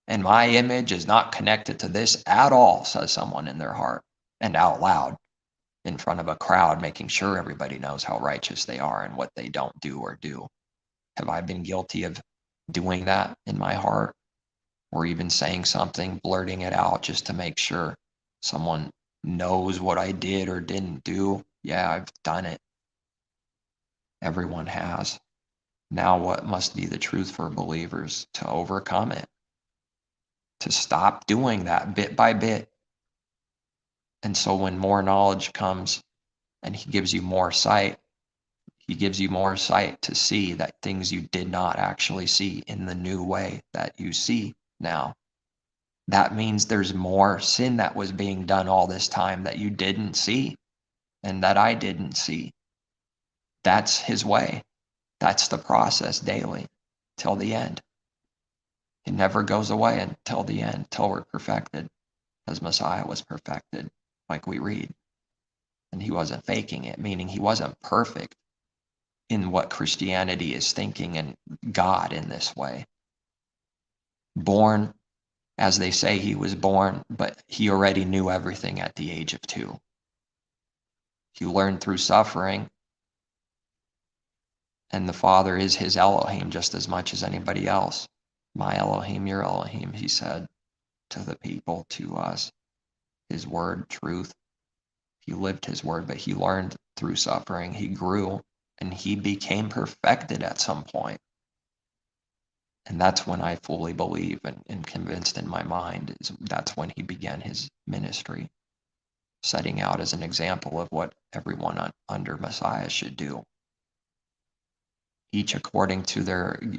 And my image is not connected to this at all, says someone in their heart, and out loud in front of a crowd, making sure everybody knows how righteous they are and what they don't do or do. Have I been guilty of doing that in my heart? Or even saying something, blurting it out just to make sure someone knows what I did or didn't do? Yeah, I've done it. Everyone has. Now, what must be the truth for believers? To overcome it, to stop doing that bit by bit. And so when more knowledge comes and he gives you more sight, he gives you more sight to see that things you did not actually see in the new way that you see now. That means there's more sin that was being done all this time that you didn't see and that I didn't see. That's his way. That's the process daily till the end. It never goes away until the end, till we're perfected, as Messiah was perfected, like we read. And he wasn't faking it, meaning he wasn't perfect in what Christianity is thinking and God in this way. Born, as they say he was born, but he already knew everything at the age of 2. He learned through suffering, and the Father is his Elohim just as much as anybody else. My Elohim, your Elohim, he said to the people, to us. His word, truth. He lived his word, but he learned through suffering. He grew, and he became perfected at some point. And that's when I fully believe and convinced in my mind, that's when he began his ministry, setting out as an example of what everyone under Messiah should do. Each according to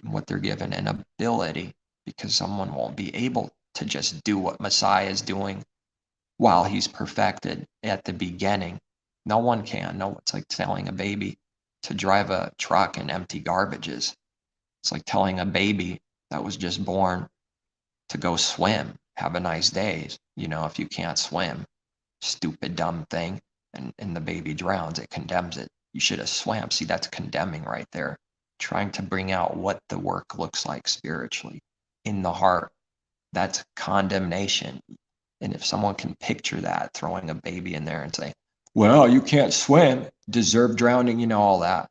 what they're given, an ability, because someone won't be able to just do what Messiah is doing while he's perfected at the beginning. No one can. No, it's like telling a baby to drive a truck and empty garbages. It's like telling a baby that was just born to go swim, have a nice day. If you can't swim, stupid, dumb thing, and the baby drowns, it condemns it. You should have swam. See, that's condemning right there. Trying to bring out what the work looks like spiritually in the heart. That's condemnation. And if someone can picture that, throwing a baby in there and say, well, you can't swim, deserve drowning, all that.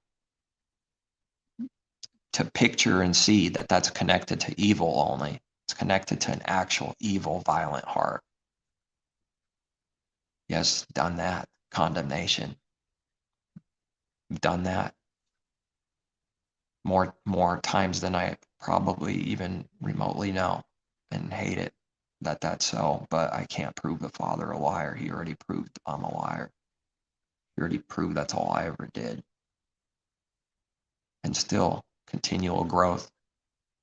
To picture and see that that's connected to evil only. It's connected to an actual evil, violent heart. Yes, done that. Condemnation. Done that more times than I probably even remotely know, and hate it that that's so. But I can't prove the Father a liar. He already proved I'm a liar. He already proved that's all I ever did. And still continual growth,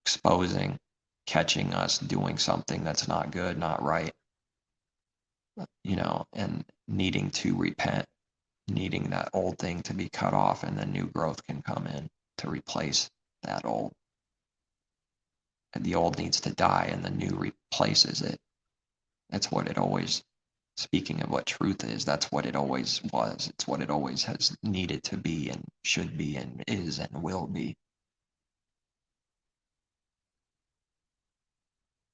exposing, catching us doing something that's not good, not right, and needing to repent, needing that old thing to be cut off, and then new growth can come in to replace that old. And the old needs to die and the new replaces it. That's what it always, speaking of what truth is, that's what it always was. It's what it always has needed to be and should be and is and will be.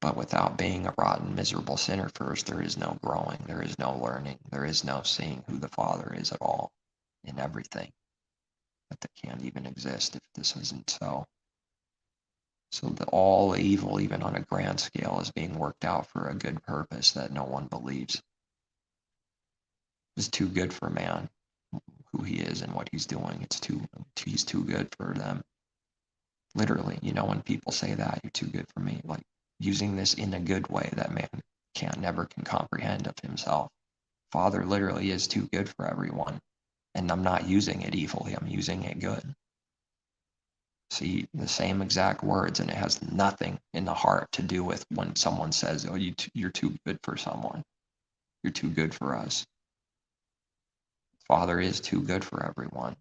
But without being a rotten, miserable sinner first, there is no growing, there is no learning, there is no seeing who the Father is at all in everything. That can't even exist if this isn't so. So all evil, even on a grand scale, is being worked out for a good purpose that no one believes. It's too good for man, who he is and what he's doing. He's too good for them. Literally, when people say that, you're too good for me, like using this in a good way that man never can comprehend of himself. Father literally is too good for everyone. And I'm not using it evilly, I'm using it good. See, the same exact words, and it has nothing in the heart to do with when someone says, oh, you're too good for someone. You're too good for us. Father is too good for everyone.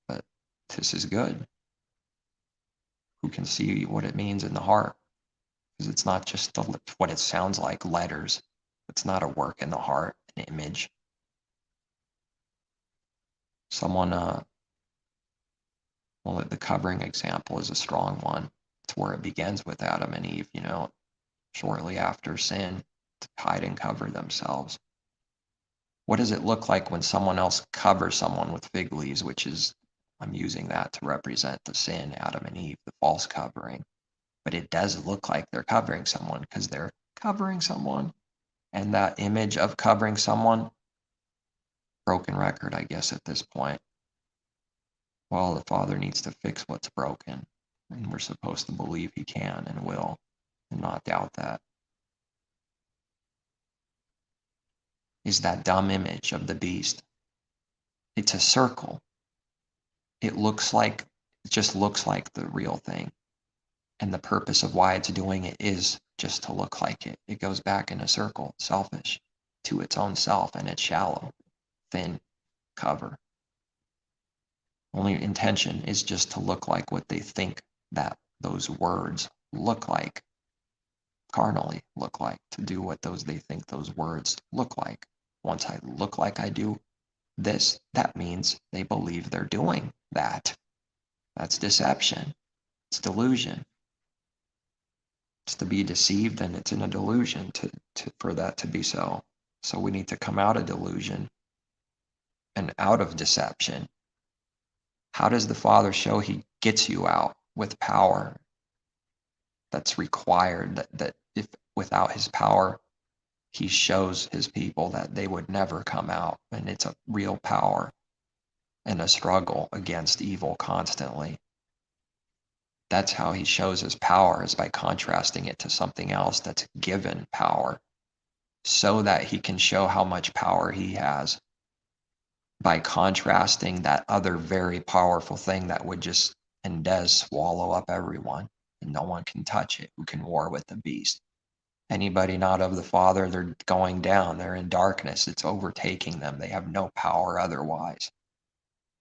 But this is good. Who can see what it means in the heart? Because it's not just what it sounds like, letters. It's not a work in the heart, an image. Someone, the covering example is a strong one. It's where it begins with Adam and Eve, shortly after sin to hide and cover themselves. What does it look like when someone else covers someone with fig leaves, which is, I'm using that to represent the sin, Adam and Eve, the false covering. But it does look like they're covering someone because they're covering someone. And that image of covering someone, broken record, I guess, at this point. Well, the Father needs to fix what's broken. And we're supposed to believe he can and will and not doubt that. Is that dumb image of the beast. It's a circle. It just looks like the real thing. And the purpose of why it's doing it is just to look like it. It goes back in a circle, selfish, to its own self, and it's shallow, thin cover. Only intention is just to look like what they think that those words look like, carnally look like, to do what they think those words look like. Once I look like I do this, that means they believe they're doing that. That's deception. It's delusion. It's to be deceived, and it's in a delusion for that to be so. So we need to come out of delusion and out of deception. How does the Father show he gets you out? With power. That's required, that if without his power, he shows his people that they would never come out. And it's a real power and a struggle against evil constantly. That's how he shows his power, is by contrasting it to something else that's given power, so that he can show how much power he has by contrasting that other very powerful thing that would just and does swallow up everyone, and no one can touch it, who can war with the beast. Anybody not of the Father, they're going down, they're in darkness, it's overtaking them, they have no power otherwise.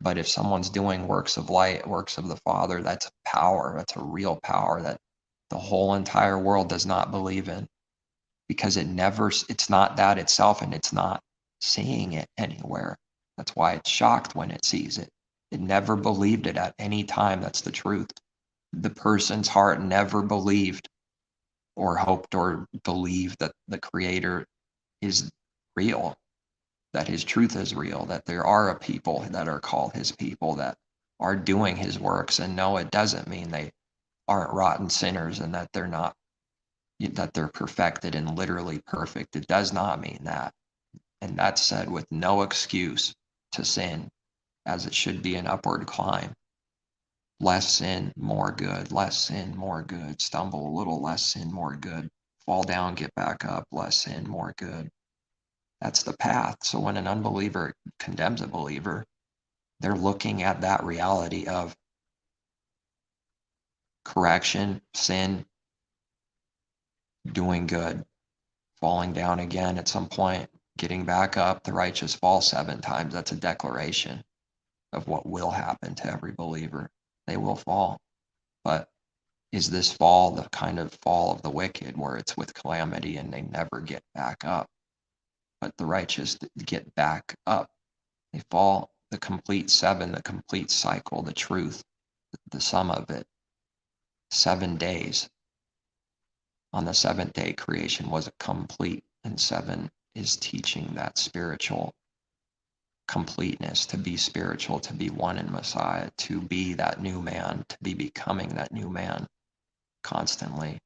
But if someone's doing works of light, works of the Father, that's power. That's a real power that the whole entire world does not believe in, because it's not that itself, and it's not seeing it anywhere. That's why it's shocked when it sees it. It never believed it at any time. That's the truth. The person's heart never believed or hoped or believed that the Creator is real, that his truth is real, that there are a people that are called his people that are doing his works. And no, it doesn't mean they aren't rotten sinners and that they're perfected and literally perfect. It does not mean that. And that's said with no excuse to sin, as it should be an upward climb. Less sin, more good. Less sin, more good. Stumble a little, less sin, more good. Fall down, get back up, less sin, more good. That's the path. So when an unbeliever condemns a believer, they're looking at that reality of correction, sin, doing good, falling down again at some point, getting back up. The righteous fall 7 times. That's a declaration of what will happen to every believer. They will fall. But is this fall the kind of fall of the wicked where it's with calamity and they never get back up? But the righteous get back up. They fall the complete 7, the complete cycle, the truth, the sum of it. 7 days. On the 7th day, creation was complete, and 7 is teaching that spiritual completeness, to be spiritual, to be one in Messiah, to be that new man, to be becoming that new man constantly.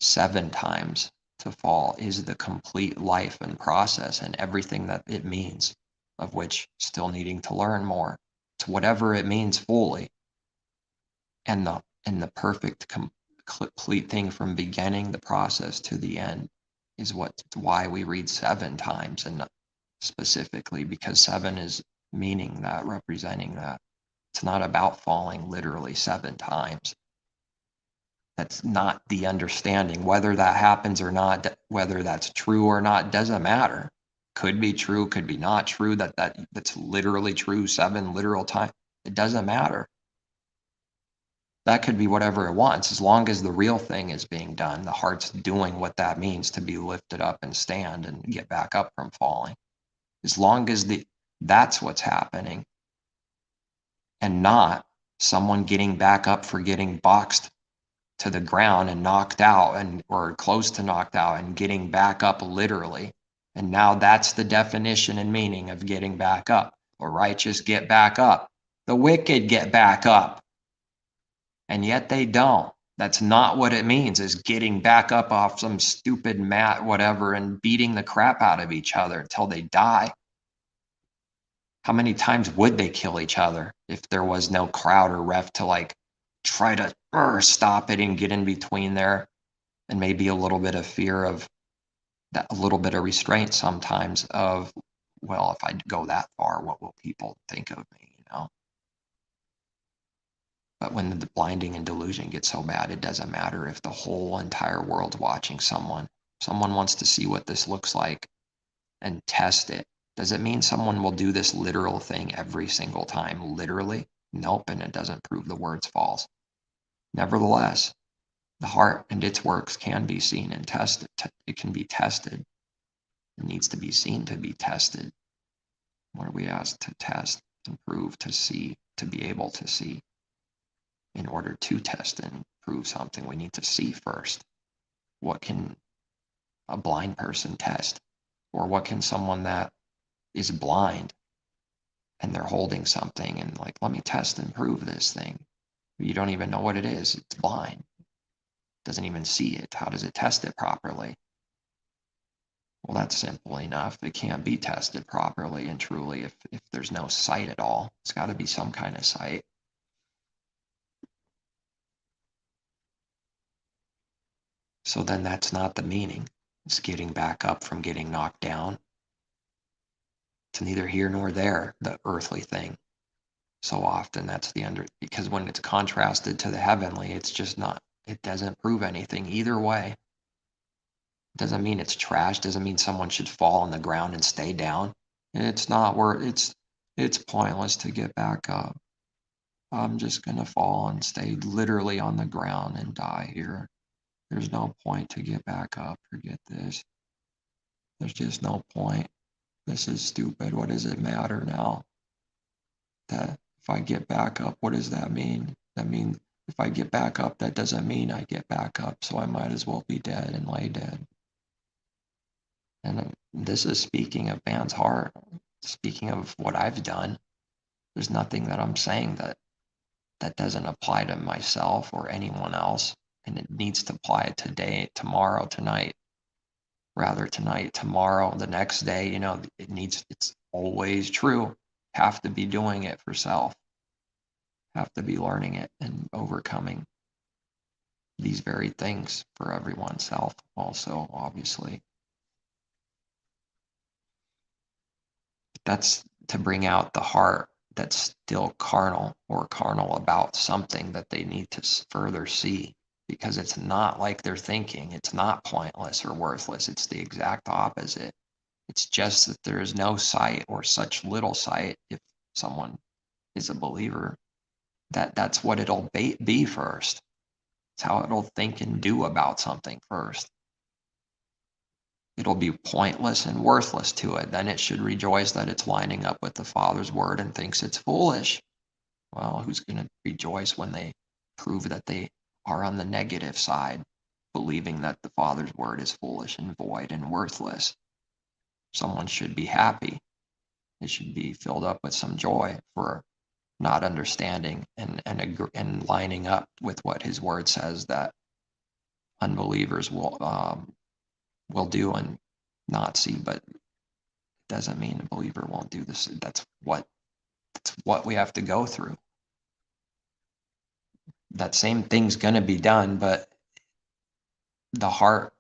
7 times to fall is the complete life and process and everything that it means, of which still needing to learn more, to whatever it means fully. And the perfect complete thing from beginning the process to the end is why we read 7 times, and specifically because 7 is meaning that, representing that. It's not about falling literally 7 times. That's not the understanding. Whether that happens or not, whether that's true or not, doesn't matter. Could be true, could be not true, that's literally true 7 literal times. It doesn't matter. That could be whatever it wants, as long as the real thing is being done. The heart's doing what that means, to be lifted up and stand and get back up from falling. As long as that's what's happening, and not someone getting back up for getting boxed to the ground and knocked out or close to knocked out and getting back up literally. And now that's the definition and meaning of getting back up. The righteous get back up. The wicked get back up. And yet they don't. That's not what it means, is getting back up off some stupid mat, whatever, and beating the crap out of each other until they die. How many times would they kill each other if there was no crowd or ref to like try to stop it and get in between there? And maybe a little bit of fear of that, a little bit of restraint sometimes of, well, if I go that far, what will people think of me, you know? But when the blinding and delusion gets so bad, it doesn't matter if the whole entire world's watching someone. Someone wants to see what this looks like and test it. Does it mean someone will do this literal thing every single time, literally? Nope, and it doesn't prove the word's false. Nevertheless, the heart and its works can be seen and tested. It can be tested. It needs to be seen to be tested. What are we asked to test and prove, to see, to be able to see? In order to test and prove something, we need to see first. What can a blind person test? Or what can someone that is blind and they're holding something and like, let me test and prove this thing. You don't even know what it is. It's blind. Doesn't even see it. How does it test it properly? Well, that's simple enough. It can't be tested properly and truly if there's no sight at all. It's got to be some kind of sight. So then that's not the meaning. It's getting back up from getting knocked down. It's neither here nor there, the earthly thing. So often that's because when it's contrasted to the heavenly, it's just not, it doesn't prove anything either way. It doesn't mean it's trash, doesn't mean someone should fall on the ground and stay down. It's not it's pointless to get back up. I'm just gonna fall and stay literally on the ground and die here. There's no point to get back up. Forget this. There's just no point. This is stupid. What does it matter now? That if I get back up, what does that mean? That means if I get back up, that doesn't mean I get back up. So I might as well be dead and lay dead. And this is speaking of man's heart. Speaking of what I've done, there's nothing that I'm saying that doesn't apply to myself or anyone else. And it needs to apply today, tomorrow, tonight. Rather tonight, tomorrow, the next day, you know, it's always true. Have to be doing it for self. Have to be learning it and overcoming these very things for everyone's self also, obviously. That's to bring out the heart that's still carnal or carnal about something that they need to further see. Because it's not like they're thinking. It's not pointless or worthless. It's the exact opposite. It's just that there is no sight or such little sight if someone is a believer. That's what it'll be first. It's how it'll think and do about something first. It'll be pointless and worthless to it. Then it should rejoice that it's lining up with the Father's word and thinks it's foolish. Well, who's going to rejoice when they prove that they are on the negative side, believing that the Father's word is foolish and void and worthless? Someone should be happy. They should be filled up with some joy for not understanding and lining up with what his word says that unbelievers will do and not see. But it doesn't mean a believer won't do this. That's what we have to go through. That same thing's going to be done, but the heart's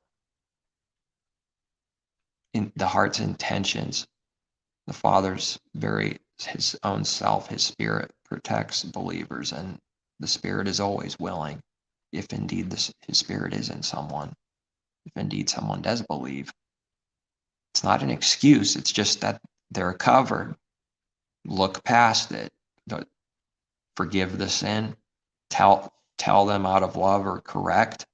intentions, the Father's his own self, his Spirit protects believers, and the Spirit is always willing, if indeed his Spirit is in someone, if indeed someone does believe. It's not an excuse, it's just that they're covered. Look past it. Forgive the sin. Tell them out of love or correct,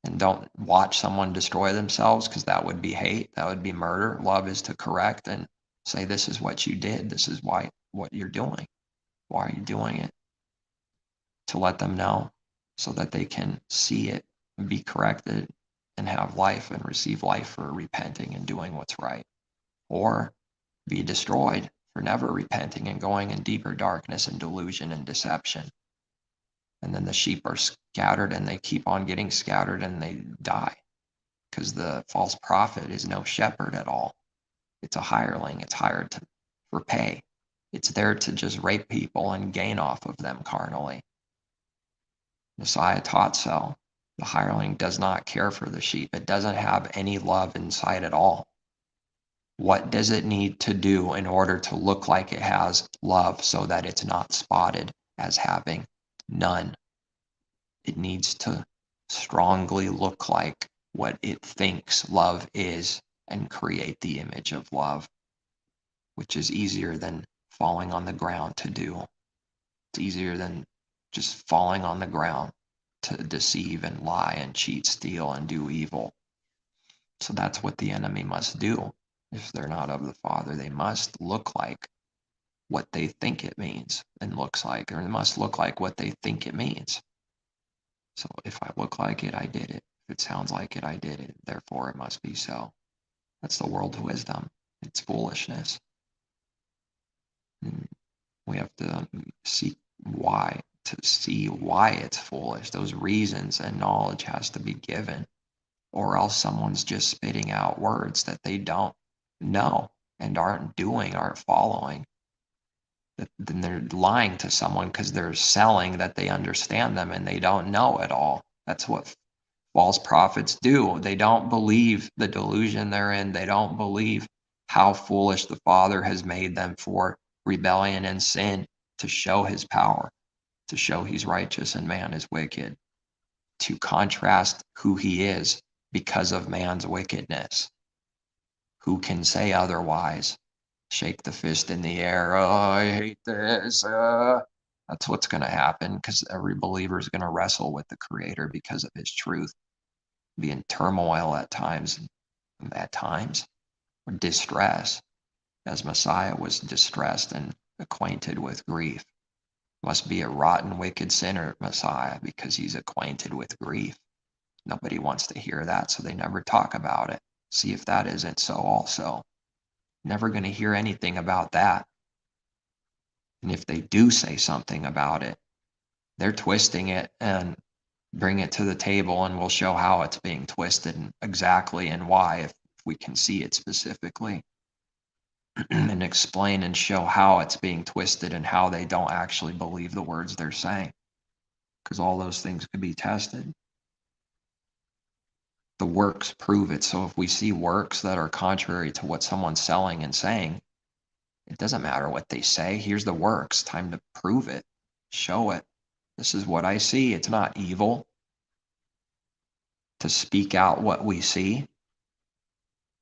and don't watch someone destroy themselves, because that would be hate, that would be murder. Love is to correct and say, this is what you did, this is what you're doing, why are you doing it, to let them know. so that they can see it and be corrected and have life and receive life for repenting and doing what's right, or be destroyed for never repenting and going in deeper darkness and delusion and deception. And then the sheep are scattered and they keep on getting scattered and they die because the false prophet is no shepherd at all. It's a hireling. It's hired for pay. It's there to just rape people and gain off of them carnally. Messiah taught so. The hireling does not care for the sheep. It doesn't have any love inside at all. What does it need to do in order to look like it has love so that it's not spotted as having none? It needs to strongly look like what it thinks love is and create the image of love, which is easier than falling on the ground to do. It's easier than just falling on the ground to deceive and lie and cheat, steal, and do evil. So that's what the enemy must do. If they're not of the Father, they must look like what they think it means and looks like, or it must look like what they think it means. So if I look like it, I did it. If it sounds like it, I did it. Therefore, it must be so. That's the world's wisdom. It's foolishness. And we have to seek why, to see why it's foolish. Those reasons and knowledge has to be given, or else someone's just spitting out words that they don't know and aren't doing, aren't following. Then they're lying to someone because they're selling that they understand them and they don't know it all. That's what false prophets do. They don't believe the delusion they're in. They don't believe how foolish the Father has made them for rebellion and sin, to show his power, to show he's righteous and man is wicked, to contrast who he is because of man's wickedness. Who can say otherwise? Shake the fist in the air. Oh, I hate this. That's what's going to happen, because every believer is going to wrestle with the Creator because of his truth. Be in turmoil at times, or distress, as Messiah was distressed and acquainted with grief. Must be a rotten, wicked sinner, Messiah, because he's acquainted with grief. Nobody wants to hear that, so they never talk about it. See if that isn't so also. Never going to hear anything about that. And if they do say something about it, they're twisting it and bring it to the table, and we'll show how it's being twisted and exactly and why, if we can see it specifically, and explain and show how it's being twisted and how they don't actually believe the words they're saying, because all those things could be tested. The works prove it. So if we see works that are contrary to what someone's selling and saying, it doesn't matter what they say. Here's the works. Time to prove it. Show it. This is what I see. It's not evil to speak out what we see.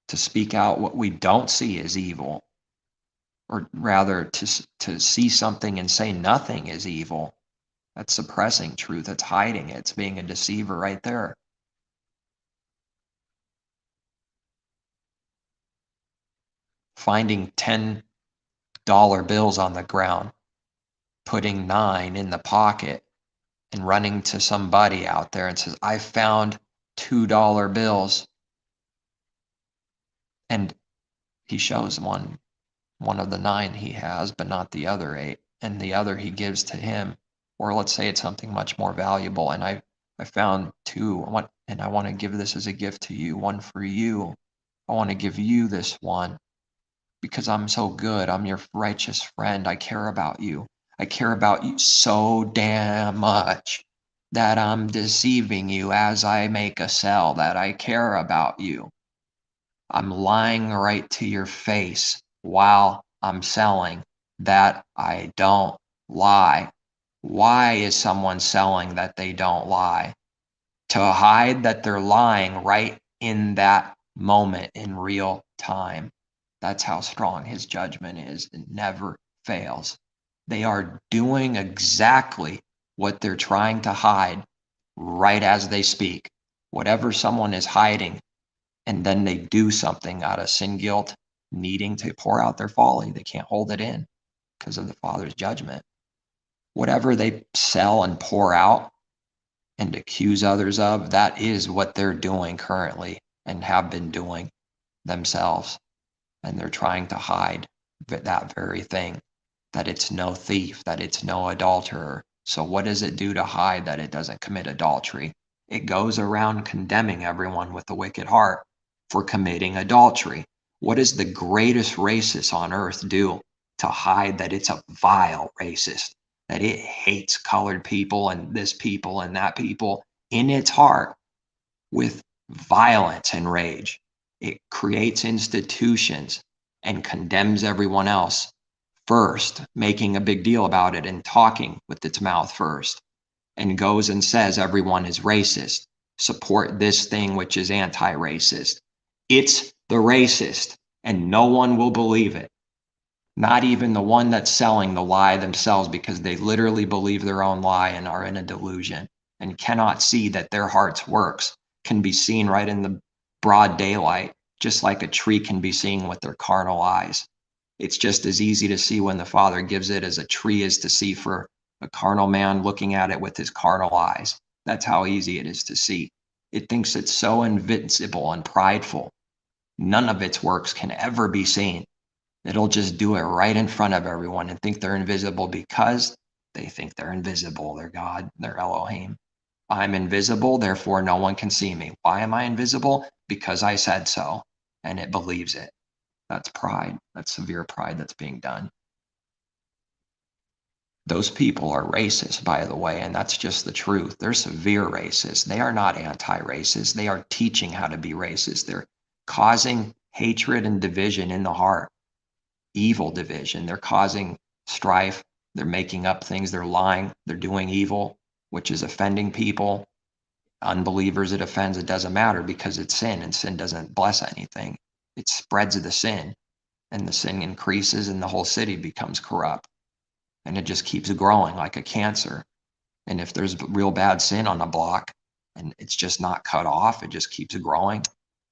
To speak out what we don't see is evil. Or rather, to see something and say nothing is evil. That's suppressing truth. It's hiding it. It's being a deceiver right there. Finding $10 bills on the ground, putting 9 in the pocket, and running to somebody out there and says, I found $2 bills. And he shows one of the 9 he has, but not the other 8. And the other he gives to him. Or let's say it's something much more valuable. And I found 2. And I want to give this as a gift to you. 1 for you. I want to give you this one because I'm so good. I'm your righteous friend. I care about you. I care about you so damn much that I'm deceiving you as I make a sell, that I care about you. I'm lying right to your face while I'm selling that I don't lie. Why is someone selling that they don't lie? To hide that they're lying right in that moment in real time. That's how strong his judgment is. It never fails. They are doing exactly what they're trying to hide right as they speak. Whatever someone is hiding, and then they do something out of sin, guilt, needing to pour out their folly. They can't hold it in because of the Father's judgment. Whatever they sell and pour out, and accuse others of, that is what they're doing currently and have been doing themselves. And they're trying to hide that very thing, that it's no thief, that it's no adulterer. So what does it do to hide that it doesn't commit adultery? It goes around condemning everyone with a wicked heart for committing adultery. What does the greatest racist on earth do to hide that it's a vile racist, that it hates colored people and this people and that people in its heart with violence and rage? It creates institutions and condemns everyone else first, making a big deal about it and talking with its mouth first, and goes and says everyone is racist. Support this thing which is anti-racist. It's the racist, and no one will believe it. Not even the one that's selling the lie themselves, because they literally believe their own lie and are in a delusion and cannot see that their heart's works can be seen right in the broad daylight, just like a tree can be seen with their carnal eyes. It's just as easy to see when the Father gives it as a tree is to see for a carnal man looking at it with his carnal eyes. That's how easy it is to see. It thinks it's so invincible and prideful. None of its works can ever be seen. It'll just do it right in front of everyone and think they're invisible because they think they're invisible. They're God, they're Elohim. I'm invisible, therefore no one can see me. Why am I invisible? Because I said so, and it believes it. That's pride. That's severe pride that's being done. Those people are racist, by the way, and that's just the truth. They're severe racists. They are not anti-racist. They are teaching how to be racist. They're causing hatred and division in the heart, evil division. They're causing strife. They're making up things. They're lying. They're doing evil, which is offending people. Unbelievers it offends. It doesn't matter because it's sin, and sin doesn't bless anything. It spreads the sin, and the sin increases, and the whole city becomes corrupt. And it just keeps growing like a cancer. And if there's real bad sin on a block and it's just not cut off, it just keeps growing.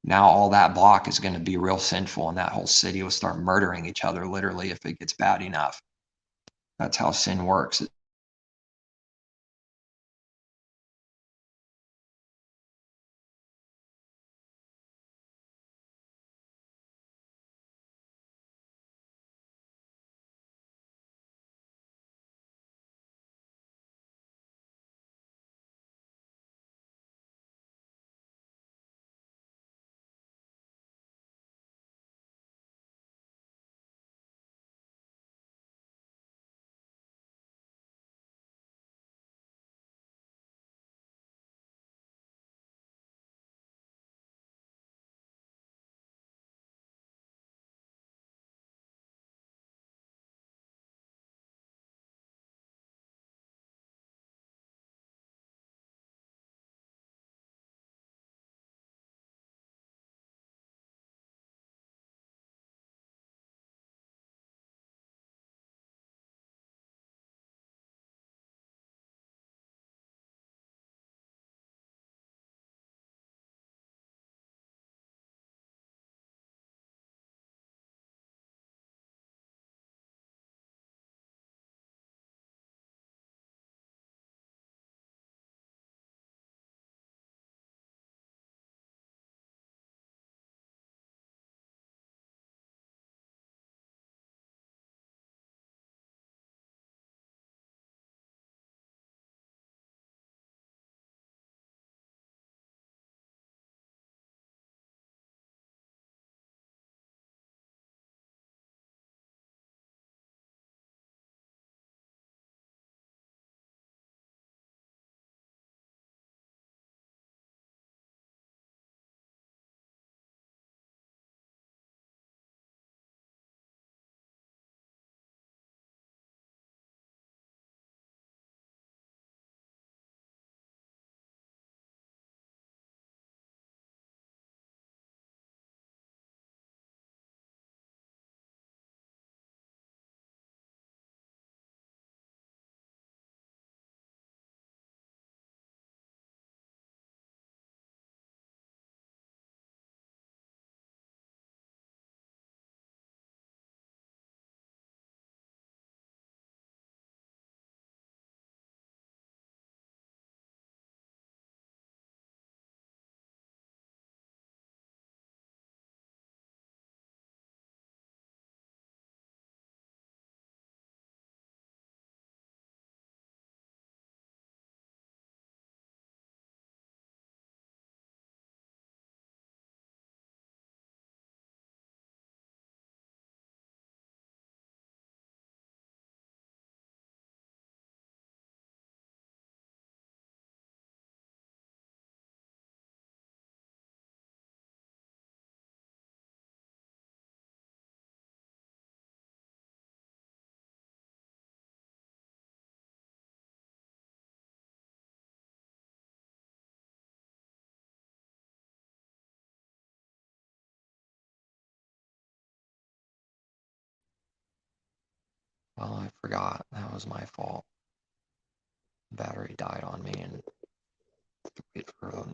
Now all that block is going to be real sinful, and that whole city will start murdering each other literally if it gets bad enough. That's how sin works. Well, I forgot. That was my fault. Battery died on me and wait for a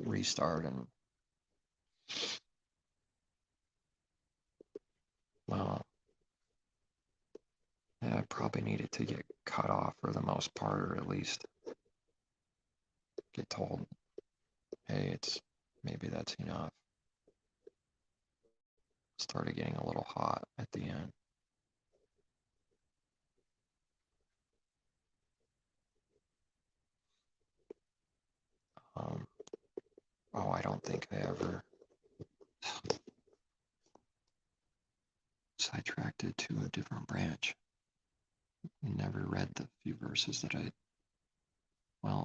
restart, and well, yeah, I probably needed to get cut off for the most part, or at least get told, hey, maybe that's enough. Started getting a little hot at the end. Oh, I don't think I ever sidetracked it to a different branch. Never read the few verses that I,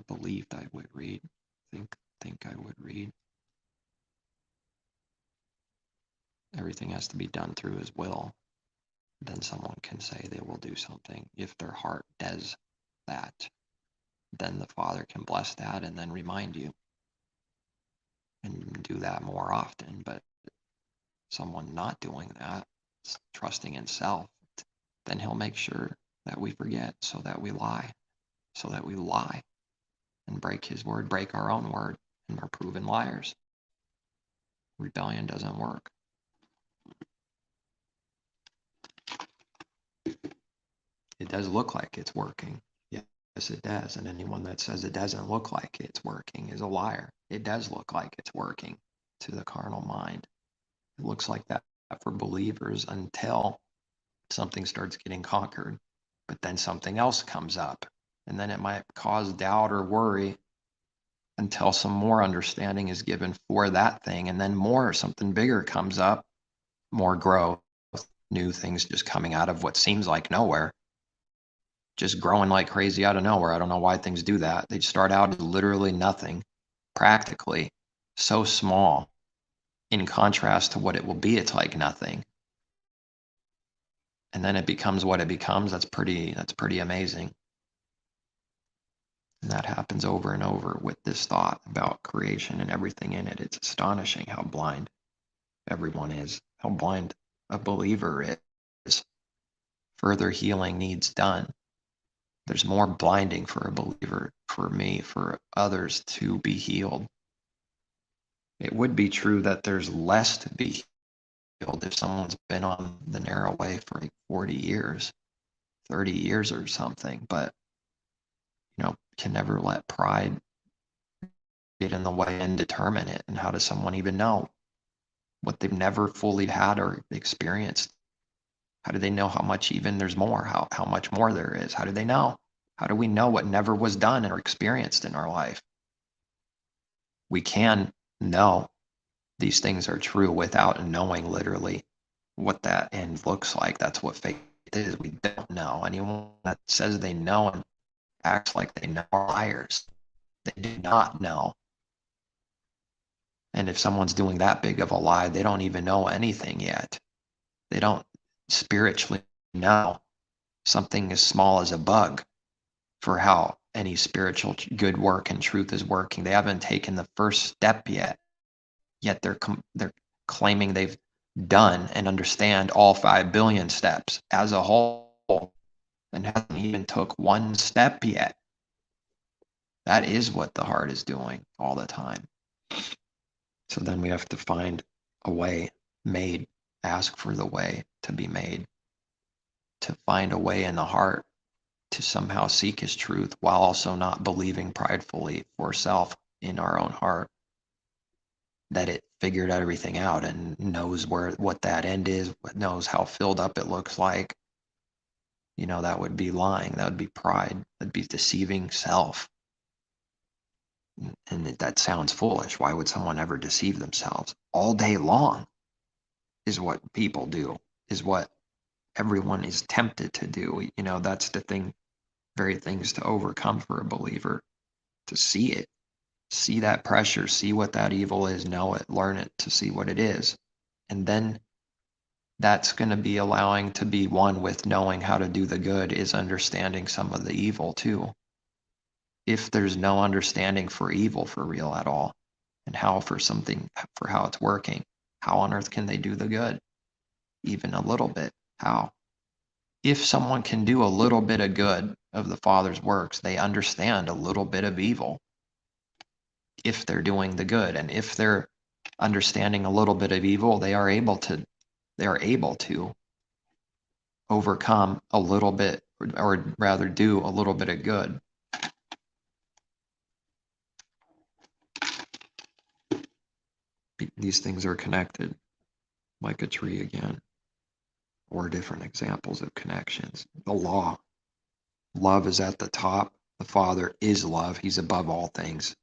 believed I would read. Think I would read. Everything has to be done through his will. Then someone can say they will do something. If their heart does that, then the Father can bless that and then remind you and do that more often. But someone not doing that, trusting in self, then he'll make sure that we forget, so that we lie and break his word, break our own word, and we're proven liars. Rebellion doesn't work. It does look like it's working. Yes, it does. And anyone that says it doesn't look like it's working is a liar. It does look like it's working to the carnal mind. It looks like that for believers until something starts getting conquered. But then something else comes up, and then it might cause doubt or worry until some more understanding is given for that thing, and then something bigger comes up, more growth, new things just coming out of what seems like nowhere, just growing like crazy out of nowhere. I don't know why things do that. They start out as literally nothing, practically so small. In contrast to what it will be, it's like nothing. And then it becomes what it becomes. That's pretty amazing. And that happens over and over with this thought about creation and everything in it. It's astonishing how blind everyone is, how blind a believer is. Further healing needs done. There's more blinding for a believer, for me, for others to be healed. It would be true that there's less to be healed if someone's been on the narrow way for like 40 years, 30 years or something, but can never let pride get in the way and determine it. And how does someone even know what they've never fully had or experienced? How do they know how much even there's more, how much more there is? How do they know? How do we know what never was done or experienced in our life? We can know these things are true without knowing literally what that end looks like. That's what faith is. We don't know. Anyone that says they know and acts like they know are liars. They do not know. And if someone's doing that big of a lie, they don't even know anything yet. They don't spiritually know something as small as a bug for how any spiritual good work and truth is working. They haven't taken the first step yet. Yet they're claiming they've done and understand all 5 billion steps as a whole, and hasn't even took one step yet. That is what the heart is doing all the time. So then we have to find a way made, ask for the way to be made, to find a way in the heart to somehow seek his truth while also not believing pridefully for self in our own heart that it figured everything out and knows what that end is, knows how filled up it looks like. That would be lying. That would be pride. That'd be deceiving self. And that sounds foolish. Why would someone ever deceive themselves? All day long is what people do, is what everyone is tempted to do. That's the thing, very things to overcome for a believer, to see it, see that pressure, see what that evil is, know it, learn it, to see what it is. And then that's going to be allowing to be one with knowing how to do the good, is understanding some of the evil too. If there's no understanding for evil for real at all, and how for how it's working, how on earth can they do the good? Even a little bit. How? if someone can do a little bit of good of the Father's works, they understand a little bit of evil if they're doing the good. And if they're understanding a little bit of evil, they are able to overcome a little bit, or rather do a little bit of good. These things are connected like a tree again, or different examples of connections. The law. Love is at the top. The Father is love. He's above all things.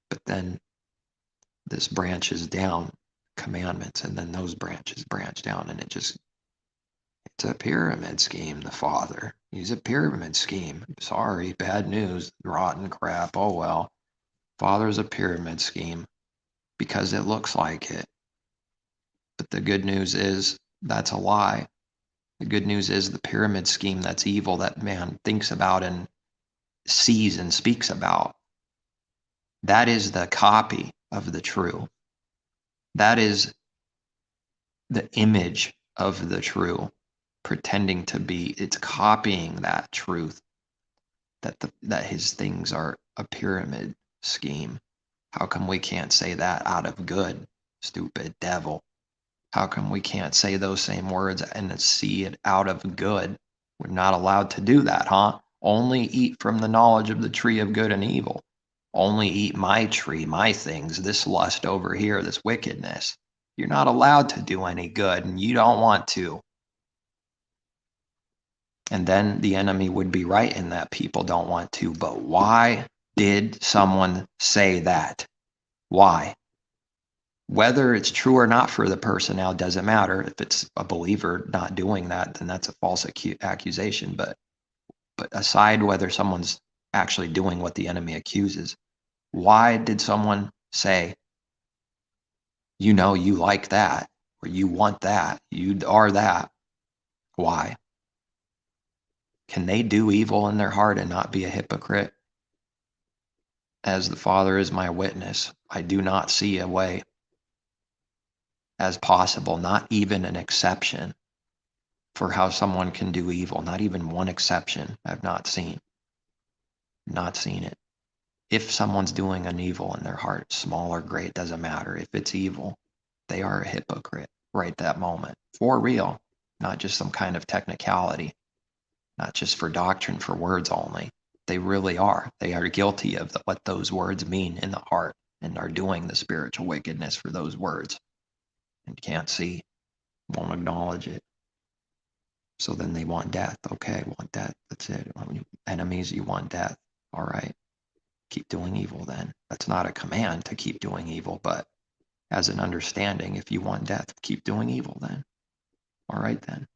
But then this branches down, commandments, and then those branches branch down, and it's a pyramid scheme, the Father. He's a pyramid scheme. Sorry, bad news, rotten crap. Oh well. Father's a pyramid scheme because it looks like it. But the good news is that's a lie. The good news is the pyramid scheme that's evil, that man thinks about and sees and speaks about. That is the copy of the true. That is the image of the true, pretending to be. It's copying that truth, that his things are a pyramid scheme. How come we can't say that out of good, stupid devil? How come we can't say those same words and see it out of good? We're not allowed to do that, huh? Only eat from the knowledge of the tree of good and evil. Only eat my tree, my things, this lust over here, this wickedness. You're not allowed to do any good, and you don't want to. And then the enemy would be right in that people don't want to. But why did someone say that? Why? Whether it's true or not for the person now doesn't matter. If it's a believer not doing that, then that's a false accusation. But aside whether someone's actually doing what the enemy accuses, why did someone say, you know, you like that, or you want that, you are that? Why? Can they do evil in their heart and not be a hypocrite? As the Father is my witness, I do not see a way as possible, not even an exception, for how someone can do evil. Not even one exception I've not seen. Not seen it. If someone's doing an evil in their heart, small or great, doesn't matter. If it's evil, they are a hypocrite right that moment. For real. Not just some kind of technicality. Not just for doctrine, for words only. They really are. They are guilty of what those words mean in the heart, and are doing the spiritual wickedness for those words. And can't see, won't acknowledge it. So then they want death. Okay, want death. That's it. Enemies, you want death. All right. Keep doing evil then. That's not a command to keep doing evil, but as an understanding, if you want death, keep doing evil then. All right then.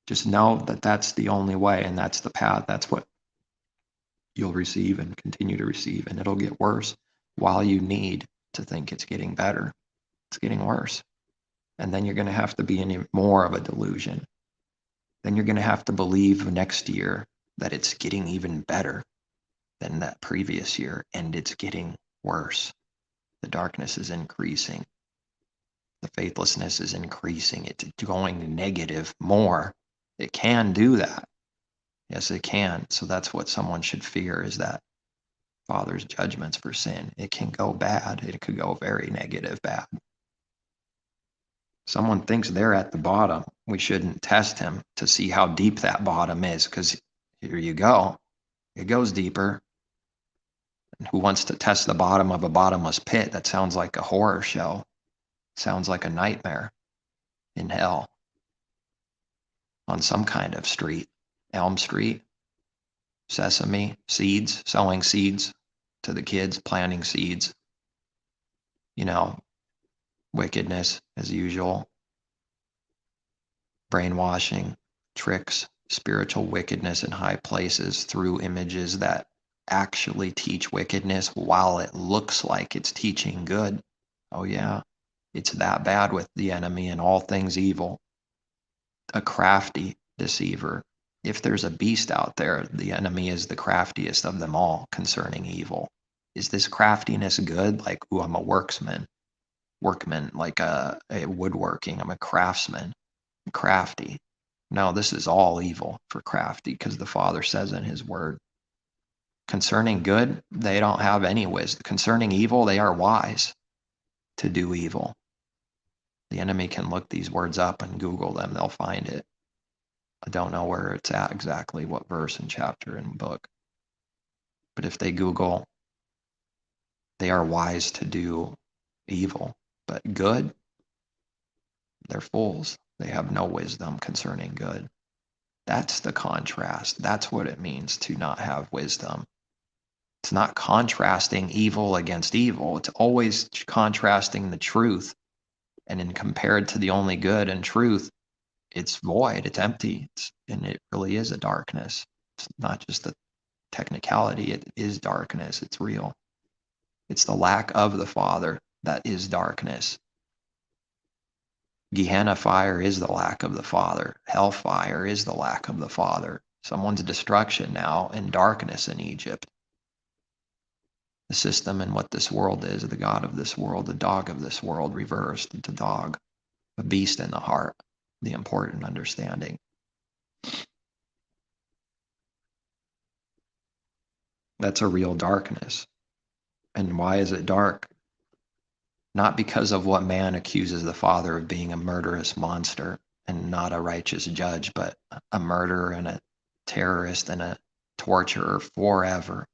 Just know that that's the only way, and that's the path. That's what you'll receive and continue to receive, and it'll get worse while you need to think it's getting better. It's getting worse. And then you're going to have to be in more of a delusion. Then you're going to have to believe next year that it's getting even better than that previous year, and it's getting worse. The darkness is increasing. The faithlessness is increasing. It's going negative more. It can do that. Yes, it can. So that's what someone should fear, is that Father's judgments for sin. It can go bad. It could go very negative bad. Someone thinks they're at the bottom. We shouldn't test him to see how deep that bottom is, because here you go. It goes deeper. And who wants to test the bottom of a bottomless pit? That sounds like a horror show. Sounds like a nightmare in hell. On some kind of street. Elm Street. Sesame seeds. Sowing seeds to the kids. Planting seeds. You know, wickedness as usual. Brainwashing. Tricks. Spiritual wickedness in high places through images that actually teach wickedness while it looks like it's teaching good. Oh yeah, it's that bad with the enemy and all things evil. A crafty deceiver. If there's a beast out there, the enemy is the craftiest of them all concerning evil. Is this craftiness good? Like, ooh, I'm a workman, like a woodworking. I'm a craftsman. I'm crafty. No, this is all evil for crafty, because the Father says in his word. Concerning good, they don't have any wisdom. Concerning evil, they are wise to do evil. The enemy can look these words up and Google them. They'll find it. I don't know where it's at exactly, what verse and chapter and book. But if they Google, they are wise to do evil. But good, they're fools. They have no wisdom concerning good. That's the contrast. That's what it means to not have wisdom. It's not contrasting evil against evil. It's always contrasting the truth. And in compared to the only good and truth, it's void, it's empty, and it really is a darkness. It's not just a technicality, it is darkness, it's real. It's the lack of the Father that is darkness. Gehenna fire is the lack of the Father. Hellfire is the lack of the Father. Someone's destruction now in darkness in Egypt. The system and what this world is, the God of this world, the dog of this world, reversed into dog, a beast in the heart, the important understanding. That's a real darkness. And why is it dark? Not because of what man accuses the Father of being a murderous monster and not a righteous judge, but a murderer and a terrorist and a torturer forever.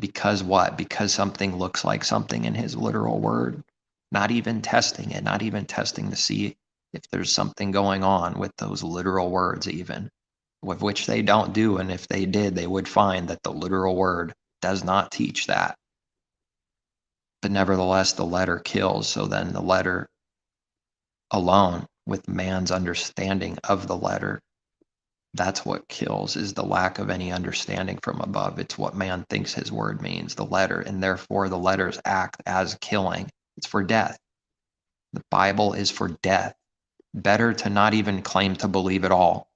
Because what? Because something looks like something in his literal word. Not even testing it, not even testing to see if there's something going on with those literal words even, with which they don't do. And if they did, they would find that the literal word does not teach that. But nevertheless, the letter kills. So then the letter alone, with man's understanding of the letter, that's what kills, is the lack of any understanding from above. It's what man thinks his word means, the letter, and therefore the letters act as killing. It's for death. The Bible is for death. Better to not even claim to believe at all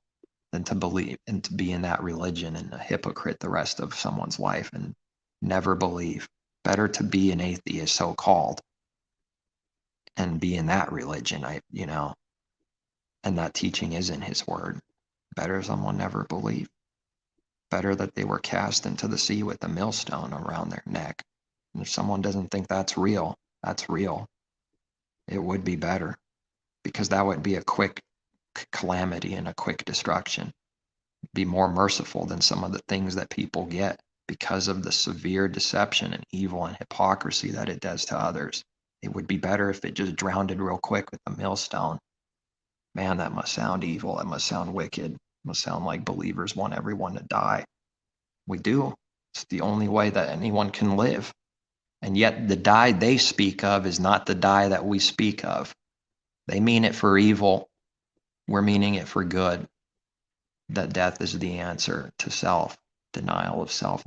than to believe and to be in that religion and a hypocrite the rest of someone's life and never believe. Better to be an atheist, so-called, and be in that religion, and that teaching is in his word. Better someone never believe. Better that they were cast into the sea with a millstone around their neck. And if someone doesn't think that's real, that's real. It would be better, because that would be a quick calamity and a quick destruction. Be more merciful than some of the things that people get because of the severe deception and evil and hypocrisy that it does to others. It would be better if it just drowned it real quick with a millstone. Man, that must sound evil. That must sound wicked. It must sound like believers want everyone to die. We do. It's the only way that anyone can live. And yet the die they speak of is not the die that we speak of. They mean it for evil. We're meaning it for good. That death is the answer to self, denial of self.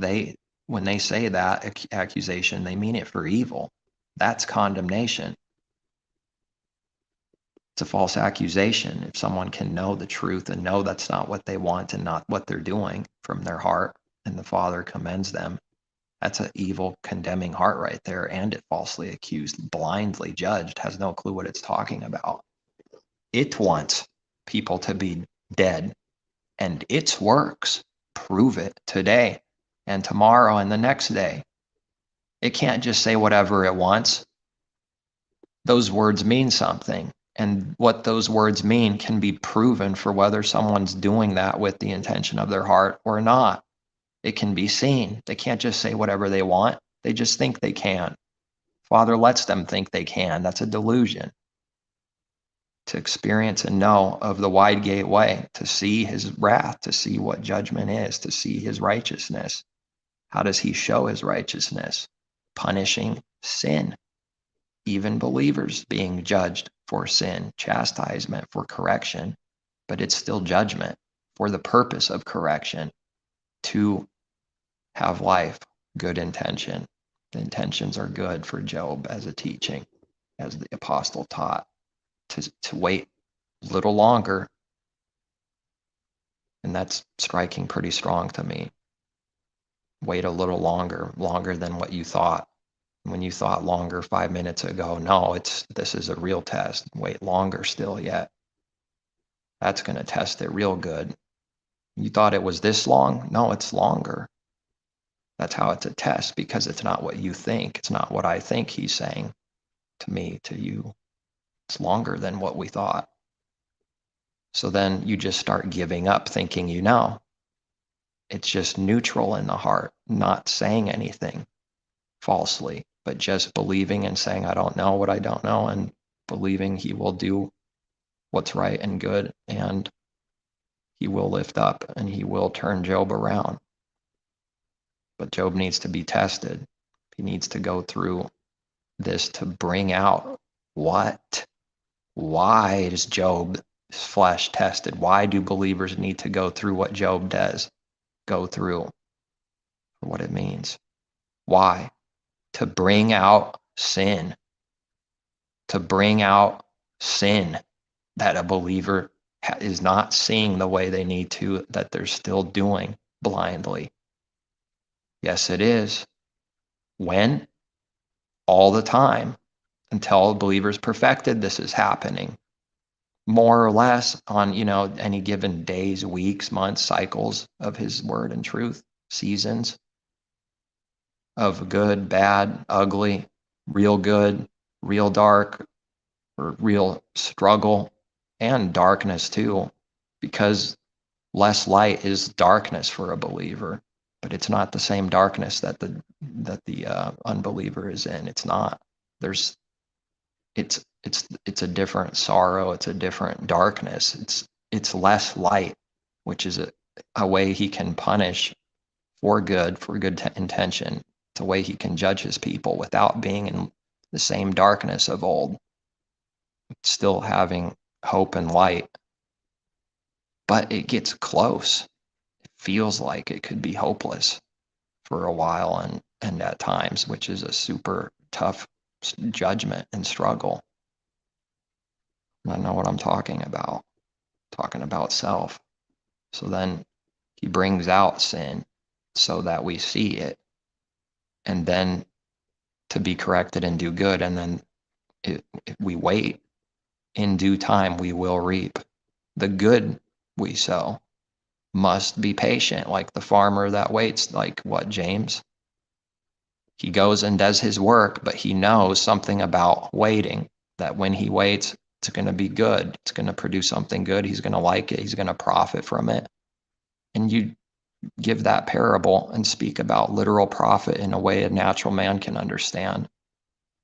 When they say that accusation, they mean it for evil. That's condemnation. It's a false accusation. If someone can know the truth and know that's not what they want and not what they're doing from their heart, and the Father commends them, that's an evil, condemning heart right there, and it falsely accused, blindly judged, has no clue what it's talking about. It wants people to be dead, and its works prove it today and tomorrow and the next day. It can't just say whatever it wants. Those words mean something, and what those words mean can be proven for whether someone's doing that with the intention of their heart or not. It can be seen. They can't just say whatever they want. They just think they can. Father lets them think they can. That's a delusion. To experience and know of the wide gateway, to see his wrath, to see what judgment is, to see his righteousness. How does he show his righteousness? Punishing sin. Even believers being judged for sin, chastisement for correction, but it's still judgment for the purpose of correction, to have life, good intention. The intentions are good for Job as a teaching, as the apostle taught, to wait a little longer. And that's striking pretty strong to me. Wait a little longer than what you thought. When you thought longer 5 minutes ago, no, this is a real test. Wait longer still yet. That's going to test it real good. You thought it was this long? No, it's longer. That's how it's a test, because it's not what you think. It's not what I think he's saying to me, to you. It's longer than what we thought. So then you just start giving up thinking you know. It's just neutral in the heart, not saying anything falsely, but just believing and saying, I don't know what I don't know, and believing he will do what's right and good, and he will lift up and he will turn Job around. But Job needs to be tested. He needs to go through this to bring out what? Why is Job's flesh tested? Why do believers need to go through what Job does go through? For what it means. Why? To bring out sin. To bring out sin that a believer is not seeing the way they need to, that they're still doing blindly. Yes, it is. When? All the time. Until a believer's perfected, this is happening. More or less on, any given days, weeks, months, cycles of his word and truth, seasons of good, bad, ugly, real good, real dark, or real struggle, and darkness too, because less light is darkness for a believer, but it's not the same darkness that the unbeliever is in. It's not. It's a different sorrow. It's a different darkness. It's less light, which is a way he can punish for good intention. It's a way he can judge his people without being in the same darkness of old, still having hope and light. But it gets close. It feels like it could be hopeless for a while and at times, which is a super tough judgment and struggle. I know what I'm talking about self. So then he brings out sin so that we see it, and then to be corrected and do good. And then if we wait, in due time we will reap the good we sow. Must be patient, like the farmer that waits. Like what, James? He goes and does his work, but he knows something about waiting, that when he waits, it's going to be good. It's going to produce something good. He's going to like it. He's going to profit from it. And you give that parable and speak about literal profit in a way a natural man can understand.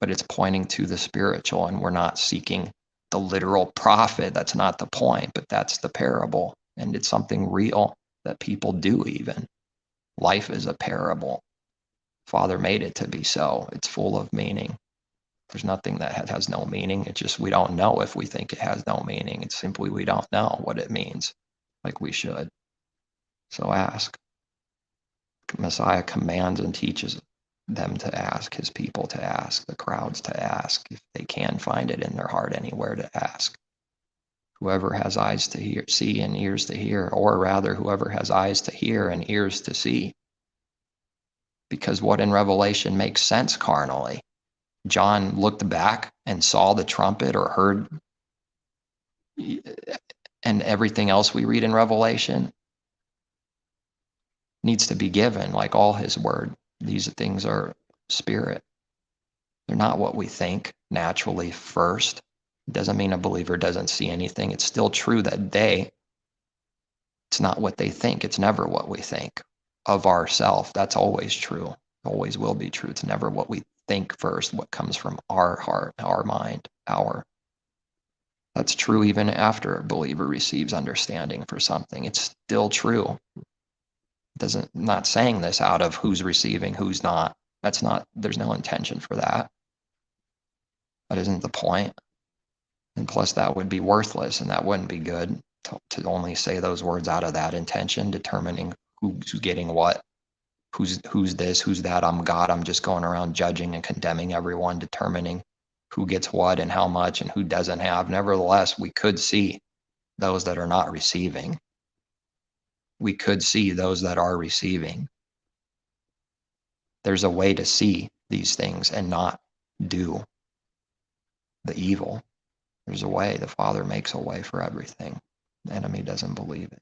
But it's pointing to the spiritual, and we're not seeking the literal profit. That's not the point, but that's the parable. And it's something real that people do even. Life is a parable. Father made it to be so. It's full of meaning. There's nothing that has no meaning. It's just we don't know if we think it has no meaning. It's simply we don't know what it means like we should. So ask. Messiah commands and teaches them to ask, his people to ask, the crowds to ask, if they can find it in their heart anywhere to ask. Whoever has eyes to hear, see, and ears to hear, or rather whoever has eyes to hear and ears to see. Because what in Revelation makes sense carnally? John looked back and saw the trumpet or heard, and everything else we read in Revelation needs to be given, like all his word. These things are spirit. They're not what we think naturally first. It doesn't mean a believer doesn't see anything. It's still true that it's not what they think. It's never what we think of ourself. That's always true. Always will be true. It's never what we think first, what comes from our heart, our mind, That's true even after a believer receives understanding for something. It's still true. Not saying this out of who's receiving, who's not. There's no intention for that. That isn't the point. And plus that would be worthless, and that wouldn't be good to only say those words out of that intention, determining who's getting what, who's this, who's that. I'm God. I'm just going around judging and condemning everyone, determining who gets what and how much and who doesn't have. Nevertheless, we could see those that are not receiving. We could see those that are receiving. There's a way to see these things and not do the evil. There's a way. The Father makes a way for everything. The enemy doesn't believe it.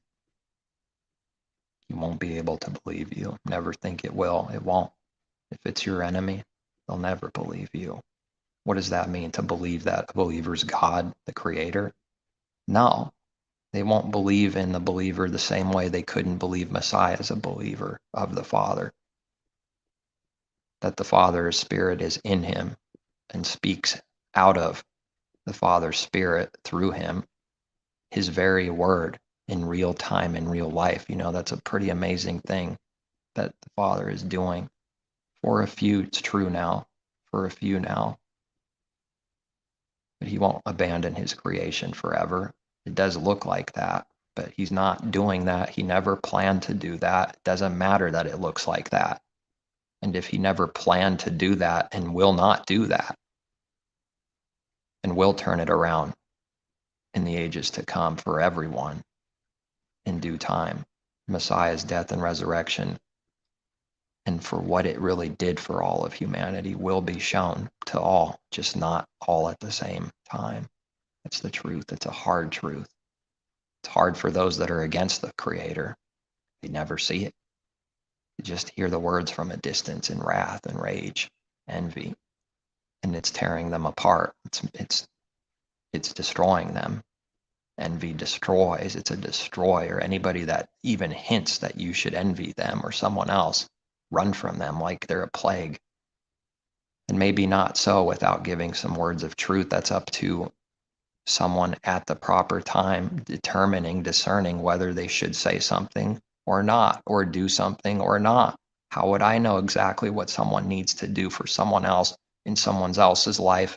He won't be able to believe you. Never think it will. It won't. If it's your enemy, they'll never believe you. What does that mean, to believe that a believer's God, the creator? No, they won't believe in the believer the same way they couldn't believe Messiah as a believer of the Father. That the Father's Spirit is in him and speaks out of the Father's Spirit through him, his very word in real time, in real life. That's a pretty amazing thing that the Father is doing. For a few, it's true now. For a few now. But he won't abandon his creation forever. It does look like that, but he's not doing that. He never planned to do that. It doesn't matter that it looks like that. And if he never planned to do that and will not do that, and will turn it around in the ages to come for everyone in due time, Messiah's death and resurrection, and for what it really did for all of humanity, will be shown to all, just not all at the same time. That's the truth. It's a hard truth. It's hard for those that are against the Creator. They never see it. They just hear the words from a distance in wrath and rage, envy, and it's tearing them apart. It's destroying them. Envy destroys. It's a destroyer. Anybody that even hints that you should envy them or someone else, run from them like they're a plague. And maybe not so without giving some words of truth. That's up to someone at the proper time, discerning whether they should say something or not, or do something or not. How would I know exactly what someone needs to do for someone else in someone else's life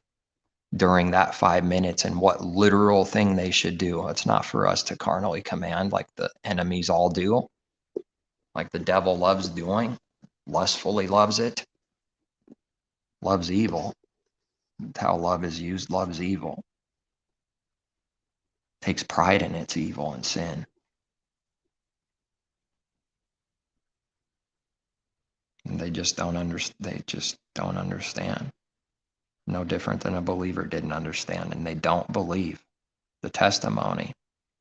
during that 5 minutes, and what literal thing they should do? It's not for us to carnally command like the enemies all do, like the devil loves doing, lustfully loves it, loves evil. That's how love is used, loves evil. Takes pride in its evil and sin. And they just don't understand. No different than a believer didn't understand, and they don't believe the testimony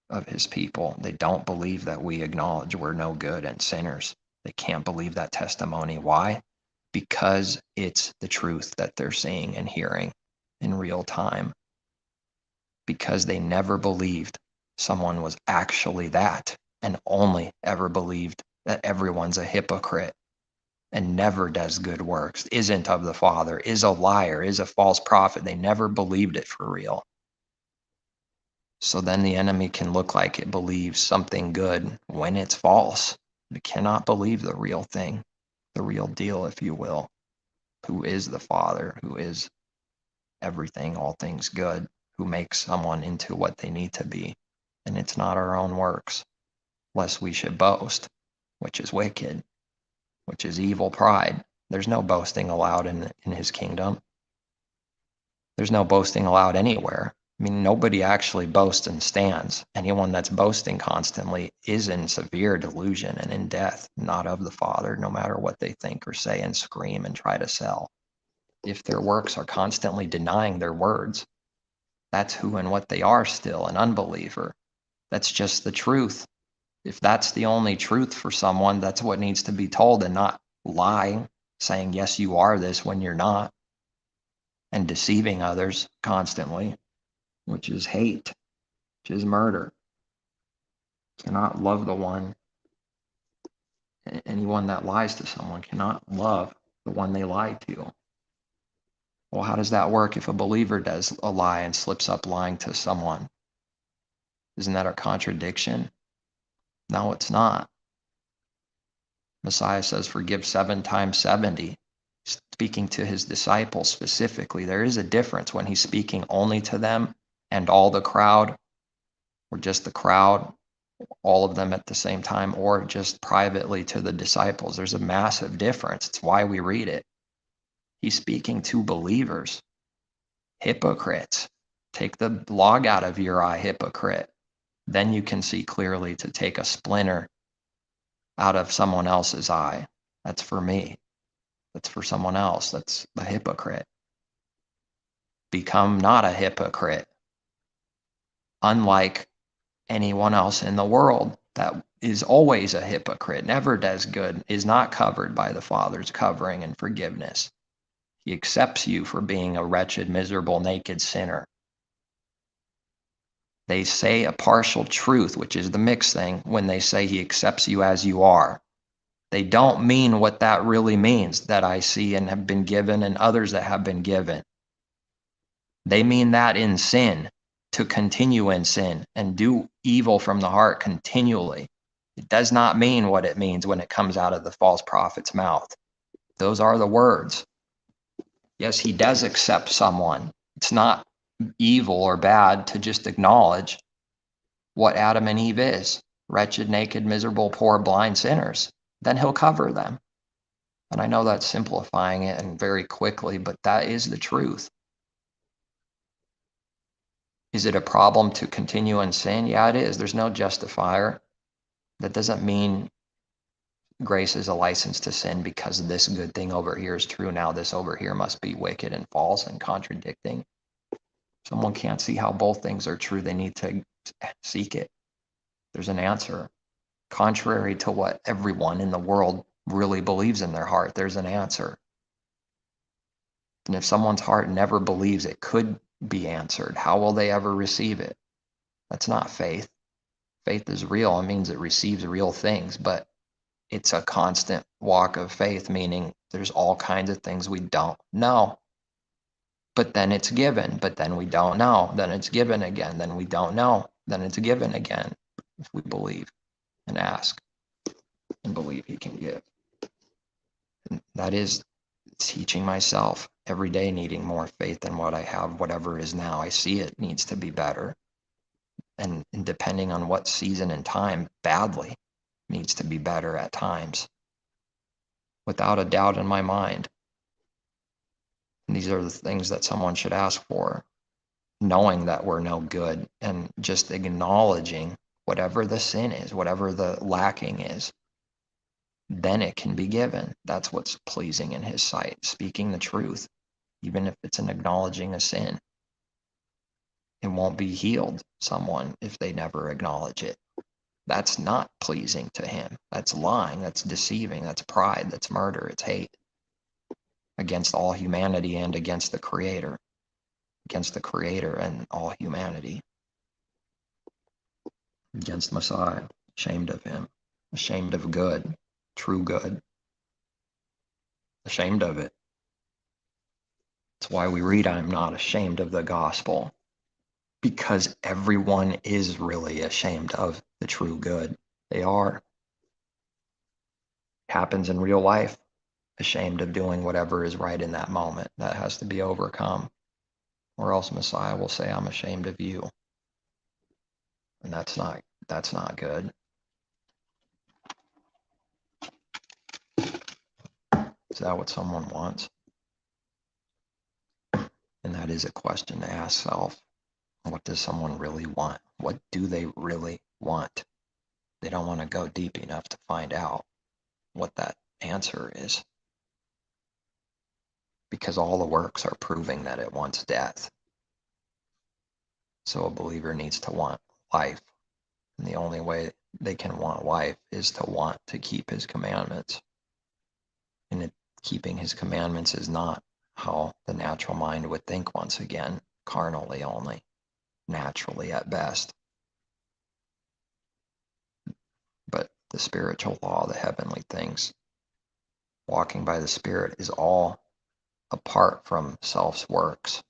of his people. They don't believe that we acknowledge we're no good and sinners. They can't believe that testimony. Why? Because it's the truth that they're seeing and hearing in real time. Because they never believed someone was actually that, and only ever believed that everyone's a hypocrite and never does good works, isn't of the Father, is a liar, is a false prophet. They never believed it for real. So then the enemy can look like it believes something good when it's false. It cannot believe the real thing, the real deal, if you will, who is the Father, who is everything, all things good, who makes someone into what they need to be. And it's not our own works, lest we should boast, which is wicked, which is evil pride. There's no boasting allowed in his kingdom. There's no boasting allowed anywhere. I mean, nobody actually boasts and stands. Anyone that's boasting constantly is in severe delusion and in death, not of the Father, no matter what they think or say and scream and try to sell. If their works are constantly denying their words, that's who and what they are still, an unbeliever. That's just the truth. If that's the only truth for someone, that's what needs to be told, and not lying, saying, yes, you are this when you're not, and deceiving others constantly, which is hate, which is murder. Cannot love the one, anyone that lies to someone cannot love the one they lied to. Well, how does that work if a believer does a lie and slips up lying to someone? Isn't that a contradiction? No, it's not. Messiah says, forgive 7 times 70. Speaking to his disciples specifically, there is a difference when he's speaking only to them and all the crowd, or just the crowd, all of them at the same time, or just privately to the disciples. There's a massive difference. It's why we read it. He's speaking to believers, hypocrites. Take the log out of your eye, hypocrite. Then you can see clearly to take a splinter out of someone else's eye. That's for me. That's for someone else. That's the hypocrite. Become not a hypocrite. Unlike anyone else in the world that is always a hypocrite, never does good, is not covered by the Father's covering and forgiveness. He accepts you for being a wretched, miserable, naked sinner. They say a partial truth, which is the mixed thing, when they say he accepts you as you are. They don't mean what that really means, that I see and have been given and others that have been given. They mean that in sin, to continue in sin and do evil from the heart continually. It does not mean what it means when it comes out of the false prophet's mouth. Those are the words. Yes, he does accept someone. It's not evil or bad to just acknowledge what Adam and Eve is: wretched, naked, miserable, poor, blind sinners. Then he'll cover them. And I know that's simplifying it and very quickly, but that is the truth. Is it a problem to continue in sin? Yeah, it is. There's no justifier. That doesn't mean grace is a license to sin because this good thing over here is true. Now this over here must be wicked and false and contradicting. Someone can't see how both things are true. They need to seek it. There's an answer. Contrary to what everyone in the world really believes in their heart, there's an answer. And if someone's heart never believes it could be answered, how will they ever receive it? That's not faith. Faith is real. It means it receives real things, but it's a constant walk of faith, meaning there's all kinds of things we don't know. But then it's given, but then we don't know. Then it's given again. Then we don't know. Then it's given again if we believe and ask and believe he can give. And that is teaching myself every day, needing more faith than what I have, whatever is now. I see it needs to be better. And depending on what season and time, badly needs to be better at times. Without a doubt in my mind. And these are the things that someone should ask for. Knowing that we're no good and just acknowledging whatever the sin is, whatever the lacking is, then it can be given. That's what's pleasing in his sight, speaking the truth, even if it's an acknowledging a sin. It won't be healed, someone, if they never acknowledge it. That's not pleasing to him. That's lying, that's deceiving, that's pride, that's murder, it's hate against all humanity and against the Creator. Against the Creator and all humanity. Against Messiah, ashamed of him, ashamed of good, true good, ashamed of it. That's why we read, I'm not ashamed of the gospel, because everyone is really ashamed of the true good. They are. It happens in real life, ashamed of doing whatever is right in that moment. That has to be overcome, or else Messiah will say, I'm ashamed of you. And that's not good. Is that what someone wants? And that is a question to ask self. What does someone really want? What do they really want? They don't want to go deep enough to find out what that answer is. Because all the works are proving that it wants death. So a believer needs to want life. And the only way they can want life is to want to keep his commandments. And keeping his commandments is not how the natural mind would think, once again, carnally only, naturally at best. But the spiritual law, the heavenly things, walking by the Spirit is all apart from self's works.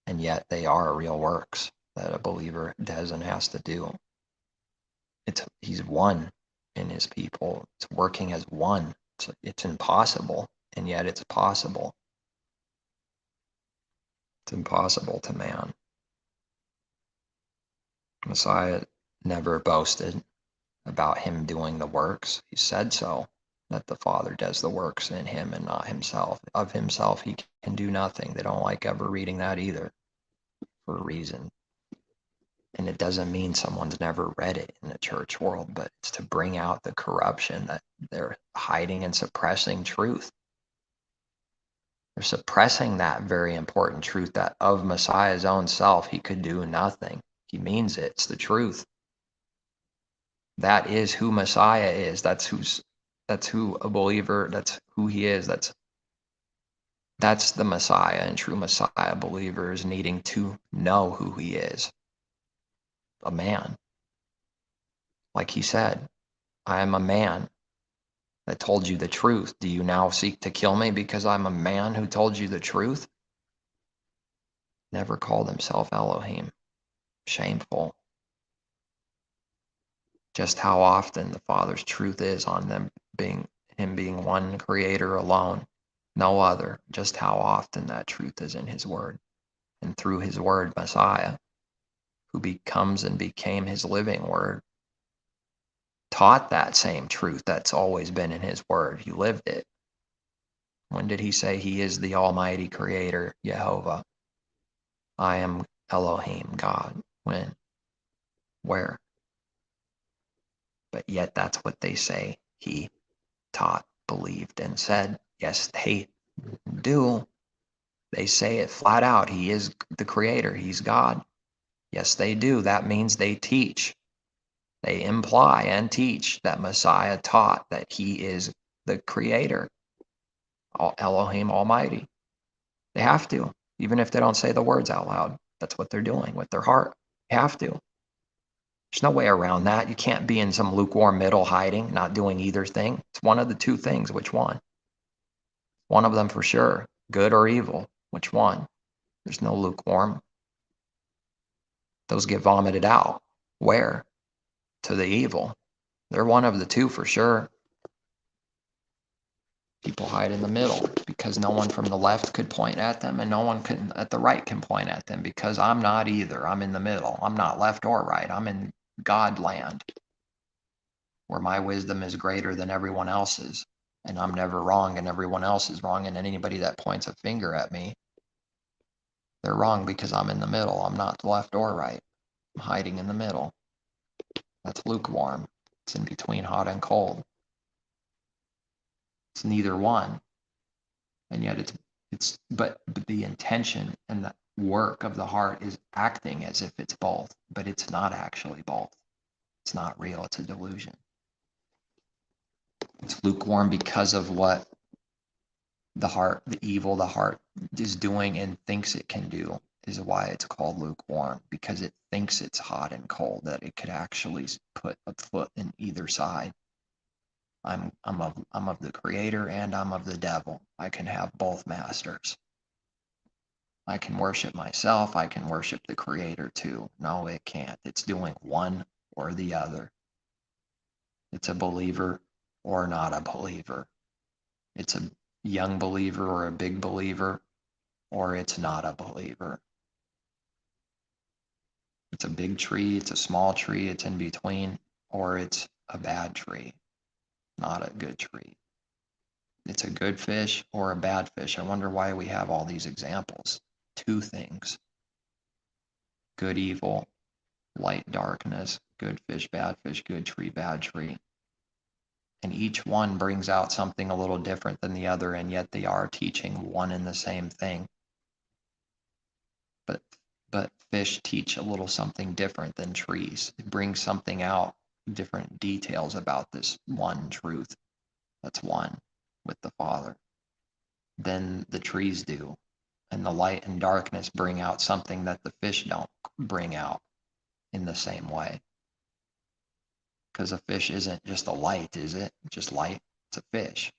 And yet they are real works that a believer does and has to do. He's one in his people. It's working as one. It's impossible, and yet it's possible. It's impossible to man. Messiah never boasted about him doing the works. He said so, that the Father does the works in him and not himself. Of himself he can do nothing. They don't like ever reading that either, for a reason. And it doesn't mean someone's never read it in the church world, but it's to bring out the corruption that they're hiding and suppressing truth. They're suppressing that very important truth that of Messiah's own self, he could do nothing. He means it. It's the truth. That is who Messiah is. That's who a believer, that's who he is. That's the Messiah, and true Messiah believers needing to know who he is. A man. Like he said, I am a man that told you the truth. Do you now seek to kill me because I'm a man who told you the truth? Never called himself Elohim. Shameful. Just how often the Father's truth is on him being one creator alone, no other. Just how often that truth is in his word. And through his word, Messiah, who becomes and became his living word, taught that same truth that's always been in his word. He lived it. When did he say he is the Almighty Creator, Jehovah? I am Elohim, God. When? Where? But yet that's what they say he taught, believed, and said. Yes, they do. They say it flat out. He is the Creator. He's God. Yes, they do. That means they teach. They imply and teach that Messiah taught that he is the Creator, Elohim Almighty. They have to, even if they don't say the words out loud. That's what they're doing with their heart. They have to. There's no way around that. You can't be in some lukewarm middle hiding, not doing either thing. It's one of the two things. Which one? One of them for sure. Good or evil. Which one? There's no lukewarm. Those get vomited out. Where? To the evil. They're one of the two for sure. People hide in the middle because no one from the left could point at them and no one at the right can point at them because I'm not either. I'm in the middle. I'm not left or right. I'm in God land where my wisdom is greater than everyone else's and I'm never wrong and everyone else is wrong, and anybody that points a finger at me, they're wrong because I'm in the middle. I'm not left or right. I'm hiding in the middle. That's lukewarm. It's in between hot and cold. It's neither one. And yet but the intention and the work of the heart is acting as if it's both, but it's not actually both. It's not real. It's a delusion. It's lukewarm because of what the heart is doing and thinks it can do, is why it's called lukewarm, because it thinks it's hot and cold, that it could actually put a foot in either side. I'm of the Creator and I'm of the devil. I can have both masters. I can worship myself. I can worship the Creator too. No, it can't. It's doing one or the other. It's a believer or not a believer. It's a young believer or a big believer, or it's not a believer. It's a big tree, it's a small tree, it's in between, or it's a bad tree, not a good tree. It's a good fish or a bad fish. I wonder why we have all these examples. Two things. Good, evil, light, darkness, good fish, bad fish, good tree, bad tree. And each one brings out something a little different than the other, and yet they are teaching one and the same thing. But fish teach a little something different than trees. It brings something out, different details about this one truth that's one with the Father than the trees do. And the light and darkness bring out something that the fish don't bring out in the same way. Because a fish isn't just a light, is it? Just light. It's a fish.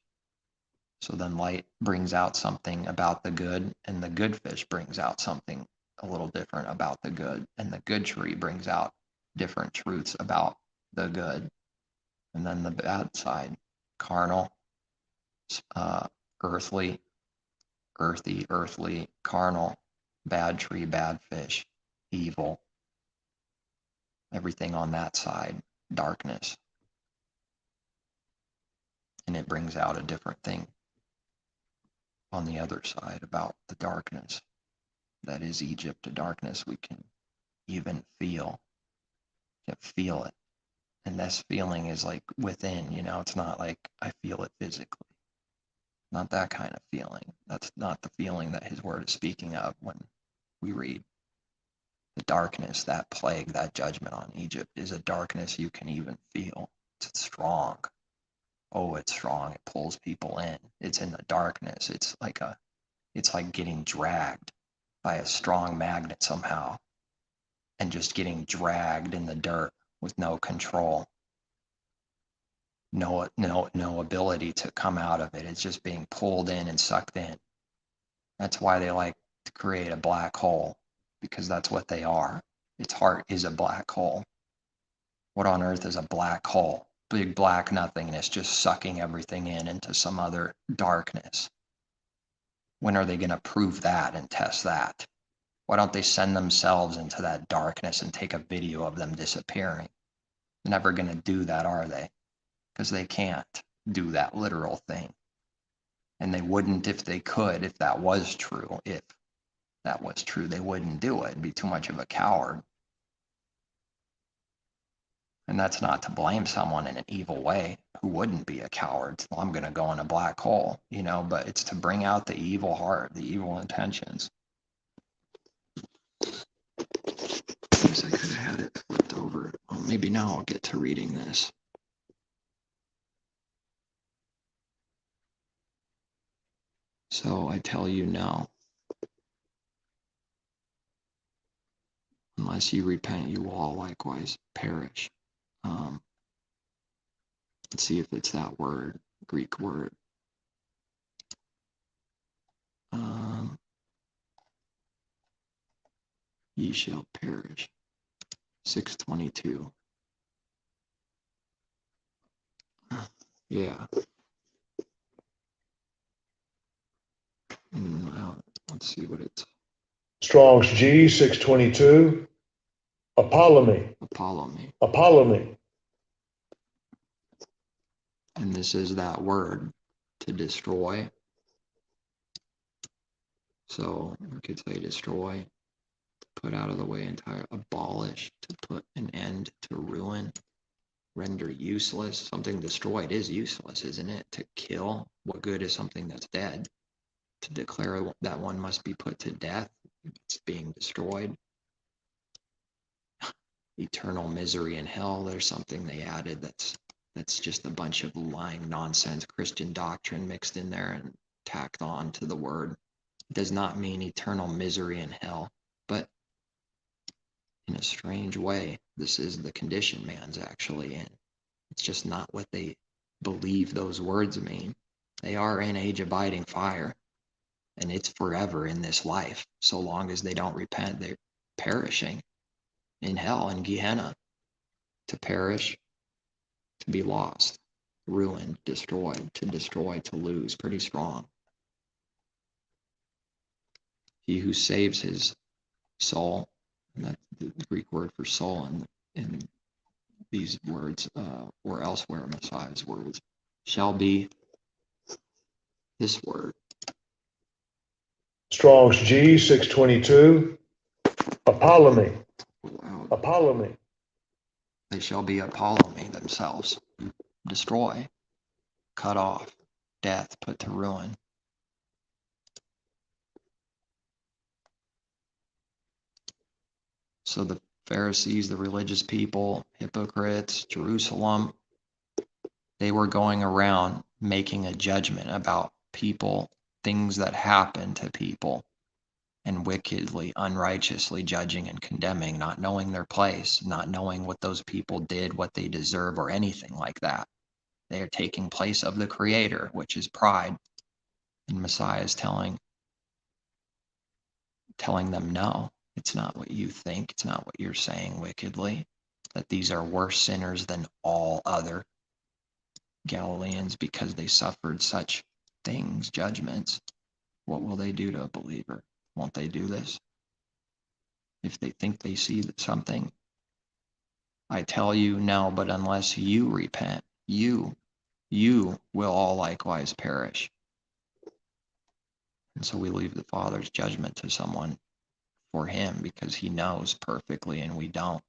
So then light brings out something about the good, and the good fish brings out something a little different about the good, and the good tree brings out different truths about the good. And then the bad side, carnal, earthy, carnal, bad tree, bad fish, evil, everything on that side, darkness. And it brings out a different thing on the other side about the darkness. That is Egypt, the darkness we can even feel. You can feel it. And this feeling is like within, it's not like I feel it physically. Not that kind of feeling. That's not the feeling that his word is speaking of when we read. The darkness, that plague, that judgment on Egypt is a darkness you can even feel. It's strong. Oh, it's strong. It pulls people in. It's in the darkness. It's like getting dragged by a strong magnet somehow, and just getting dragged in the dirt with no control. No ability to come out of it. It's just being pulled in and sucked in. That's why they like to create a black hole, because that's what they are. Its heart is a black hole. What on earth is a black hole? Big black nothingness just sucking everything in into some other darkness. When are they going to prove that and test that? Why don't they send themselves into that darkness and take a video of them disappearing? They're never going to do that, are they? Because they can't do that literal thing. And they wouldn't if they could, if that was true. If that was true, they wouldn't do it. It'd be too much of a coward. And that's not to blame someone in an evil way who wouldn't be a coward. Well, I'm going to go in a black hole, but it's to bring out the evil heart, the evil intentions. I guess I could have had it flipped over. Well, maybe now I'll get to reading this. So I tell you no. Unless you repent, you will all likewise perish. Let's see if it's that word, Greek word. Ye shall perish. 6:22. Yeah. Let's see what it's. Strong's G 622. Apollomy. And this is that word, to destroy. So we could say destroy, put out of the way entire, abolish, to put an end, to ruin, render useless. Something destroyed is useless, isn't it? To kill. What good is something that's dead? To declare that one must be put to death. It's being destroyed. Eternal misery in hell. There's something they added that's just a bunch of lying nonsense Christian doctrine mixed in there and tacked on to the word. It does not mean eternal misery in hell, but in a strange way, this is the condition man's actually in. It's just not what they believe those words mean. They are in age-abiding fire, and it's forever in this life. So long as they don't repent, they're perishing in hell, in Gehenna. To perish, to be lost, ruined, destroyed, to destroy, to lose. Pretty strong. He who saves his soul, and that's the Greek word for soul in these words, or elsewhere, Messiah's words, shall be this word. Strong's G 622. Apollomy. They shall be Apollomy themselves. Destroy, cut off, death, put to ruin. So the Pharisees, the religious people, hypocrites, Jerusalem, they were going around making a judgment about people, things that happen to people, and wickedly, unrighteously judging and condemning, not knowing their place, not knowing what those people did, what they deserve, or anything like that. They are taking place of the Creator, which is pride. And Messiah is telling them, no, it's not what you think. It's not what you're saying wickedly, that these are worse sinners than all other Galileans because they suffered such things, judgments. What will they do to a believer? Won't they do this? If they think they see something, I tell you, no, but unless you repent, you will all likewise perish. And so we leave the Father's judgment to someone for him because he knows perfectly and we don't.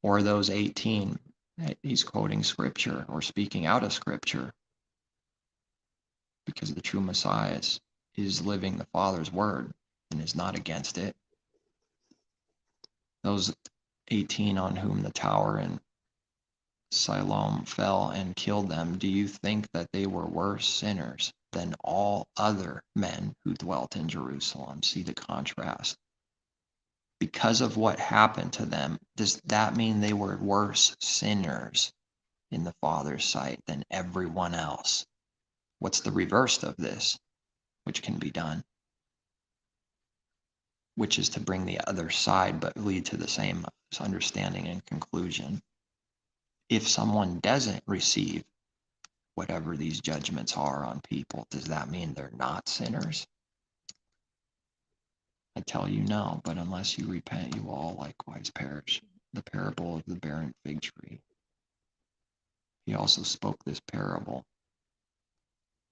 Or those 18, he's quoting scripture or speaking out of scripture because the true Messiah is living the Father's word and is not against it. those 18 on whom the tower in Siloam fell and killed them, do you think that they were worse sinners than all other men who dwelt in Jerusalem? See the contrast. Because of what happened to them, does that mean they were worse sinners in the Father's sight than everyone else? What's the reverse of this, which can be done? Which is to bring the other side, but lead to the same understanding and conclusion. If someone doesn't receive whatever these judgments are on people, does that mean they're not sinners? I tell you no, but unless you repent, you will all likewise perish. The parable of the barren fig tree. He also spoke this parable.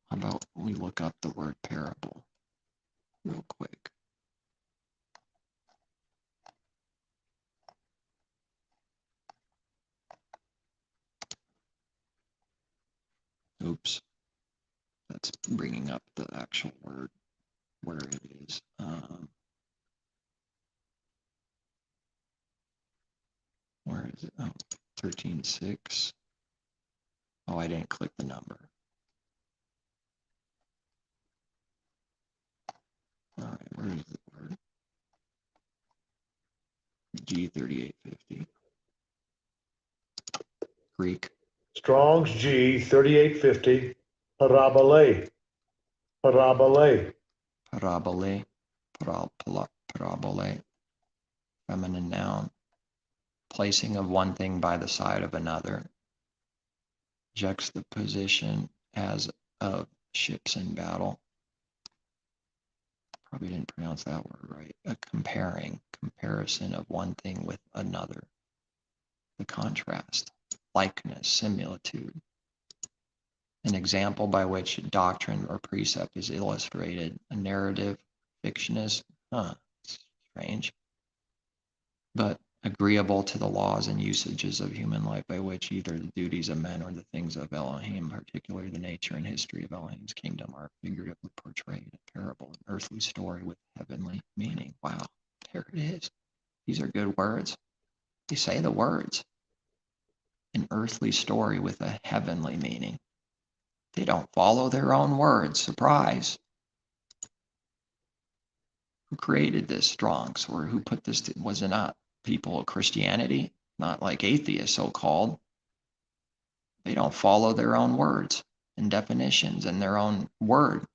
How about we look up the word parable real quick? Oops. That's bringing up the actual word where it is. Where is it? Oh, 13:6. Oh, I didn't click the number. All right, where is the word? G3850. Greek. Strong's G 3850. Parabole. Parabole. Parabole. Parabole. Feminine noun. Placing of one thing by the side of another. Juxtaposition as of ships in battle. Probably didn't pronounce that word right. A comparison of one thing with another. The contrast, likeness, similitude. An example by which doctrine or precept is illustrated. A narrative, fictionist, strange, but agreeable to the laws and usages of human life, by which either the duties of men or the things of Elohim, particularly the nature and history of Elohim's kingdom, are figuratively portrayed. A parable, an earthly story with heavenly meaning. Wow, there it is. These are good words. They say the words. An earthly story with a heavenly meaning. They don't follow their own words. Surprise. Who created this, Strong's, or who put this? Was it not people of Christianity? Not like atheists, so-called. They don't follow their own words and definitions and their own word,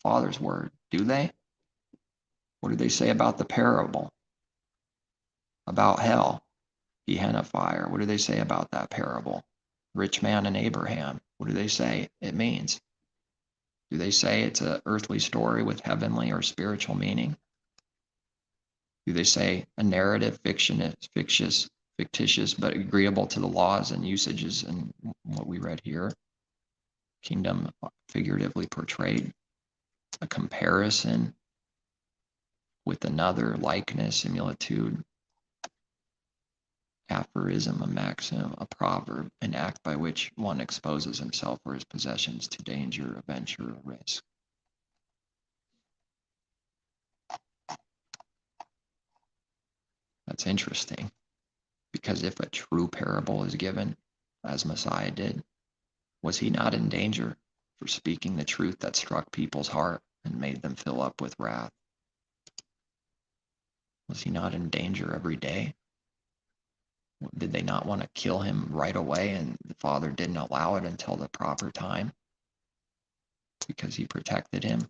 Father's word, do they? What do they say about the parable? About hell, Gehenna fire. What do they say about that parable? Rich man and Abraham. What do they say it means? Do they say it's an earthly story with heavenly or spiritual meaning? Do they say a narrative, fictitious, but agreeable to the laws and usages and what we read here? Kingdom figuratively portrayed. A comparison with another, likeness, similitude, aphorism, a maxim, a proverb, an act by which one exposes himself or his possessions to danger, adventure, or risk. That's interesting, because if a true parable is given, as Messiah did, was he not in danger for speaking the truth that struck people's heart and made them fill up with wrath? Was he not in danger every day? Did they not want to kill him right away, and the Father didn't allow it until the proper time because he protected him?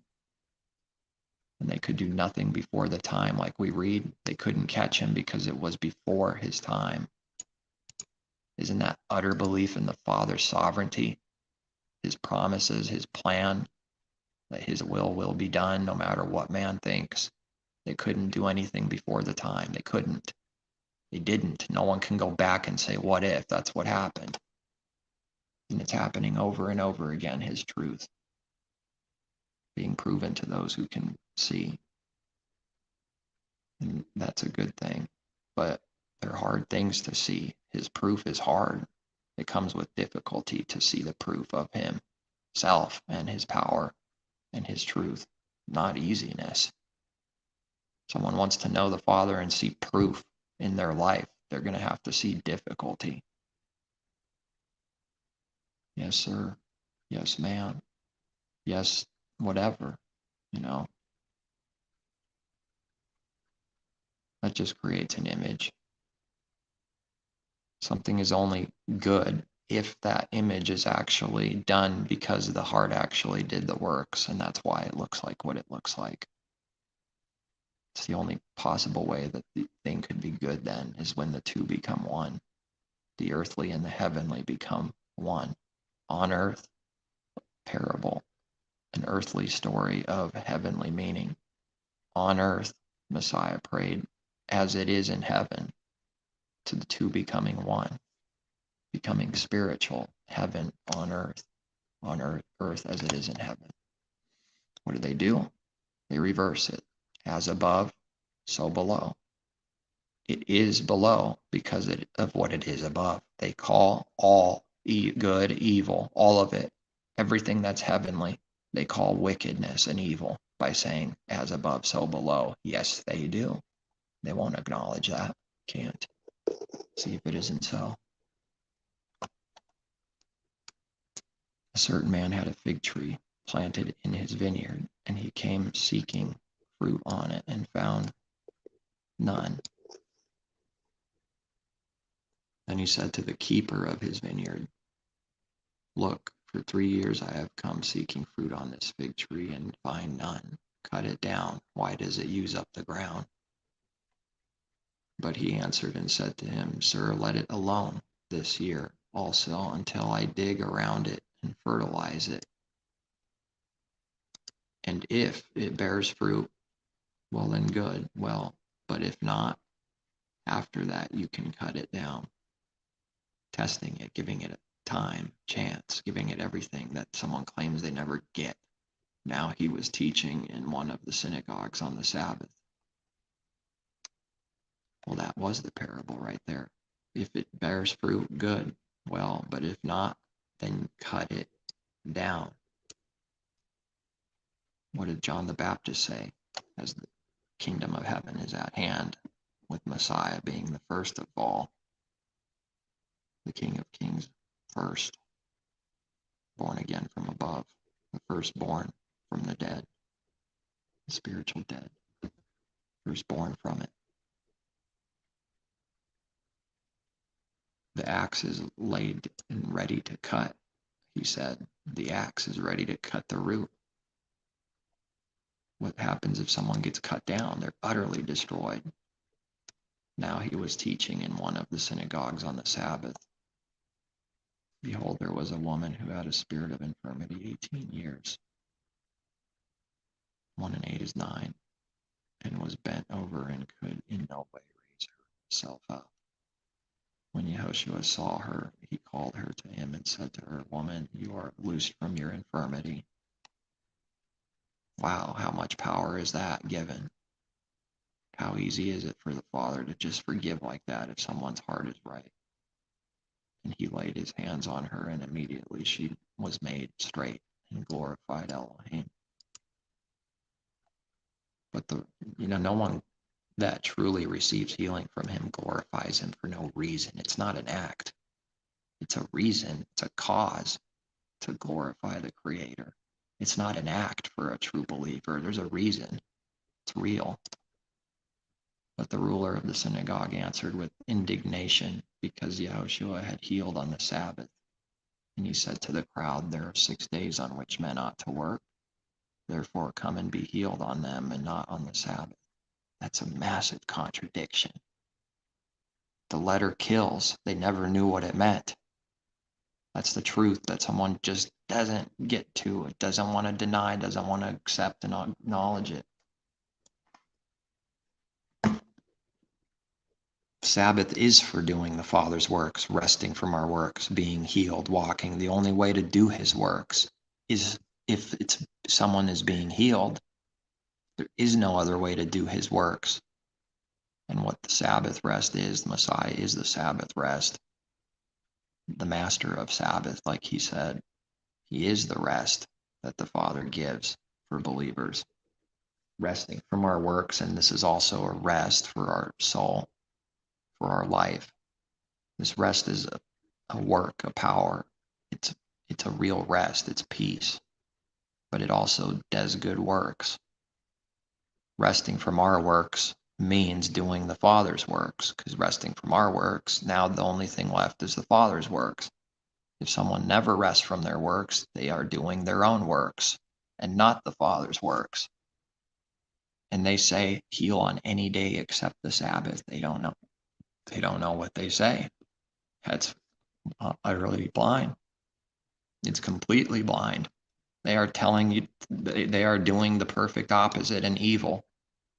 And they could do nothing before the time, like we read. They couldn't catch him because it was before his time. Isn't that utter belief in the Father's sovereignty, his promises, his plan, that his will be done no matter what man thinks? They couldn't do anything before the time. They couldn't. They didn't. No one can go back and say, what if? That's what happened. And it's happening over and over again, his truth being proven to those who can see. And that's a good thing. But they're hard things to see. His proof is hard. It comes with difficulty to see the proof of himself and his power and his truth, not easiness. Someone wants to know the Father and see proof. in their life. They're going to have to see difficulty. Yes, sir. Yes, ma'am. Yes, whatever, you know. That just creates an image. Something is only good if that image is actually done because the heart actually did the works, and that's why it looks like what it looks like. It's the only possible way that the thing could be good then is when the two become one. The earthly and the heavenly become one. On earth, parable, an earthly story of heavenly meaning. On earth, Messiah prayed as it is in heaven, to the two becoming one, becoming spiritual, heaven on earth as it is in heaven. What do? They reverse it. As above, so below. It is below because of what it is above. They call all good, evil, all of it, everything that's heavenly, they call wickedness and evil by saying, as above, so below. Yes, they do. They won't acknowledge that. Can't. See if it isn't so. A certain man had a fig tree planted in his vineyard, and he came seeking fruit on it and found none. Then he said to the keeper of his vineyard, look, for 3 years I have come seeking fruit on this fig tree and find none. Cut it down. Why does it use up the ground? But he answered and said to him, sir, let it alone this year also until I dig around it and fertilize it. And if it bears fruit, well then good. Well, but if not, after that you can cut it down. Testing it, giving it a time, chance, giving it everything that someone claims they never get. Now he was teaching in one of the synagogues on the Sabbath. Well, that was the parable right there. If it bears fruit, good. Well, but if not, then cut it down. What did John the Baptist say? As the kingdom of heaven is at hand, with Messiah being the first of all, the King of Kings first, born again from above, the firstborn from the dead, the spiritual dead, firstborn from it. The axe is laid and ready to cut, he said. The axe is ready to cut the root. What happens if someone gets cut down? They're utterly destroyed. Now he was teaching in one of the synagogues on the Sabbath. Behold, there was a woman who had a spirit of infirmity 18 years. 1 and 8 is 9, and was bent over and could in no way raise herself up. When Yehoshua saw her, he called her to him and said to her, woman, you are loosed from your infirmity. Wow, how much power is that given? How easy is it for the Father to just forgive like that if someone's heart is right? And he laid his hands on her, and immediately she was made straight and glorified Elohim. But no one that truly receives healing from him glorifies him for no reason. It's not an act. It's a reason. It's a cause to glorify the Creator. It's not an act for a true believer. There's a reason. It's real. But the ruler of the synagogue answered with indignation because Yehoshua had healed on the Sabbath. And he said to the crowd, there are 6 days on which men ought to work. Therefore come and be healed on them and not on the Sabbath. That's a massive contradiction. The letter kills. They never knew what it meant. That's the truth that someone just doesn't get to. It doesn't want to deny, doesn't want to accept and acknowledge it. Sabbath is for doing the Father's works, resting from our works, being healed, walking. The only way to do his works is if someone is being healed. There is no other way to do his works. And what the Sabbath rest is, the Messiah is the Sabbath rest. The master of Sabbath, like he said, he is the rest that the Father gives for believers. Resting from our works, and this is also a rest for our soul. for our life. This rest is a work, a power. It's a real rest. It's peace. But it also does good works. Resting from our works means doing the Father's works, because resting from our works, now the only thing left is the Father's works. If someone never rests from their works, they are doing their own works and not the Father's works. And they say, heal on any day except the Sabbath. They don't know. They don't know what they say. That's utterly blind. It's completely blind. They are telling you, they are doing the perfect opposite and evil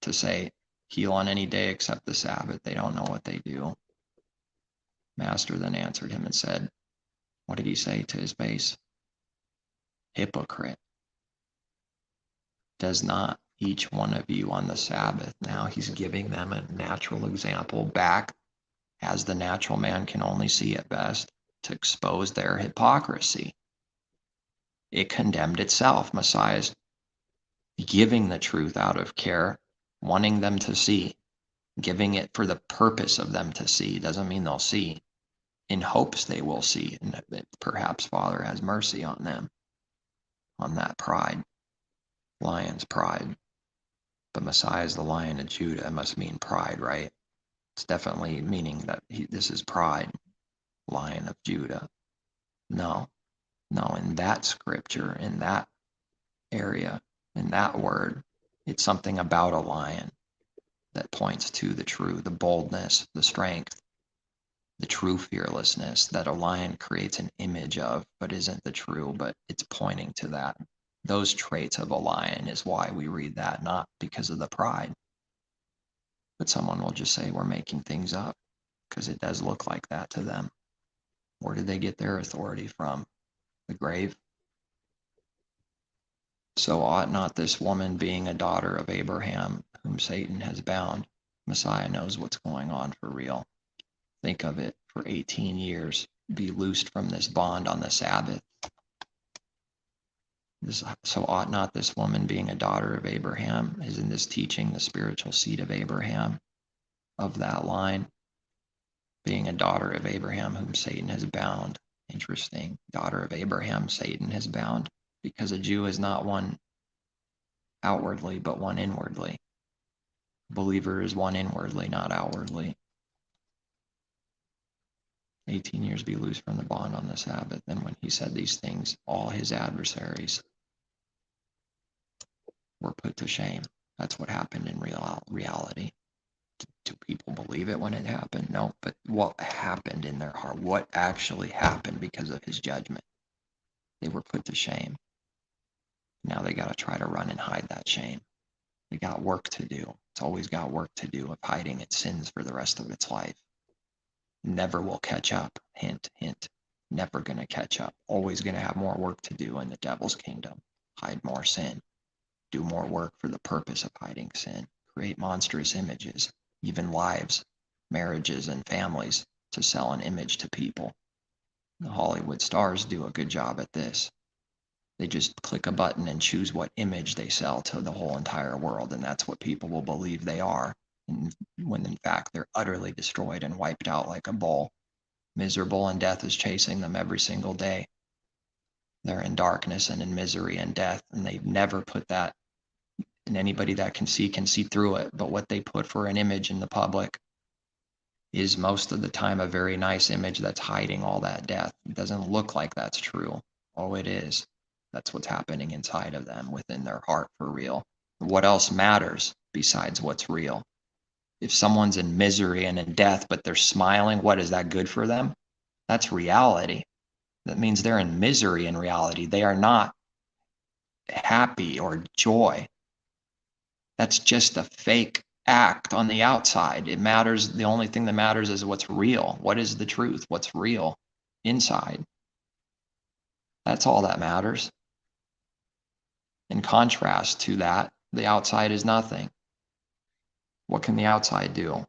to say, heal on any day except the Sabbath. They don't know what they do. Master then answered him and said, what did he say to his face? Hypocrite. Does not each one of you on the Sabbath? Now he's giving them a natural example back, as the natural man can only see at best, to expose their hypocrisy. It condemned itself. Messiah's giving the truth out of care, wanting them to see, giving it for the purpose of them to see. Doesn't mean they'll see, in hopes they will see, and that perhaps Father has mercy on them, on that pride, lion's pride. But Messiah is the Lion of Judah. It must mean pride, right? It's definitely meaning that this is pride, Lion of Judah. No, in that scripture, in that area, in that word, it's something about a lion that points to the boldness, the strength, the true fearlessness that a lion creates an image of, but isn't the true, but it's pointing to that. Those traits of a lion is why we read that, not because of the pride. But someone will just say we're making things up, because it does look like that to them. Where did they get their authority from? The grave? So ought not this woman, being a daughter of Abraham, whom Satan has bound? Messiah knows what's going on for real. Think of it, for 18 years, be loosed from this bond on the Sabbath. So ought not this woman, being a daughter of Abraham, is in this teaching the spiritual seed of Abraham, of that line, being a daughter of Abraham whom Satan has bound. Interesting. Daughter of Abraham, Satan has bound, because a Jew is not one outwardly, but one inwardly. A believer is one inwardly, not outwardly. 18 years be loosed from the bond on the Sabbath. And when he said these things, all his adversaries were put to shame. That's what happened in reality. Do people believe it when it happened? No, but what happened in their heart? What actually happened because of his judgment? They were put to shame. Now they got to try to run and hide that shame. They got work to do. It's always got work to do of hiding its sins for the rest of its life. Never will catch up. Hint, hint. Never going to catch up. Always going to have more work to do in the devil's kingdom. Hide more sin. Do more work for the purpose of hiding sin. Create monstrous images, even lives, marriages, and families, to sell an image to people. The Hollywood stars do a good job at this. They just click a button and choose what image they sell to the whole entire world, and that's what people will believe they are, and when in fact they're utterly destroyed and wiped out like a bull, miserable, and death is chasing them every single day. They're in darkness and in misery and death, and they've never put that, and anybody that can see through it. But what they put for an image in the public is most of the time a very nice image that's hiding all that death. It doesn't look like that's true. Oh, it is. That's what's happening inside of them, within their heart, for real. What else matters besides what's real? If someone's in misery and in death, but they're smiling, what is that good for them? That's reality. That means they're in misery in reality. They are not happy or joy. That's just a fake act on the outside. It matters. The only thing that matters is what's real. What is the truth? What's real inside? That's all that matters. In contrast to that, the outside is nothing. What can the outside do?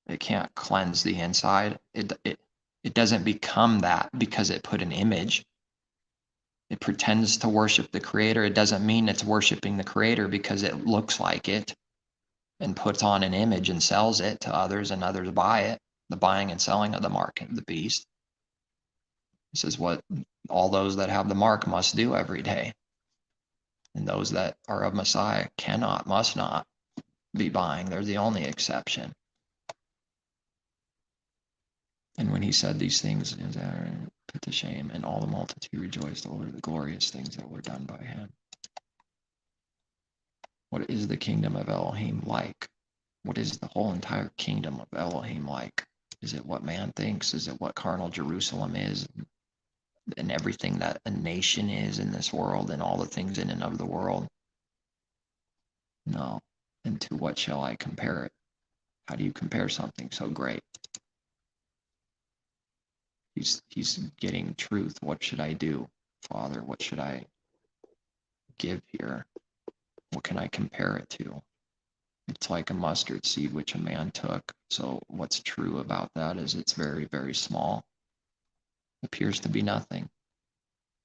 It can't cleanse the inside. It doesn't become that because it put an image. It pretends to worship the Creator. It doesn't mean it's worshiping the Creator because it looks like it and puts on an image and sells it to others, and others buy it. the buying and selling of the mark of the beast. This is what all those that have the mark must do every day. And those that are of Messiah must not be buying. They're the only exception. And when he said these things, put to shame, and all the multitude rejoiced over the glorious things that were done by him. What is the kingdom of Elohim like? What is the whole entire kingdom of Elohim like? Is it what man thinks? Is it what carnal Jerusalem is? And everything that a nation is in this world and all the things in and of the world? No. And to what shall I compare it? How do you compare something so great? He's getting truth. What should I do, Father? What should I give here? What can I compare it to? It's like a mustard seed which a man took. So what's true about that is it's very, very small. It appears to be nothing.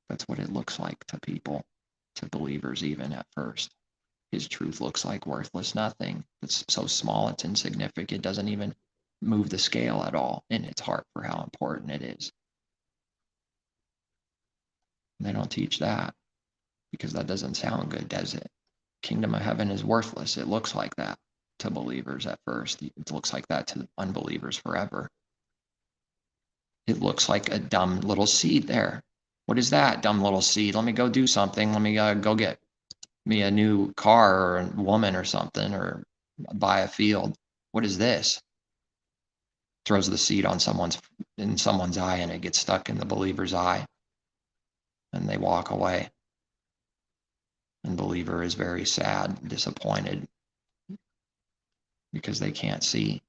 That's what it looks like to people, to believers even at first. His truth looks like worthless nothing. It's so small, it's insignificant. It doesn't even move the scale at all in its heart for how important it is. And they don't teach that because that doesn't sound good, does it? Kingdom of heaven is worthless. It looks like that to believers at first. It looks like that to unbelievers forever. It looks like a dumb little seed there. What is that, dumb little seed? Let me go do something. Let me go get me a new car or a woman or something, or buy a field. What is this? Throws the seed on someone's eye, and it gets stuck in the believer's eye, and they walk away. And the believer is very sad, disappointed, because they can't see.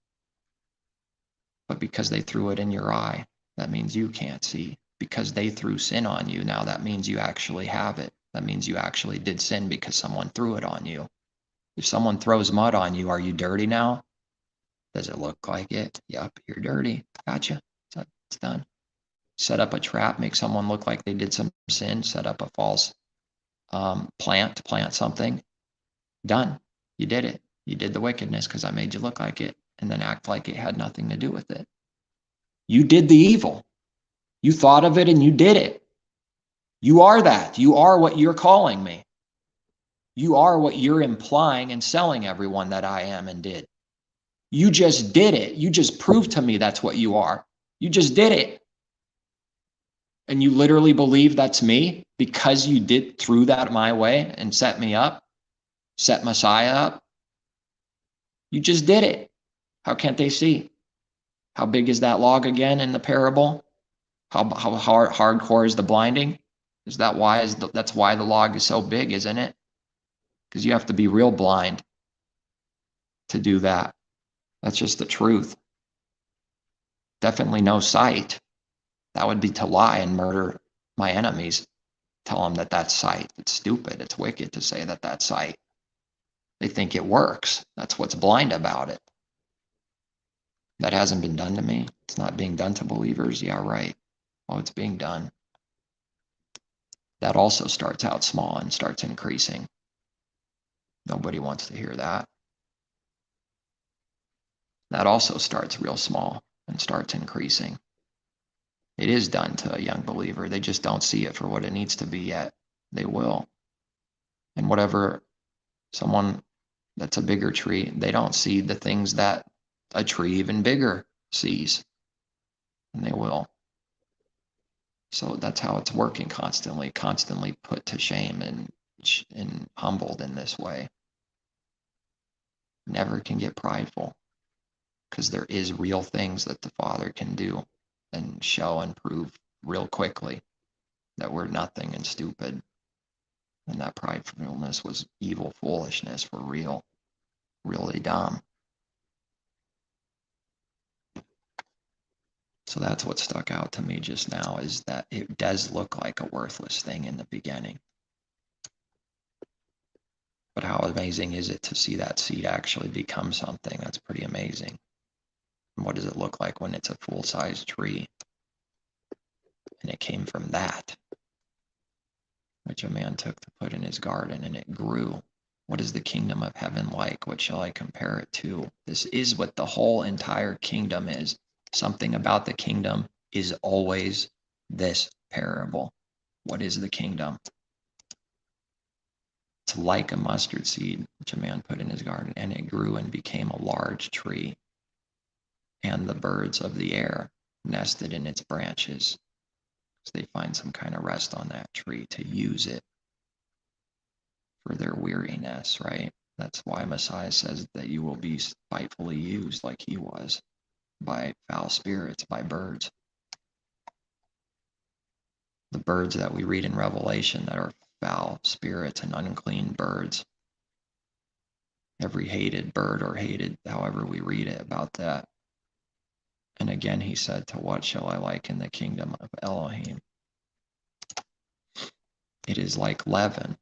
But because they threw it in your eye, that means you can't see. Because they threw sin on you, now that means you actually have it. That means you actually did sin because someone threw it on you. If someone throws mud on you, are you dirty now? Does it look like it? Yep, you're dirty. Gotcha. It's done. Set up a trap, make someone look like they did some sin, set up a false plant something. Done. You did it. You did the wickedness because I made you look like it, and then act like it had nothing to do with it. You did the evil. You thought of it and you did it. You are that. You are what you're calling me. You are what you're implying and selling everyone that I am and did. You just did it. You just proved to me that's what you are. You just did it. And you literally believe that's me because you threw that my way and set me up, set Messiah up. You just did it. How can't they see? How big is that log again in the parable? How hardcore is the blinding? Is that why? That's why the log is so big, isn't it? Because you have to be real blind to do that. That's just the truth. Definitely no sight. That would be to lie and murder my enemies. Tell them that that's sight. It's stupid. It's wicked to say that that's sight. They think it works. That's what's blind about it. That hasn't been done to me. It's not being done to believers. Yeah, right. Oh, it's being done. That also starts out small and starts increasing. Nobody wants to hear that. That also starts real small and starts increasing. It is done to a young believer. They just don't see it for what it needs to be yet. They will. And whatever someone that's a bigger tree, they don't see the things that a tree even bigger sees. And they will. So that's how it's working constantly put to shame and humbled in this way. Never can get prideful because there is real things that the Father can do and show and prove real quickly that we're nothing and stupid. And that pridefulness was evil foolishness for real, really dumb. So that's what stuck out to me just now, is that it does look like a worthless thing in the beginning. But how amazing is it to see that seed actually become something? That's pretty amazing. And what does it look like when it's a full-size tree? And it came from that, which a man took to put in his garden, and it grew. What is the kingdom of heaven like? What shall I compare it to? This is what the whole entire kingdom is. Something about the kingdom is always this parable. What is the kingdom? It's like a mustard seed, which a man put in his garden, and it grew and became a large tree, and the birds of the air nested in its branches. So they find some kind of rest on that tree to use it for their weariness, right? That's why Messiah says that you will be spitefully used like he was by foul spirits, by birds. The birds that we read in Revelation that are foul spirits and unclean birds. Every hated bird or hated, however we read it about that. And again, he said, to what shall I liken the kingdom of Elohim? It is like leaven.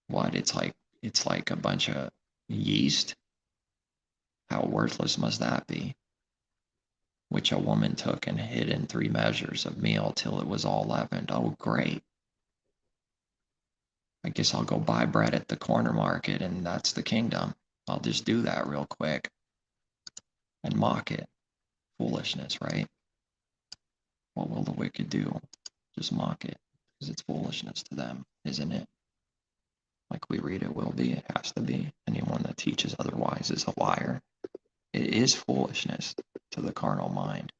What? It's like a bunch of yeast. How worthless must that be? Which a woman took and hid in 3 measures of meal till it was all leavened. Oh, great. I guess I'll go buy bread at the corner market, and that's the kingdom. I'll just do that real quick and mock it. Foolishness, right? What will the wicked do? Just mock it, because it's foolishness to them, isn't it? Like we read it will be, it has to be. Anyone that teaches otherwise is a liar. It is foolishness to the carnal mind.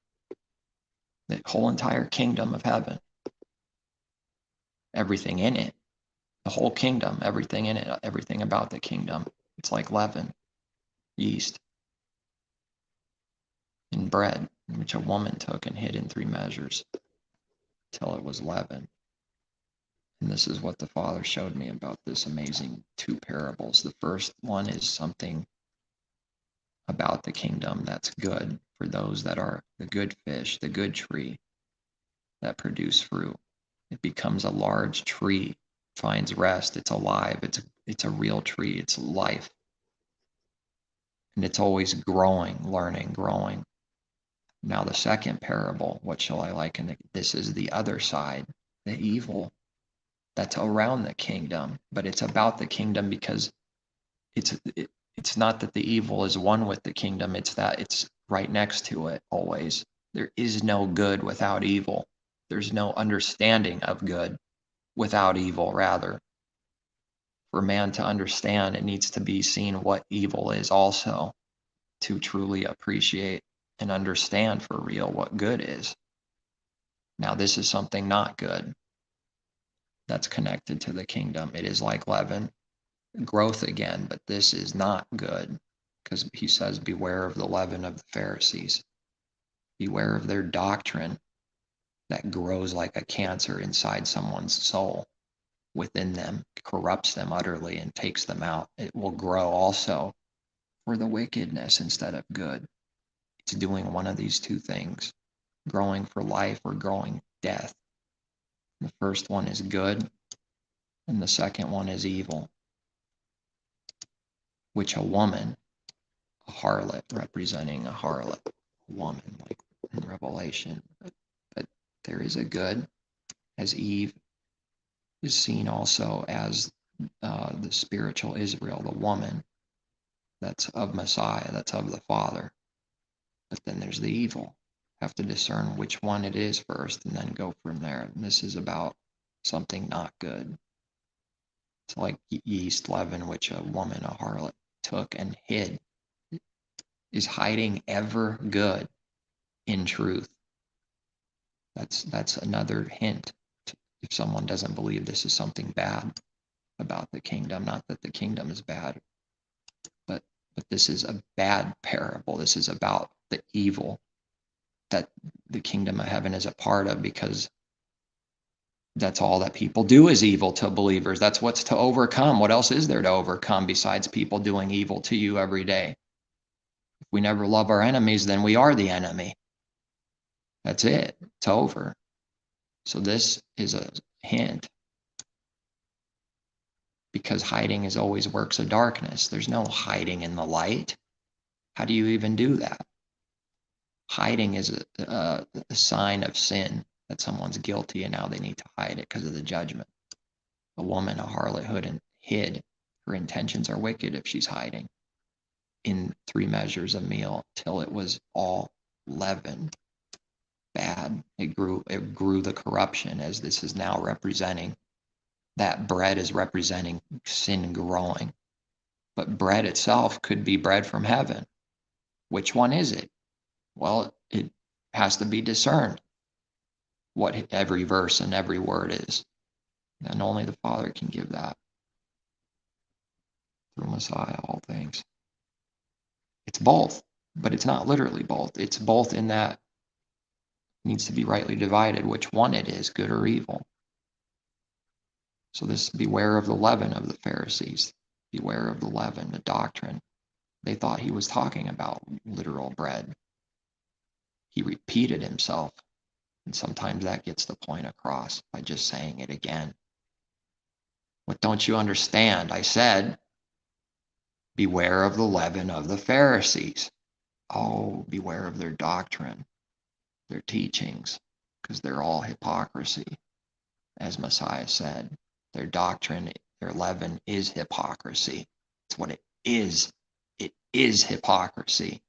The whole entire kingdom of heaven, everything in it, the whole kingdom, everything in it, everything about the kingdom, it's like leaven, yeast, and bread, which a woman took and hid in 3 measures till it was leavened. And this is what the Father showed me about this amazing 2 parables. The first one is something about the kingdom that's good for those that are the good fish, the good tree that produce fruit. It becomes a large tree, finds rest, it's alive, it's a real tree, it's life. And it's always growing, learning, growing. Now the second parable, what shall I liken? This is the other side, the evil that's around the kingdom, but it's about the kingdom because it's not that the evil is one with the kingdom, it's that it's right next to it always. There is no good without evil. There's no understanding of good without evil, rather. For man to understand, it needs to be seen what evil is also to truly appreciate and understand for real what good is. Now, this is something not good that's connected to the kingdom. It is like leaven, growth again, but this is not good because he says, beware of the leaven of the Pharisees. Beware of their doctrine that grows like a cancer inside someone's soul, within them, corrupts them utterly and takes them out. It will grow also for the wickedness instead of good. It's doing one of these 2 things, growing for life or growing death. The first one is good, and the second one is evil, which a woman, a harlot, representing a harlot, a woman, like in Revelation. But there is a good, as Eve is seen also as the spiritual Israel, the woman that's of Messiah, that's of the Father. But then there's the evil. Have to discern which one it is first and then go from there. And this is about something not good. It's like yeast leaven, which a woman, a harlot, took and hid. Is hiding ever good in truth? That's another hint. If someone doesn't believe this is something bad about the kingdom, not that the kingdom is bad, but this is a bad parable. This is about the evil that the kingdom of heaven is a part of, because that's all that people do is evil to believers. That's what's to overcome. What else is there to overcome besides people doing evil to you every day? If we never love our enemies, then we are the enemy. That's it. It's over. So this is a hint, because hiding is always works of darkness. There's no hiding in the light. How do you even do that? Hiding is a sign of sin, that someone's guilty and now they need to hide it because of the judgment. A woman, a harlot, hid. Her intentions are wicked if she's hiding in 3 measures of meal till it was all leavened. bad. It grew the corruption, as this is now representing. That bread is representing sin growing. But bread itself could be bread from heaven. Which one is it? Well, it has to be discerned what every verse and every word is. And only the Father can give that. Through Messiah, all things. It's both, but it's not literally both. It's both in that it needs to be rightly divided which one it is, good or evil. So this, beware of the leaven of the Pharisees. Beware of the leaven, the doctrine. They thought he was talking about literal bread. He repeated himself, and sometimes that gets the point across by just saying it again. What don't you understand? I said, beware of the leaven of the Pharisees. Oh, beware of their doctrine, their teachings, because they're all hypocrisy, as Messiah said. Their doctrine, their leaven is hypocrisy. It's what it is. It is hypocrisy.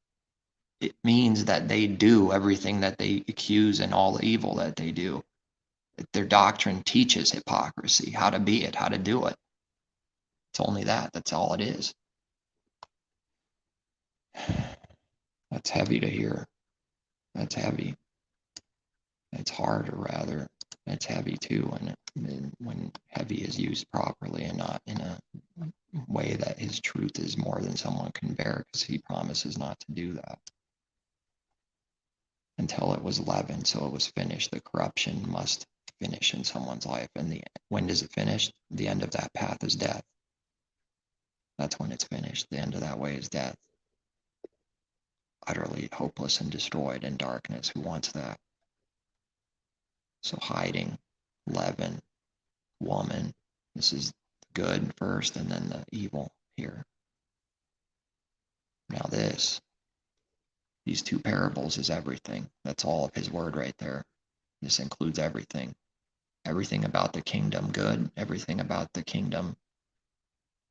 It means that they do everything that they accuse and all the evil that they do. Their doctrine teaches hypocrisy, how to be it, how to do it. It's only that. That's all it is. That's heavy to hear. That's heavy. It's hard, or rather, it's heavy too, and when heavy is used properly and not in a way that his truth is more than someone can bear, because he promises not to do that. Until it was leavened, so it was finished. The corruption must finish in someone's life. And when does it finish? The end of that path is death. That's when it's finished. The end of that way is death. Utterly hopeless and destroyed in darkness. Who wants that? So hiding, leaven, woman. This is good first and then the evil here. Now these two parables is everything. That's all of his word right there. This includes everything. Everything about the kingdom good, everything about the kingdom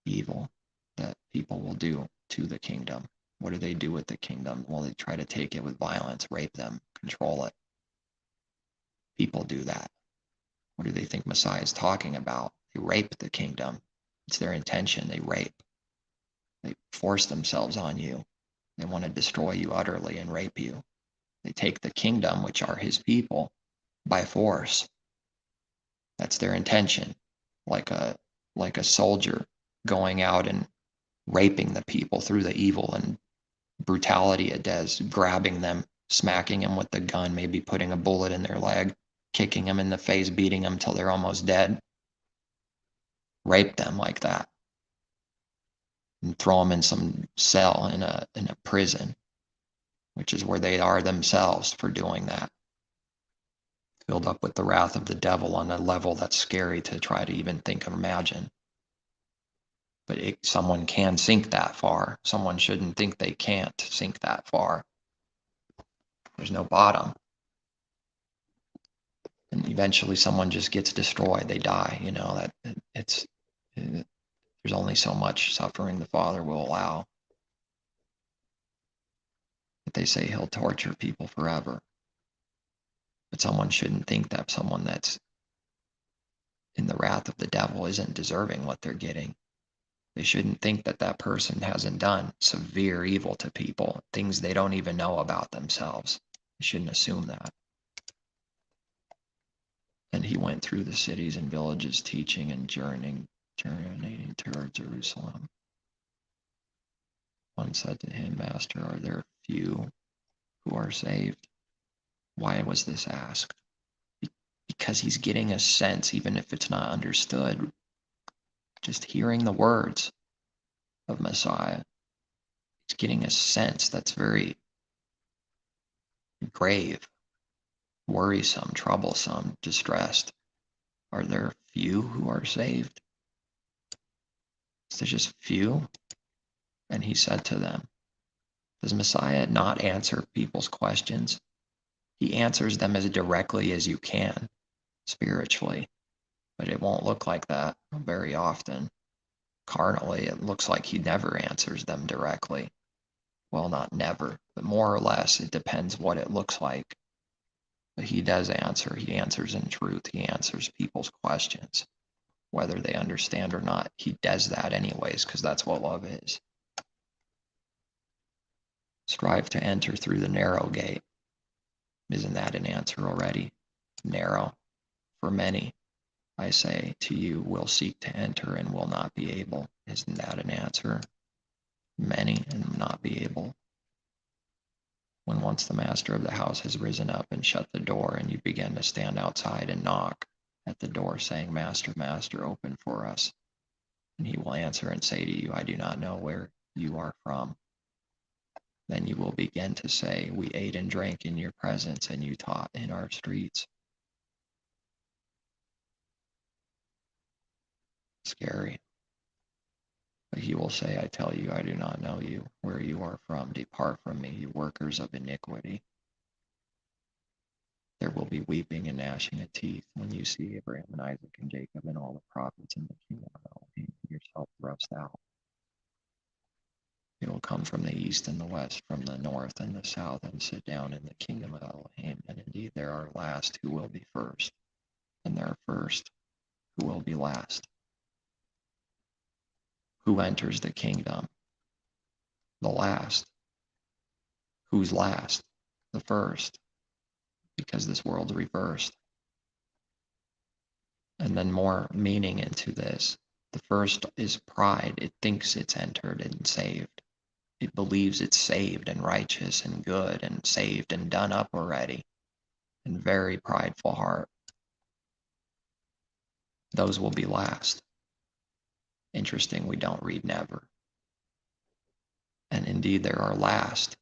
evil that people will do to the kingdom. What do they do with the kingdom? Well, they try to take it with violence, rape them, control it. People do that. What do they think Messiah is talking about? They rape the kingdom. It's their intention. They rape. They force themselves on you. They want to destroy you utterly and rape you. They take the kingdom, which are his people, by force. That's their intention. Like a soldier going out and raping the people through the evil and brutality it does, grabbing them, smacking them with the gun, maybe putting a bullet in their leg, kicking them in the face, beating them till they're almost dead. Rape them like that. And throw them in some cell in a prison, which is where they are themselves for doing that. Filled up with the wrath of the devil on a level that's scary to try to even think or imagine. But someone can sink that far. Someone shouldn't think they can't sink that far. There's no bottom. And eventually someone just gets destroyed. They die. You know, there's only so much suffering the Father will allow. But they say he'll torture people forever. But someone shouldn't think that someone that's in the wrath of the devil isn't deserving what they're getting. They shouldn't think that that person hasn't done severe evil to people, things they don't even know about themselves. They shouldn't assume that. And he went through the cities and villages teaching and journeying toward Jerusalem. One said to him, Master, are there few who are saved? Why was this asked? Because he's getting a sense, even if it's not understood, just hearing the words of Messiah, he's getting a sense that's very grave, worrisome, troublesome, distressed. Are there few who are saved? Is there just few? And he said to them, does Messiah not answer people's questions? He answers them as directly as you can, spiritually, but it won't look like that very often. Carnally, it looks like he never answers them directly. Well, not never, but more or less, it depends what it looks like. But he does answer. He answers in truth. He answers people's questions, whether they understand or not. He does that anyways, because that's what love is. Strive to enter through the narrow gate. Isn't that an answer already? Narrow. For many, I say to you, will seek to enter and will not be able. Isn't that an answer? Many and not be able. When once the master of the house has risen up and shut the door, and you begin to stand outside and knock at the door, saying, Master, Master, open for us. And he will answer and say to you, I do not know where you are from. Then you will begin to say, we ate and drank in your presence, and you taught in our streets. Scary. But he will say, I tell you, I do not know you, where you are from. Depart from me, you workers of iniquity. There will be weeping and gnashing of teeth when you see Abraham and Isaac and Jacob and all the prophets in the kingdom of Elohim, yourself thrust out. It will come from the east and the west, from the north and the south, and sit down in the kingdom of Elohim. And indeed there are last who will be first, and there are first who will be last. Who enters the kingdom? The last. Who's last? The first. Because this world's reversed. And then more meaning into this. The first is pride. It thinks it's entered and saved. It believes it's saved and righteous and good and saved and done up already. And very prideful heart. Those will be last. Interesting, we don't read never. And indeed there are last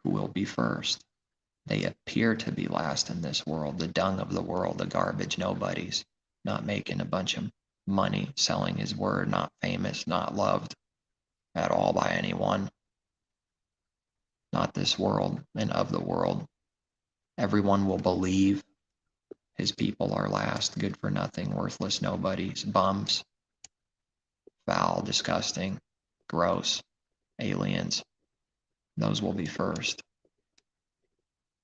who will be first. They appear to be last in this world, the dung of the world, the garbage nobodies, not making a bunch of money, selling his word, not famous, not loved at all by anyone. Not this world and of the world. Everyone will believe his people are last, good for nothing, worthless nobodies, bums, foul, disgusting, gross, aliens. Those will be first.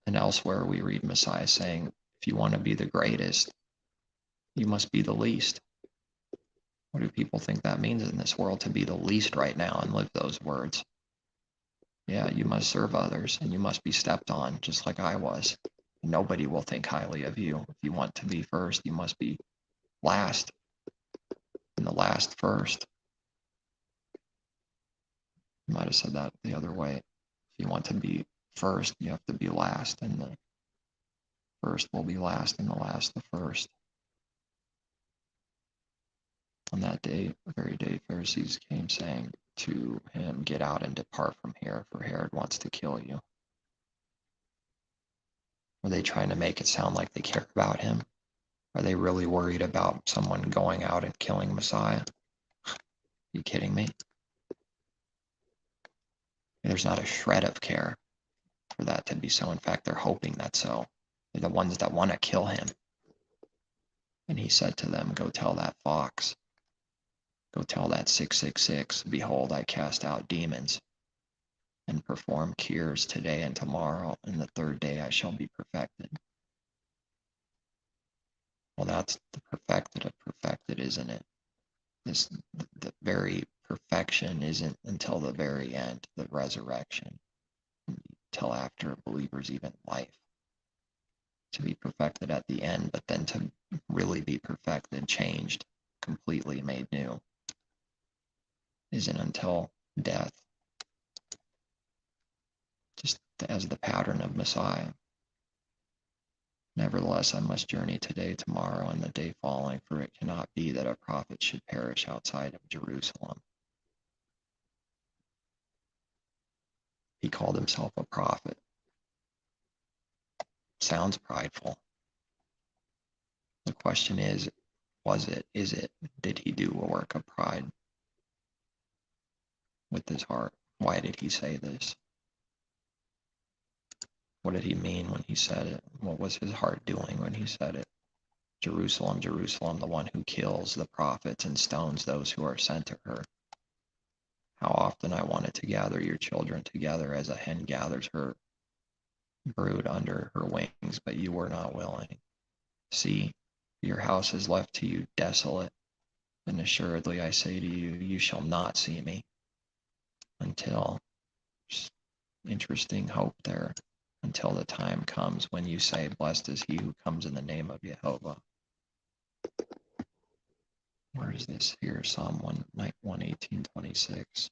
And elsewhere we read Messiah saying, if you want to be the greatest, you must be the least. What do people think that means in this world, to be the least right now and live those words? Yeah, you must serve others and you must be stepped on just like I was. Nobody will think highly of you. If you want to be first, you must be last, and the last first. You might have said that the other way. If you want to be first, you have to be last, and the first will be last, and the last the first. On that day, the very day, Pharisees came saying to him, get out and depart from here, for Herod wants to kill you. Are they trying to make it sound like they care about him? Are they really worried about someone going out and killing Messiah? Are you kidding me? There's not a shred of care for that to be so. In fact, they're hoping that's so. They're the ones that want to kill him. And he said to them, go tell that fox, go tell that 666, behold, I cast out demons and perform cures today and tomorrow, and the third day I shall be perfected. Well, that's the perfected of perfected, isn't it? The very perfection isn't until the very end, the resurrection, until after a believer's even life. To be perfected at the end, but then to really be perfected, changed, completely made new, isn't until death. Just as the pattern of Messiah. Nevertheless, I must journey today, tomorrow, and the day following, for it cannot be that a prophet should perish outside of Jerusalem. He called himself a prophet. Sounds prideful. The question is, was it? Is it? Did he do a work of pride with his heart? Why did he say this? What did he mean when he said it? What was his heart doing when he said it? Jerusalem, Jerusalem, the one who kills the prophets and stones those who are sent to her. How often I wanted to gather your children together as a hen gathers her brood under her wings, but you were not willing. See, your house is left to you desolate, and assuredly I say to you, you shall not see me until, just interesting hope there, until the time comes when you say, blessed is he who comes in the name of Jehovah. Where is this here? Psalm 118:26.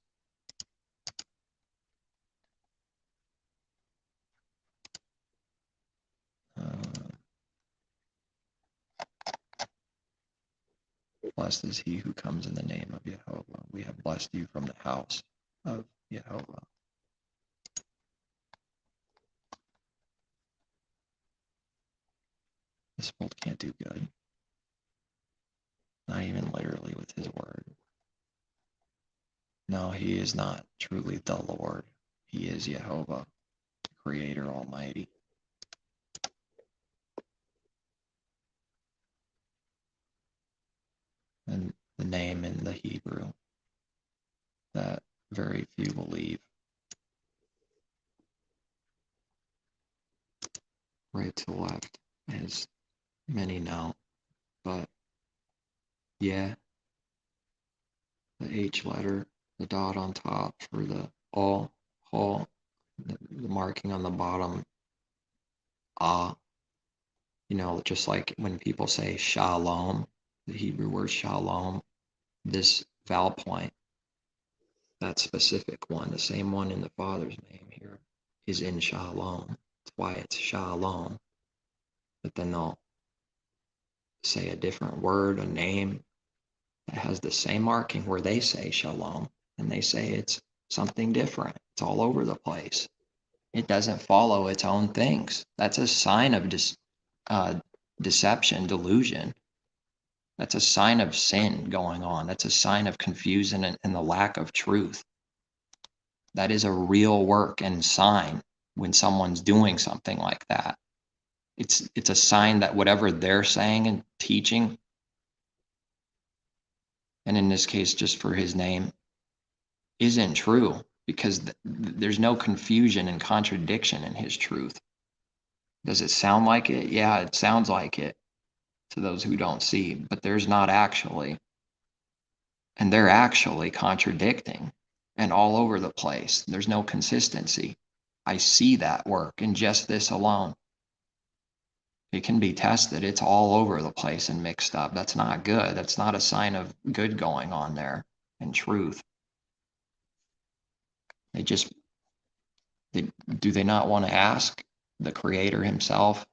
Blessed is he who comes in the name of Jehovah. We have blessed you from the house of Jehovah. This world can't do good. Not even literally with his word. No, he is not truly the Lord. He is Jehovah, the Creator Almighty. And the name in the Hebrew that very few believe. Right to left, as many know. But yeah, the H letter, the dot on top for the all, the marking on the bottom, just like when people say shalom, the Hebrew word shalom, this vowel point, that specific one, the same one in the Father's name here, is in shalom. That's why it's shalom. But then they'll say a different word, a name that has the same marking where they say shalom, and they say it's something different. It's all over the place. It doesn't follow its own things. That's a sign of deception, delusion. That's a sign of sin going on. That's a sign of confusion and the lack of truth. That is a real work and sign when someone's doing something like that. It's a sign that whatever they're saying and teaching, and in this case, just for his name, isn't true, because there's no confusion and contradiction in his truth. Does it sound like it? Yeah, it sounds like it to those who don't see, but there's not actually. And they're actually contradicting and all over the place. There's no consistency. I see that work in just this alone. It can be tested. It's all over the place and mixed up. That's not good. That's not a sign of good going on there and truth. Do they not want to ask the Creator himself,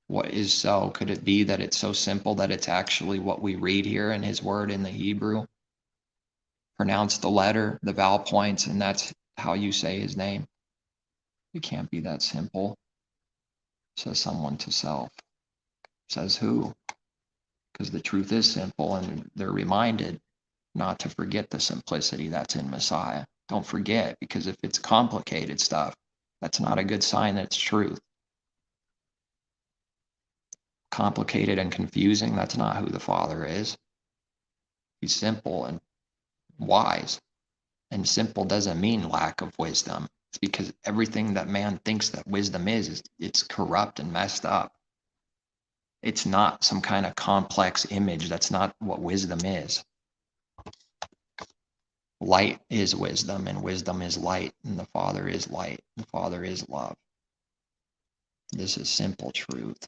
what is so? Could it be that it's so simple that it's actually what we read here in his word in the Hebrew? Pronounce the letter, the vowel points, and that's how you say his name. It can't be that simple, says someone to self. Says who? Because the truth is simple, and they're reminded not to forget the simplicity that's in Messiah. Don't forget, because if it's complicated stuff, that's not a good sign that it's truth. Complicated and confusing, that's not who the Father is. He's simple and wise. And simple doesn't mean lack of wisdom. It's because everything that man thinks that wisdom is it's corrupt and messed up. It's not some kind of complex image. That's not what wisdom is. Light is wisdom, and wisdom is light, and the Father is light. The Father is love. This is simple truth.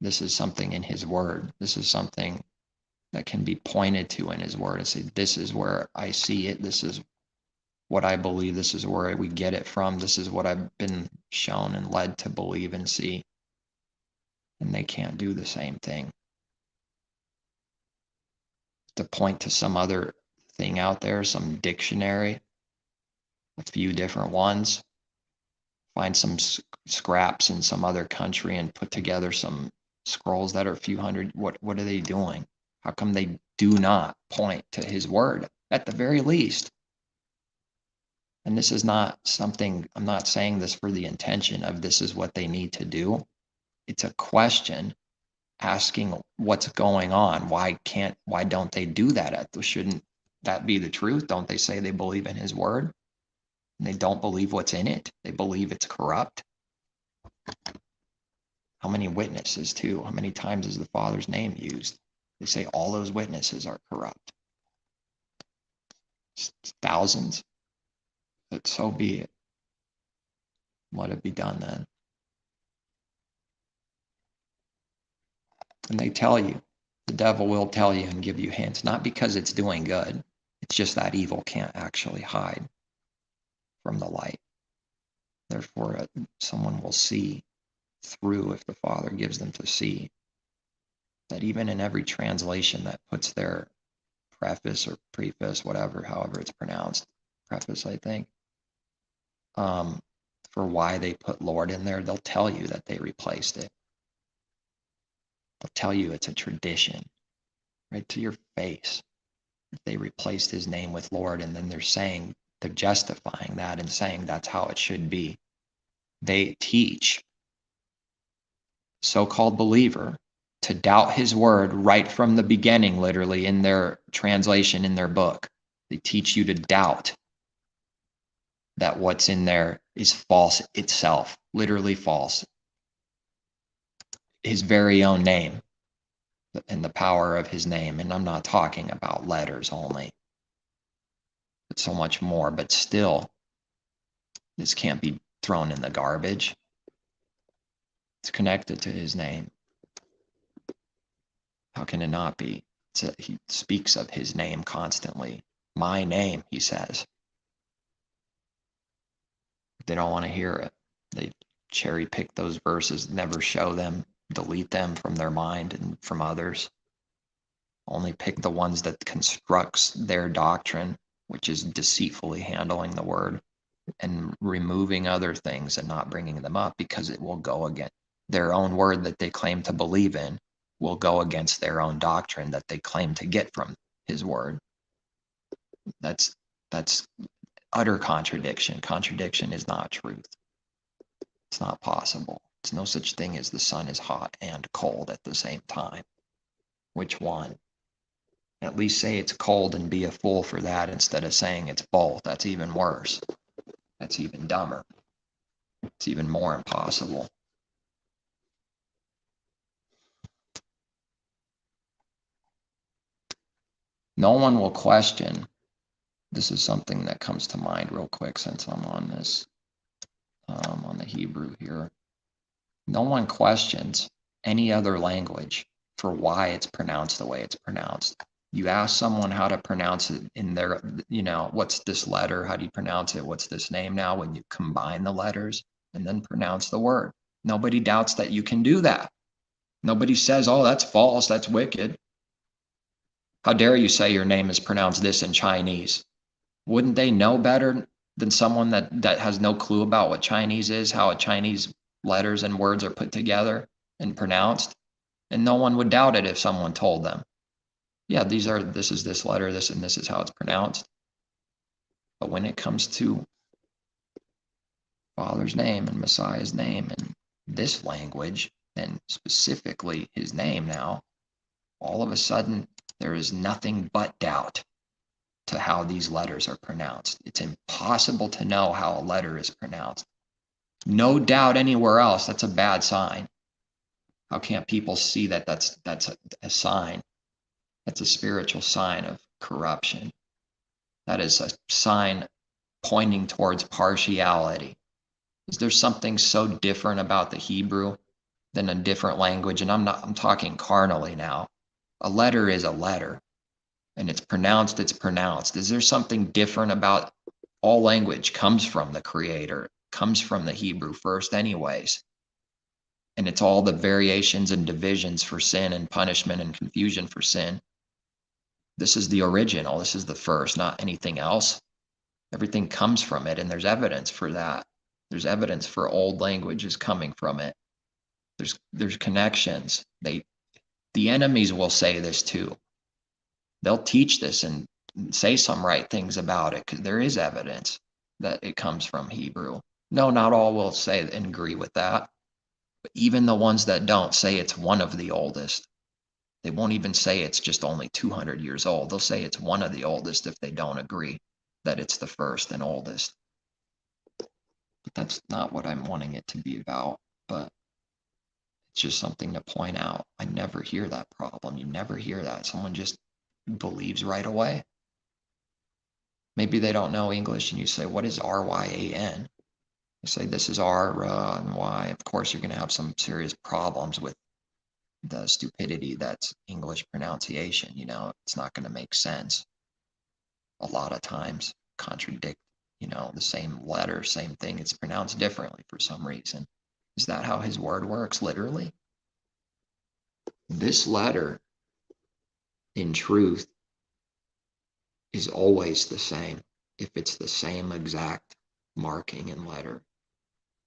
This is something in his word. This is something that can be pointed to in his word and say, this is where I see it. This is what I believe. This is where we get it from. This is what I've been shown and led to believe and see. And they can't do the same thing. To point to some other thing out there, some dictionary, a few different ones, find some scraps in some other country and put together some scrolls that are a few hundred. What are they doing? How come they do not point to his word at the very least? And this is not something, I'm not saying this for the intention of this is what they need to do. It's a question asking what's going on. Why don't they do that? Shouldn't that be the truth? Don't they say they believe in his word? And they don't believe what's in it. They believe it's corrupt. How many witnesses too? How many times is the Father's name used? They say all those witnesses are corrupt. It's thousands. But so be it. Let it be done then. And they tell you, the devil will tell you and give you hints, not because it's doing good. It's just that evil can't actually hide from the light. Therefore, someone will see through if the Father gives them to see. That even in every translation that puts their preface or preface, whatever, however it's pronounced, preface, I think, for why they put Lord in there, they'll tell you that they replaced it. They'll tell you it's a tradition, right to your face. They replaced his name with Lord, and then they're justifying that and saying that's how it should be. They teach so-called believer to doubt his word right from the beginning, literally in their translation, in their book. They teach you to doubt that what's in there is false itself, literally false. His very own name and the power of his name. And I'm not talking about letters only, but so much more. But still, this can't be thrown in the garbage. It's connected to his name. How can it not be? He speaks of his name constantly. My name, he says. They don't want to hear it. They cherry pick those verses, never show them, delete them from their mind and from others. Only pick the ones that constructs their doctrine, which is deceitfully handling the word and removing other things and not bringing them up, because it will go against their own word that they claim to believe in, will go against their own doctrine that they claim to get from his word. That's utter contradiction. Contradiction is not truth. It's not possible. There's no such thing as the sun is hot and cold at the same time. Which one? At least say it's cold and be a fool for that instead of saying it's both. That's even worse. That's even dumber. It's even more impossible. No one will question. This is something that comes to mind real quick since I'm on this, on the Hebrew here. No one questions any other language for why it's pronounced the way it's pronounced. You ask someone how to pronounce it in their, what's this letter? How do you pronounce it? What's this name now? When you combine the letters and then pronounce the word. Nobody doubts that you can do that. Nobody says, oh, that's false, that's wicked. How dare you say your name is pronounced this in Chinese? Wouldn't they know better than someone that has no clue about what Chinese is, how a Chinese letters and words are put together and pronounced? And no one would doubt it if someone told them, yeah, this is this letter, this, and this is how it's pronounced. But when it comes to Father's name and Messiah's name and this language, and specifically his name now, all of a sudden there is nothing but doubt to how these letters are pronounced. It's impossible to know how a letter is pronounced. No doubt anywhere else, that's a bad sign. How can't people see that that's a sign? That's a spiritual sign of corruption. That is a sign pointing towards partiality. Is there something so different about the Hebrew than a different language? And I'm talking carnally now. A letter is a letter, and it's pronounced. Is there something different about all language? Comes from the Creator, comes from the Hebrew first anyways. And it's all the variations and divisions for sin and punishment and confusion for sin. This is the original. This is the first, not anything else. Everything comes from it, and there's evidence for that. There's evidence for old languages coming from it. There's connections. The enemies will say this too. They'll teach this and say some right things about it because there is evidence that it comes from Hebrew. No, not all will say and agree with that. But even the ones that don't say it's one of the oldest. They won't even say it's just only 200 years old. They'll say it's one of the oldest if they don't agree that it's the first and oldest. But that's not what I'm wanting it to be about. but it's just something to point out. I never hear that problem. You never hear that. Someone just believes right away. Maybe they don't know English, and you say, what is RYAN? You say, this is R and Y. Of course, you're going to have some serious problems with the stupidity that's English pronunciation. You know, it's not going to make sense. A lot of times contradict, you know, the same letter, same thing. It's pronounced differently for some reason. Is that how his word works, literally? This letter, in truth, is always the same if it's the same exact marking and letter.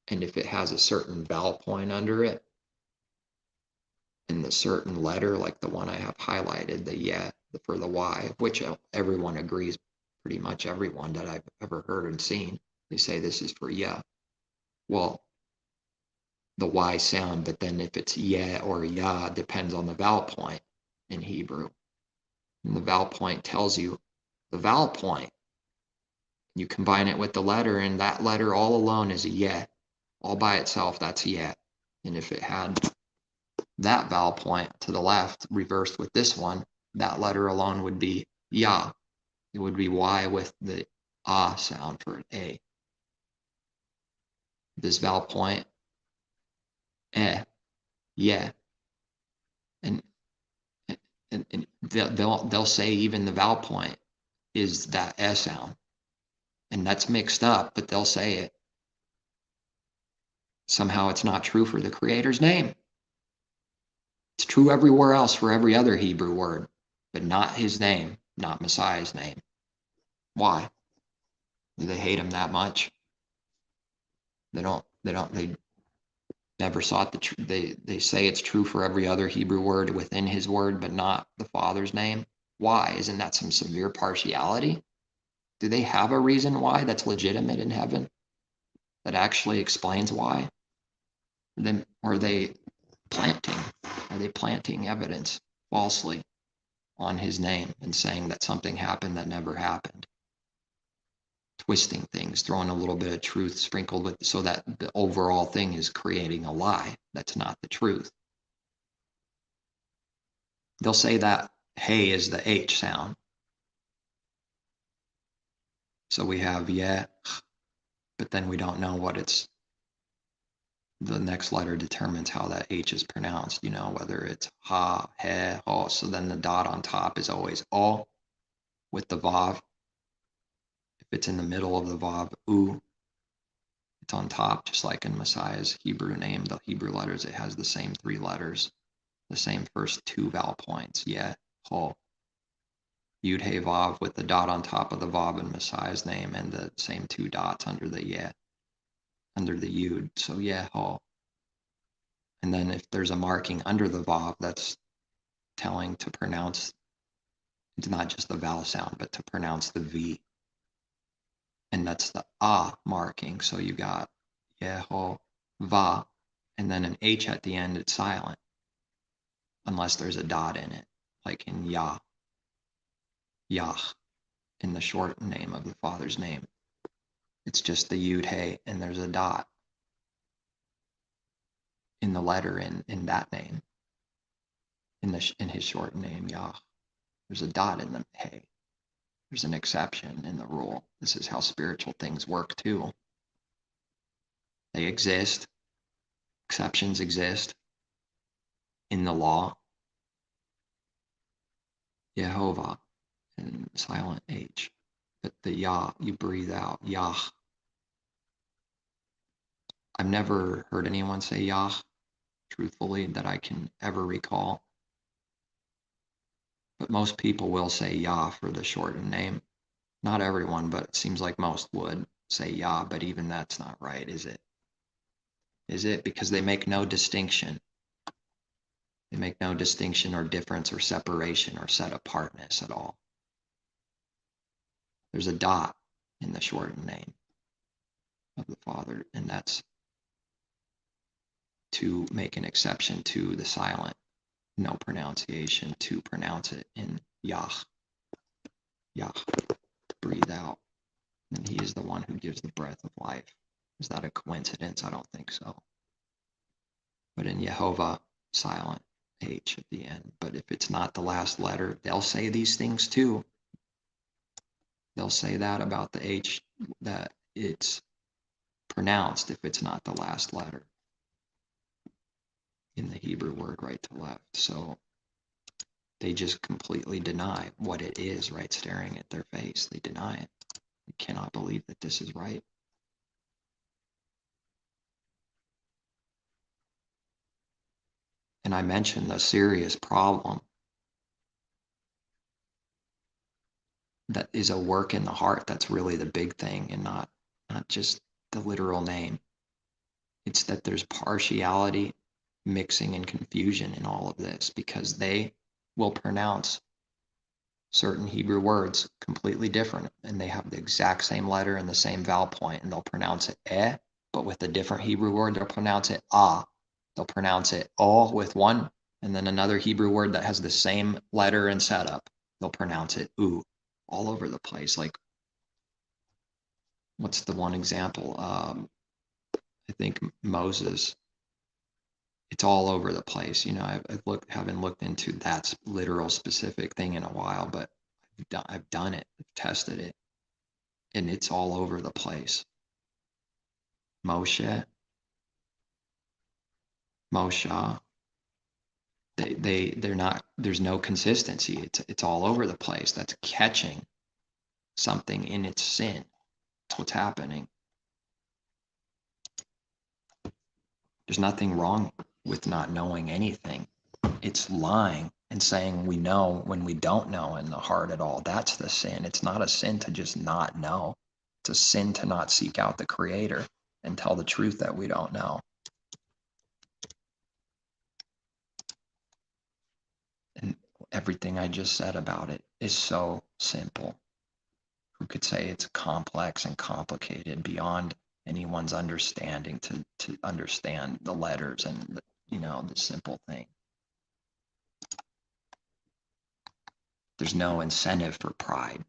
And if it has a certain vowel point under it, and the certain letter, like the one I have highlighted, the yeah, for the Y, which everyone agrees, pretty much everyone that I've ever heard and seen, they say this is for yeah. Well, the Y sound, but then if it's yeah or ya, depends on the vowel point in Hebrew. And the vowel point tells you the vowel point. You combine it with the letter, and that letter all alone is a yeah. All by itself, that's a yeah. And if it had that vowel point to the left reversed with this one, that letter alone would be ya. It would be Y with the ah sound for an A. This vowel point, yeah. And they'll say even the vowel point is that S sound. And that's mixed up, but they'll say it. Somehow it's not true for the Creator's name. It's true everywhere else for every other Hebrew word, but not his name, not Messiah's name. Why? Do they hate him that much? They never sought the truth. They say it's true for every other Hebrew word within his word, but not the Father's name. Why? Isn't that some severe partiality? Do they have a reason why that's legitimate in heaven? That actually explains why? Then are they planting? Are they planting evidence falsely on his name and saying that something happened that never happened? Twisting things, throwing a little bit of truth sprinkled with, so that the overall thing is creating a lie that's not the truth. They'll say that hey is the H sound. So we have yeah, but then we don't know what it's, the next letter determines how that H is pronounced, you know, whether it's ha, he, ho. So then the dot on top is always o with the vav. If it's in the middle of the vav, u, it's on top, just like in Messiah's Hebrew name, the Hebrew letters, it has the same three letters, the same first two vowel points, yeah, ho. Yud, he, vav with the dot on top of the vav in Messiah's name, and the same two dots under the yeah, under the yud. So yeah, ho. And then if there's a marking under the vav, that's telling to pronounce, it's not just the vowel sound, but to pronounce the V. And that's the ah marking. So you got Yehovah, and then an H at the end, it's silent, unless there's a dot in it, like in Yah, in the short name of the Father's name. It's just the Yud He, and there's a dot in the letter in that name, in his short name, Yah. There's a dot in the He. There's an exception in the rule. This is how spiritual things work too. They exist. Exceptions exist in the law. Yehovah and silent H. But the Yah, you breathe out. Yah. I've never heard anyone say Yah, truthfully, that I can ever recall. But most people will say Yah for the shortened name. Not everyone, but it seems like most would say Yah, but even that's not right, is it? Is it? Because they make no distinction. They make no distinction or difference or separation or set apartness at all. There's a dot in the shortened name of the Father, and that's to make an exception to the silent, no pronunciation, to pronounce it in Yah. Yah, breathe out. And he is the one who gives the breath of life. Is that a coincidence? I don't think so. But in Jehovah, silent H at the end. But if it's not the last letter, they'll say these things too. They'll say that about the H, that it's pronounced if it's not the last letter in the Hebrew word right to left. So they just completely deny what it is right staring at their face. They deny it. They cannot believe that this is right. And I mentioned the serious problem that is a work in the heart. That's really the big thing, and not just the literal name. It's that there's partiality, mixing, and confusion in all of this, because they will pronounce certain Hebrew words completely different, and they have the exact same letter and the same vowel point, and they'll pronounce it but with a different Hebrew word, they'll pronounce it They'll pronounce it o with one, and then another Hebrew word that has the same letter and setup, they'll pronounce it u, all over the place. Like, what's the one example? I think Moses. It's all over the place. Haven't looked into that literal specific thing in a while, but I've done it, I've tested it, and it's all over the place. Moshe, they're not. There's no consistency. It's all over the place. That's catching something in its sin. That's what's happening. There's nothing wrong with not knowing anything. It's lying and saying we know when we don't know in the heart at all. That's the sin. It's not a sin to just not know. It's a sin to not seek out the Creator and tell the truth that we don't know. And everything I just said about it is so simple. Who could say it's complex and complicated beyond anyone's understanding to understand the letters and the simple thing? There's no incentive for pride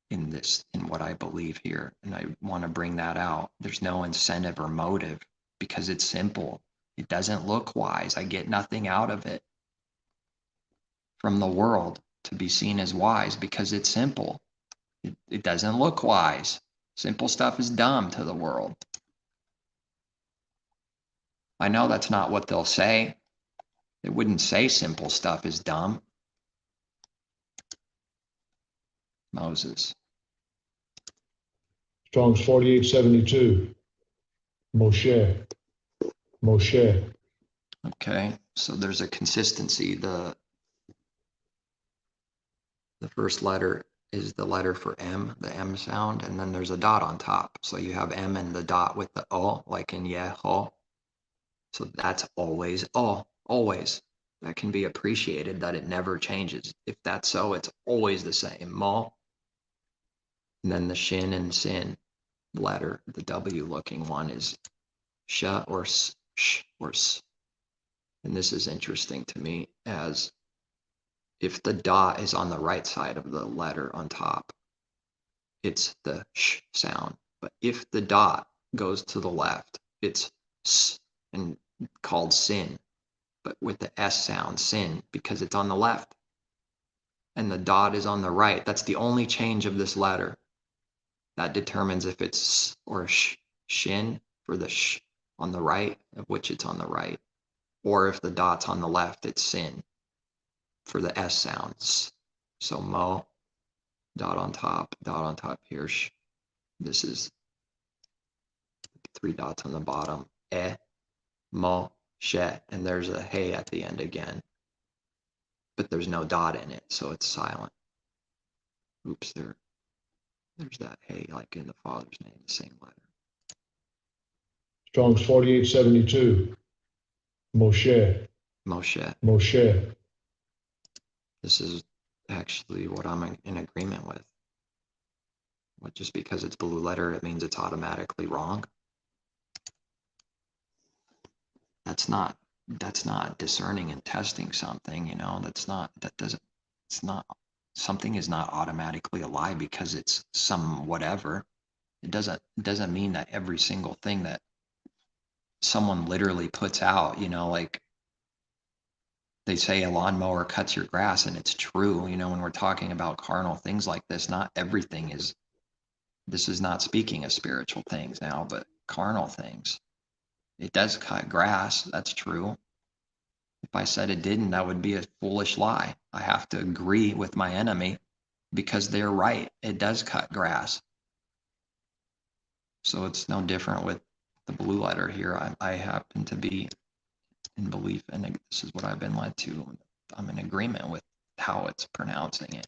in what I believe here, and I want to bring that out. There's no incentive or motive because it's simple. It doesn't look wise. I get nothing out of it from the world to be seen as wise because it's simple. It doesn't look wise. Simple stuff is dumb to the world. I know that's not what they'll say. They wouldn't say simple stuff is dumb. Moses. Strong's 4872. Moshe. Okay, so there's a consistency. The first letter is the letter for M, the M sound, and then there's a dot on top. So you have M and the dot with the O, like in Yeho. So that's always O, always. That can be appreciated, that it never changes. If that's so, it's always the same. Mo. And then the shin and sin letter, the W looking one, is sh or s, sh or s. And this is interesting to me, as if the dot is on the right side of the letter on top, it's the sh sound. But if the dot goes to the left, it's s, and called sin, but with the S sound, sin, because it's on the left. And the dot is on the right. That's the only change of this letter. That determines if it's s or sh, shin for the sh on the right, of which it's on the right. Or if the dot's on the left, it's sin for the S sounds. So mo, dot on top here. Sh. This is 3 dots on the bottom. Mo, she, and there's a hey at the end again. But there's no dot in it, so it's silent. Oops, there's that hey, like in the Father's name, the same letter. Strong's 4872. Moshe. This is actually what I'm in agreement with. But just because it's blue letter, it means it's automatically wrong. That's not discerning and testing something, something is not automatically a lie because it's some whatever. It doesn't mean that every single thing that someone literally puts out, like they say a lawnmower cuts your grass, and it's true. When we're talking about carnal things like this, not everything is, this is not speaking of spiritual things now, but carnal things. It does cut grass. That's true. If I said it didn't, that would be a foolish lie. I have to agree with my enemy because they're right. It does cut grass. So it's no different with the blue letter here. I happen to be in belief, and this is what I've been led to. I'm in agreement with how it's pronouncing it.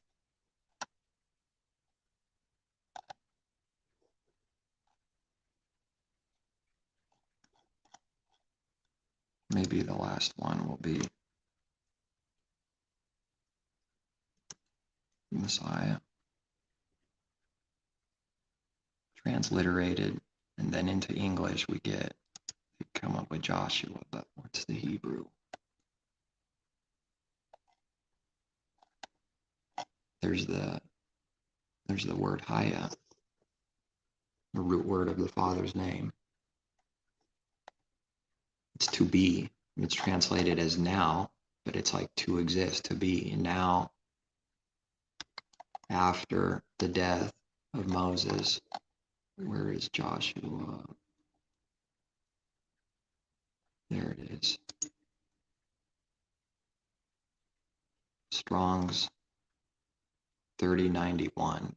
Maybe the last one will be Messiah. Transliterated, and then into English we come up with Joshua, but what's the Hebrew? There's the word Haya, the root word of the Father's name. It's to be. It's translated as now, but it's like to exist, to be. Now, after the death of Moses, where is Joshua? There it is. Strong's 3091.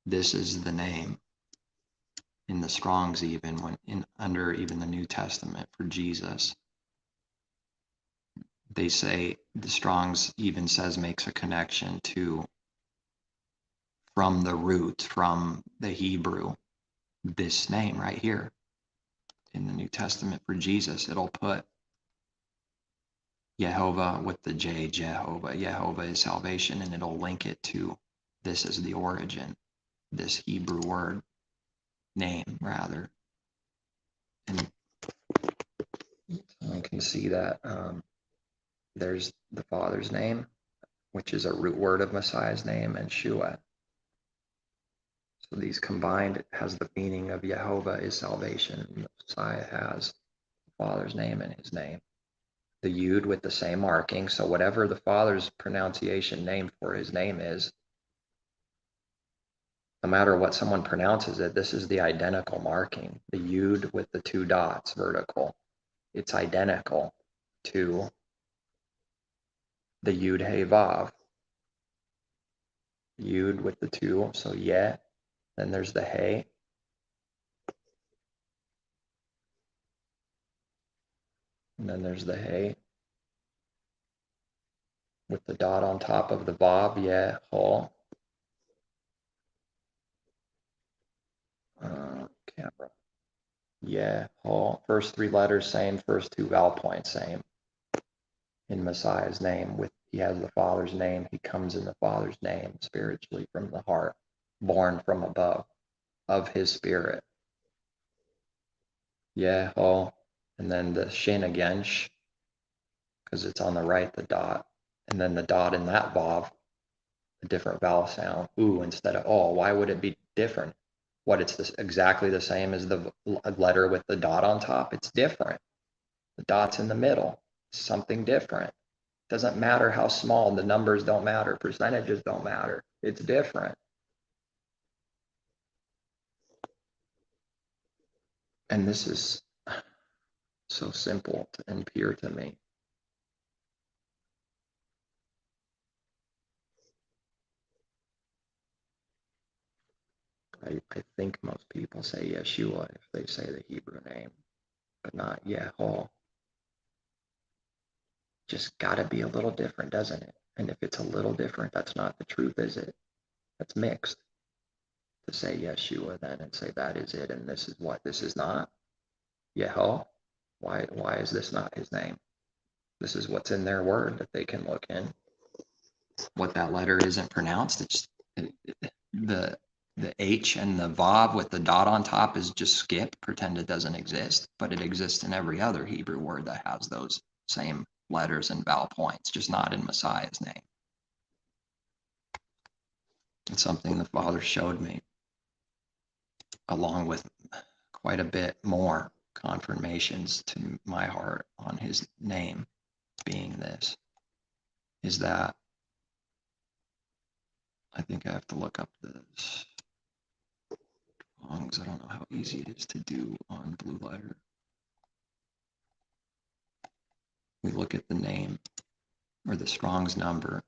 This is the name in the Strong's, even under even the New Testament for Jesus. They say the Strong's even says makes a connection to from the root, from the Hebrew, this name right here in the New Testament for Jesus. It'll put Jehovah with the J, Jehovah. Jehovah is salvation, and it'll link it to this is the origin, this Hebrew word, name rather. And I can see that there's the Father's name, which is a root word of Messiah's name, and Shua. So these combined has the meaning of Jehovah is salvation. Messiah has the Father's name and his name. The Yud with the same marking. So whatever the Father's pronunciation name for his name is, no matter what someone pronounces it, this is the identical marking. The Yud with the two dots vertical. It's identical to the Yud He Vav. Yud with the two, so Yeh. Then there's the He. And then there's the He with the dot on top of the Vav, Yeh, Ho. Camera. Yeh, Ho. First three letters same, first two vowel points same. In Messiah's name, he has the Father's name. He comes in the Father's name spiritually from the heart, born from above, of his spirit. Yeh, Ho. And then the Shin again, Sh, because it's on the right, the dot. And then the dot in that Vav, a different vowel sound, oo instead of oh. Why would it be different? It's exactly the same as the letter with the dot on top? It's different. The dot's in the middle. Something different. Doesn't matter how small. The numbers don't matter. Percentages don't matter. It's different. And this is so simple and pure to me. I think most people say Yeshua if they say the Hebrew name, but not Yehol. Just got to be a little different, doesn't it? And if it's a little different, that's not the truth, is it? That's mixed. To say Yeshua then and say that is it, and this is what this is not. Yehol. Why is this not his name? This is what's in their word that they can look in. What that letter isn't pronounced, it's the H and the Vav with the dot on top is just skip, pretend it doesn't exist, but it exists in every other Hebrew word that has those same letters and vowel points, just not in Messiah's name. It's something the Father showed me. along with quite a bit more confirmations to my heart on his name being this, is that I think I have to look up this Strong's. I don't know how easy it is to do on Blue Letter. We look at the name or the Strong's number.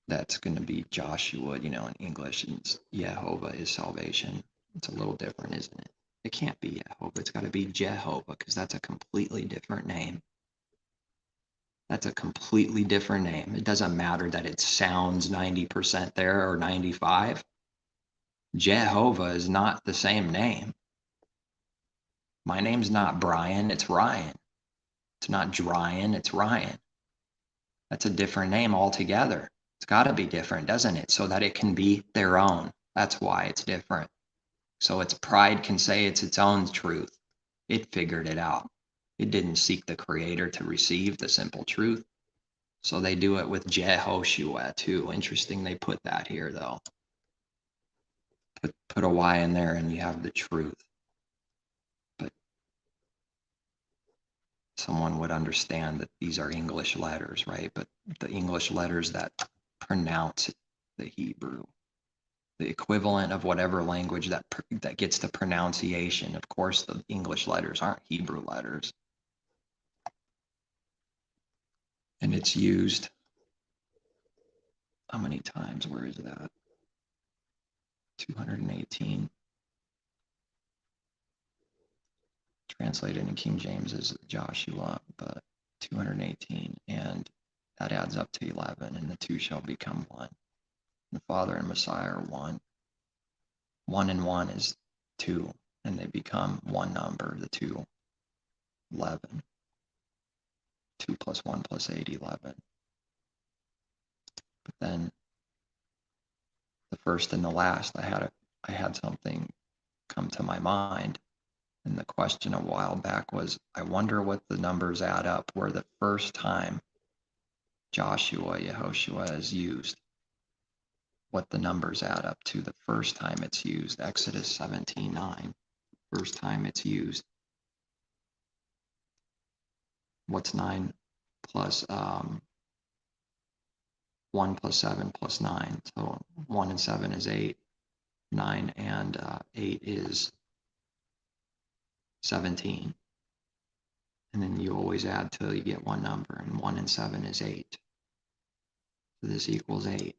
That's going to be Joshua, in English, and Jehovah is salvation. It's a little different, isn't it? It can't be Jehovah. It's got to be Jehovah, because that's a completely different name. That's a completely different name. It doesn't matter that it sounds 90% there or 95. Jehovah is not the same name. My name's not Brian, it's Ryan. It's not Dryan, it's Ryan. That's a different name altogether. It's got to be different, doesn't it? So that it can be their own. That's why it's different. So its pride can say it's its own truth. It figured it out. It didn't seek the Creator to receive the simple truth. So they do it with Jehoshua too. Interesting they put that here though. Put a Y in there and you have the truth. But someone would understand that these are English letters, right? But the English letters that pronounce the Hebrew, the equivalent of whatever language that gets the pronunciation. Of course, the English letters aren't Hebrew letters. And it's used, how many times? Where is that? 218. Translated in King James as Joshua, but 218, and that adds up to 11, and the two shall become one. The Father and Messiah are one. 1 and 1 is 2, and they become one number, the 2, 11. 2 plus 1 plus 8, 11. But then the first and the last, I had something come to my mind, and the question a while back was, I wonder what the numbers add up where the first time Joshua, Yehoshua is used, what the numbers add up to the first time it's used. Exodus 17:9, first time it's used. What's 9 plus 1 plus 7 plus 9? So 1 and 7 is 8. 9 and 8 is 17. And then you always add till you get one number, and 1 and 7 is 8. So this equals 8.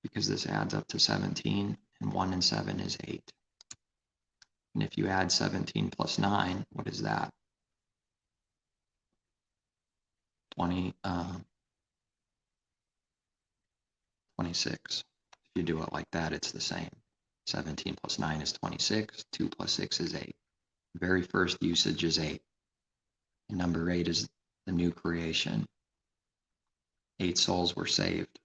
Because this adds up to 17, and 1 and 7 is 8. And if you add 17 plus 9, what is that? 26. If you do it like that, it's the same. 17 plus 9 is 26. 2 plus 6 is 8. The very first usage is 8. And number 8 is the new creation. 8 souls were saved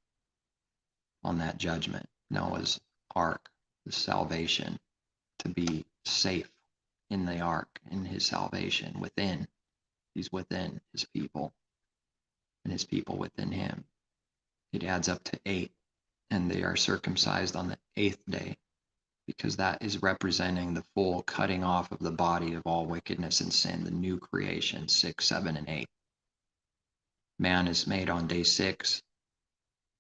on that judgment. Noah's ark, the salvation, to be safe in the ark, in his salvation, within. He's within his people, and his people within him. It adds up to 8, and they are circumcised on the 8th day, because that is representing the full cutting off of the body of all wickedness and sin, the new creation, 6, 7, and 8. Man is made on day 6.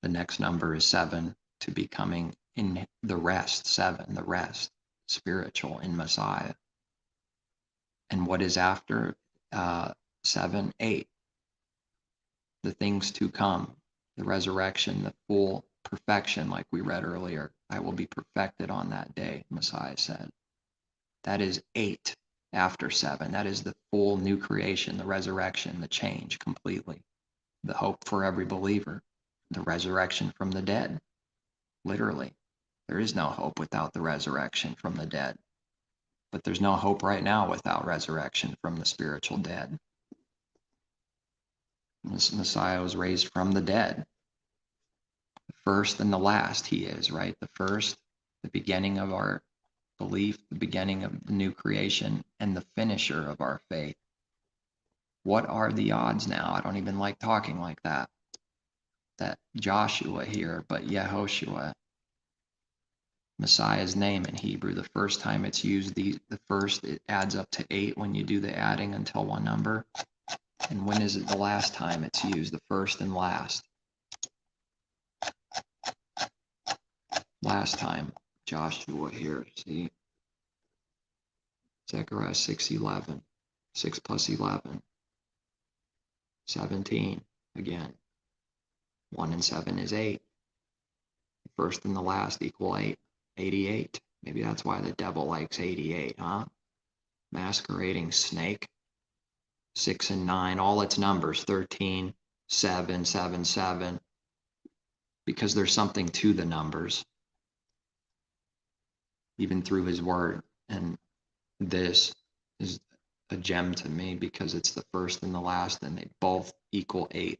The next number is 7, to becoming in the rest, 7, the rest, spiritual in Messiah. And what is after 7, 8? The things to come, the resurrection, the full perfection, like we read earlier. I will be perfected on that day, Messiah said. That is 8 after 7. That is the full new creation, the resurrection, the change completely. The hope for every believer, the resurrection from the dead. Literally, there is no hope without the resurrection from the dead. But there's no hope right now without resurrection from the spiritual dead. This Messiah was raised from the dead. The first and the last he is, right? The first, the beginning of our belief, the beginning of the new creation, and the finisher of our faith. What are the odds now? I don't even like talking like that. That Joshua here, but Yehoshua Messiah's name in Hebrew. The first time it's used, the first, it adds up to 8 when you do the adding until one number. And when is it the last time it's used? The first and last. Last time, Joshua here, see? Zechariah 6:11. 6 plus 11. 17 again. 1 and 7 is 8. The first and the last equal 8. 88. Maybe that's why the devil likes 88, huh? Masquerading snake. 6 and 9, all its numbers, 13, 7, 7, 7, because there's something to the numbers, even through his word. And this is a gem to me because it's the first and the last, and they both equal 8.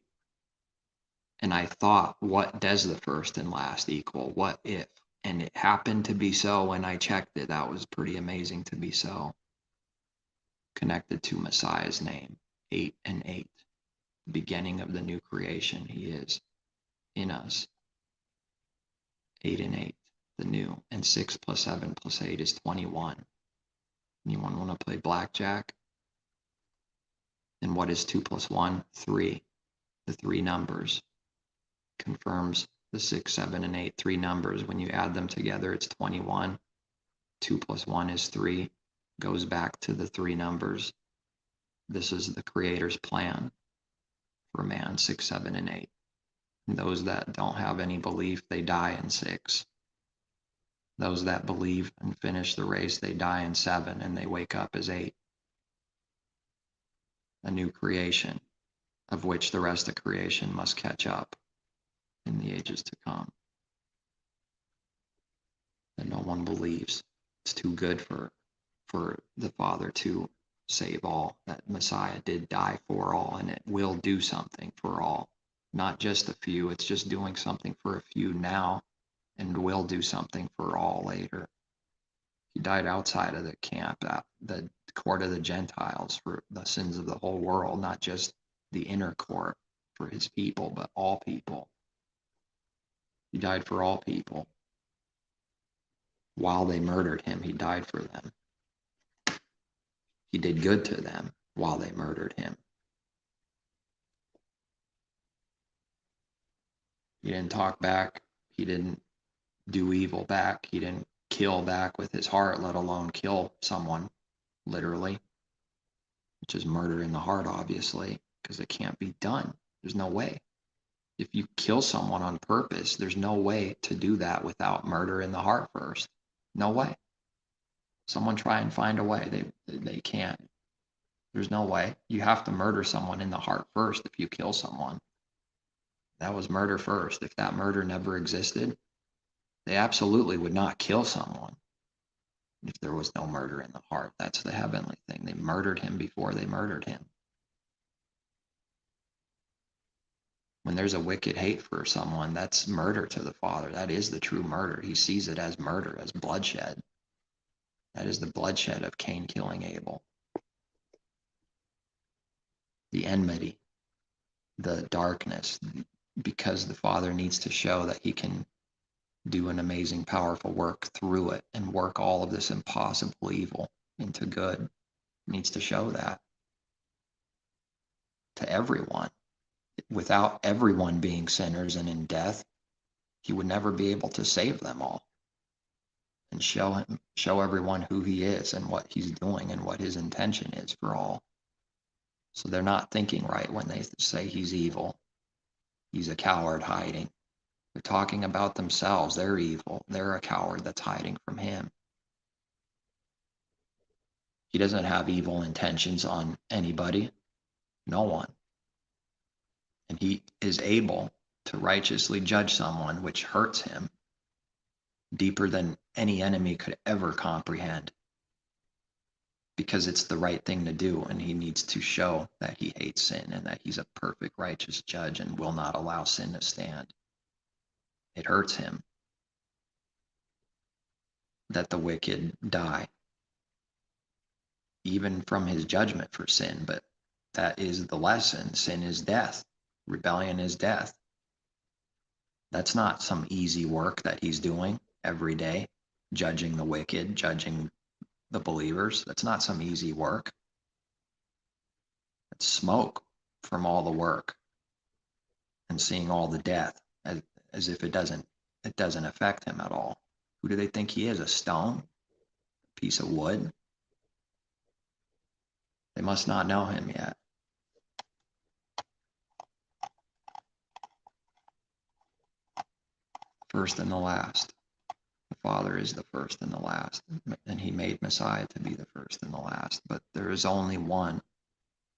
And I thought, what does the first and last equal? What if? And it happened to be so when I checked it. That was pretty amazing to be so. Connected to Messiah's name, 8 and 8. Beginning of the new creation, he is in us. 8 and 8, the new. And 6 plus 7 plus 8 is 21. Anyone want to play blackjack? And what is 2 plus 1? 3. The 3 numbers. Confirms the 6, 7, and 8. 3 numbers. When you add them together, it's 21. 2 plus 1 is 3. Goes back to the 3 numbers. This is the Creator's plan for man, 6, 7, and 8. And those that don't have any belief, they die in 6. Those that believe and finish the race, they die in 7, and they wake up as 8. A new creation, of which the rest of creation must catch up in the ages to come. And no one believes. It's too good for the Father to save all. That Messiah did die for all, and it will do something for all. Not just a few. It's just doing something for a few now, and will do something for all later. He died outside of the camp, at the court of the Gentiles, for the sins of the whole world, not just the inner court for his people, but all people. He died for all people. While they murdered him, he died for them. He did good to them while they murdered him. He didn't talk back. He didn't do evil back. He didn't kill back with his heart, let alone kill someone, literally, which is murder in the heart, obviously, because it can't be done. There's no way. If you kill someone on purpose, there's no way to do that without murder in the heart first. No way. Someone try and find a way. They can't. There's no way. You have to murder someone in the heart first if you kill someone. That was murder first. If that murder never existed, they absolutely would not kill someone if there was no murder in the heart. That's the heavenly thing. They murdered him before they murdered him. When there's a wicked hate for someone, that's murder to the Father. That is the true murder. He sees it as murder, as bloodshed. That is the bloodshed of Cain killing Abel. The enmity, the darkness, because the Father needs to show that he can do an amazing, powerful work through it and work all of this impossible evil into good. He needs to show that to everyone. Without everyone being sinners and in death, he would never be able to save them all and show everyone who he is and what he's doing and what his intention is for all. So they're not thinking right when they say he's evil. He's a coward hiding. They're talking about themselves. They're evil. They're a coward that's hiding from him. He doesn't have evil intentions on anybody. No one. And he is able to righteously judge someone, which hurts him deeper than any enemy could ever comprehend, because it's the right thing to do, and he needs to show that he hates sin and that he's a perfect righteous judge and will not allow sin to stand. It hurts him that the wicked die, even from his judgment for sin, but that is the lesson. Sin is death. Rebellion is death. That's not some easy work that he's doing every day. judging the wicked, judging the believers. That's not some easy work. It's smoke from all the work and seeing all the death as if it doesn't affect him at all. Who do they think he is? A stone? A piece of wood? They must not know him yet. First and the last. The Father is the first and the last, and he made Messiah to be the first and the last. But there is only one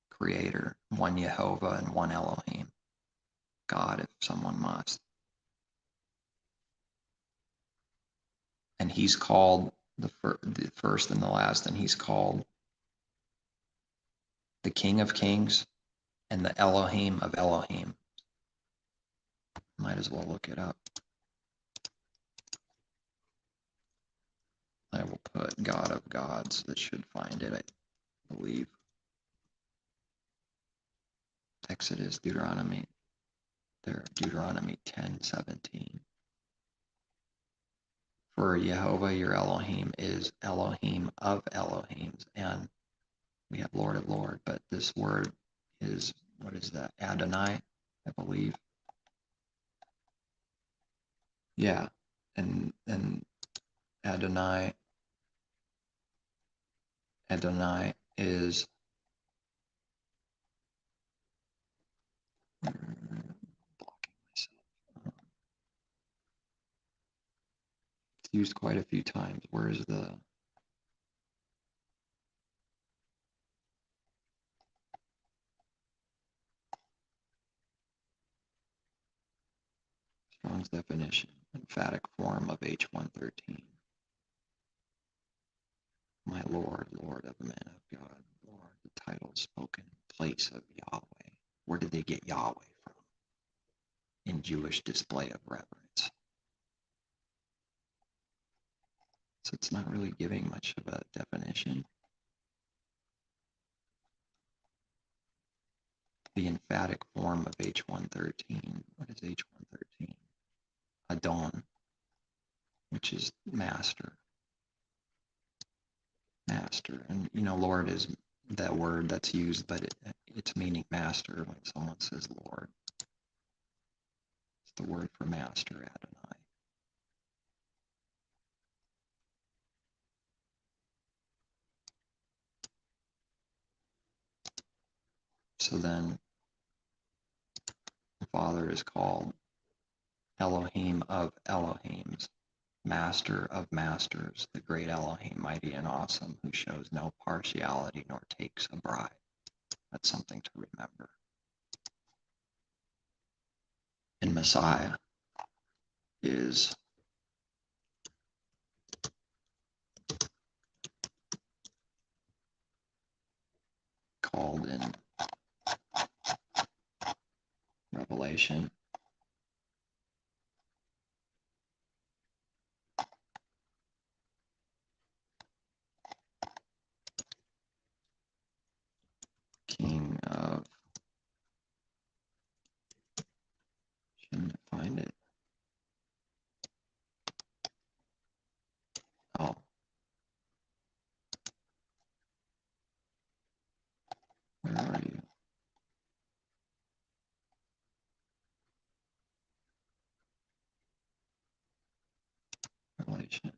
Creator, one Jehovah, and one Elohim. God, if someone must. And he's called the first and the last, and he's called the King of Kings and the Elohim of Elohim. Might as well look it up. I will put God of Gods. That should find it, I believe. Exodus, Deuteronomy. There, Deuteronomy 10:17. For Jehovah your Elohim is Elohim of Elohims, and we have Lord of Lord, but this word is, what is that? Adonai, I believe. Yeah, and Adonai is blocking myself. It's used quite a few times. Where is the Strong's definition? Emphatic form of H113. My Lord, Lord of man of God, Lord, the title is spoken in place of Yahweh. Where did they get Yahweh from? In Jewish display of reverence. So it's not really giving much of a definition. The emphatic form of H113. What is H113? Adon, which is master. Master. And, Lord is that word that's used, but it's meaning master when someone says Lord. It's the word for master, Adonai. So then the Father is called Elohim of Elohims, Master of Masters, the great Elohim, mighty and awesome, who shows no partiality nor takes a bribe. That's something to remember. And Messiah is called in Revelation King of, shouldn't find it. Oh. Where are you? Revelation.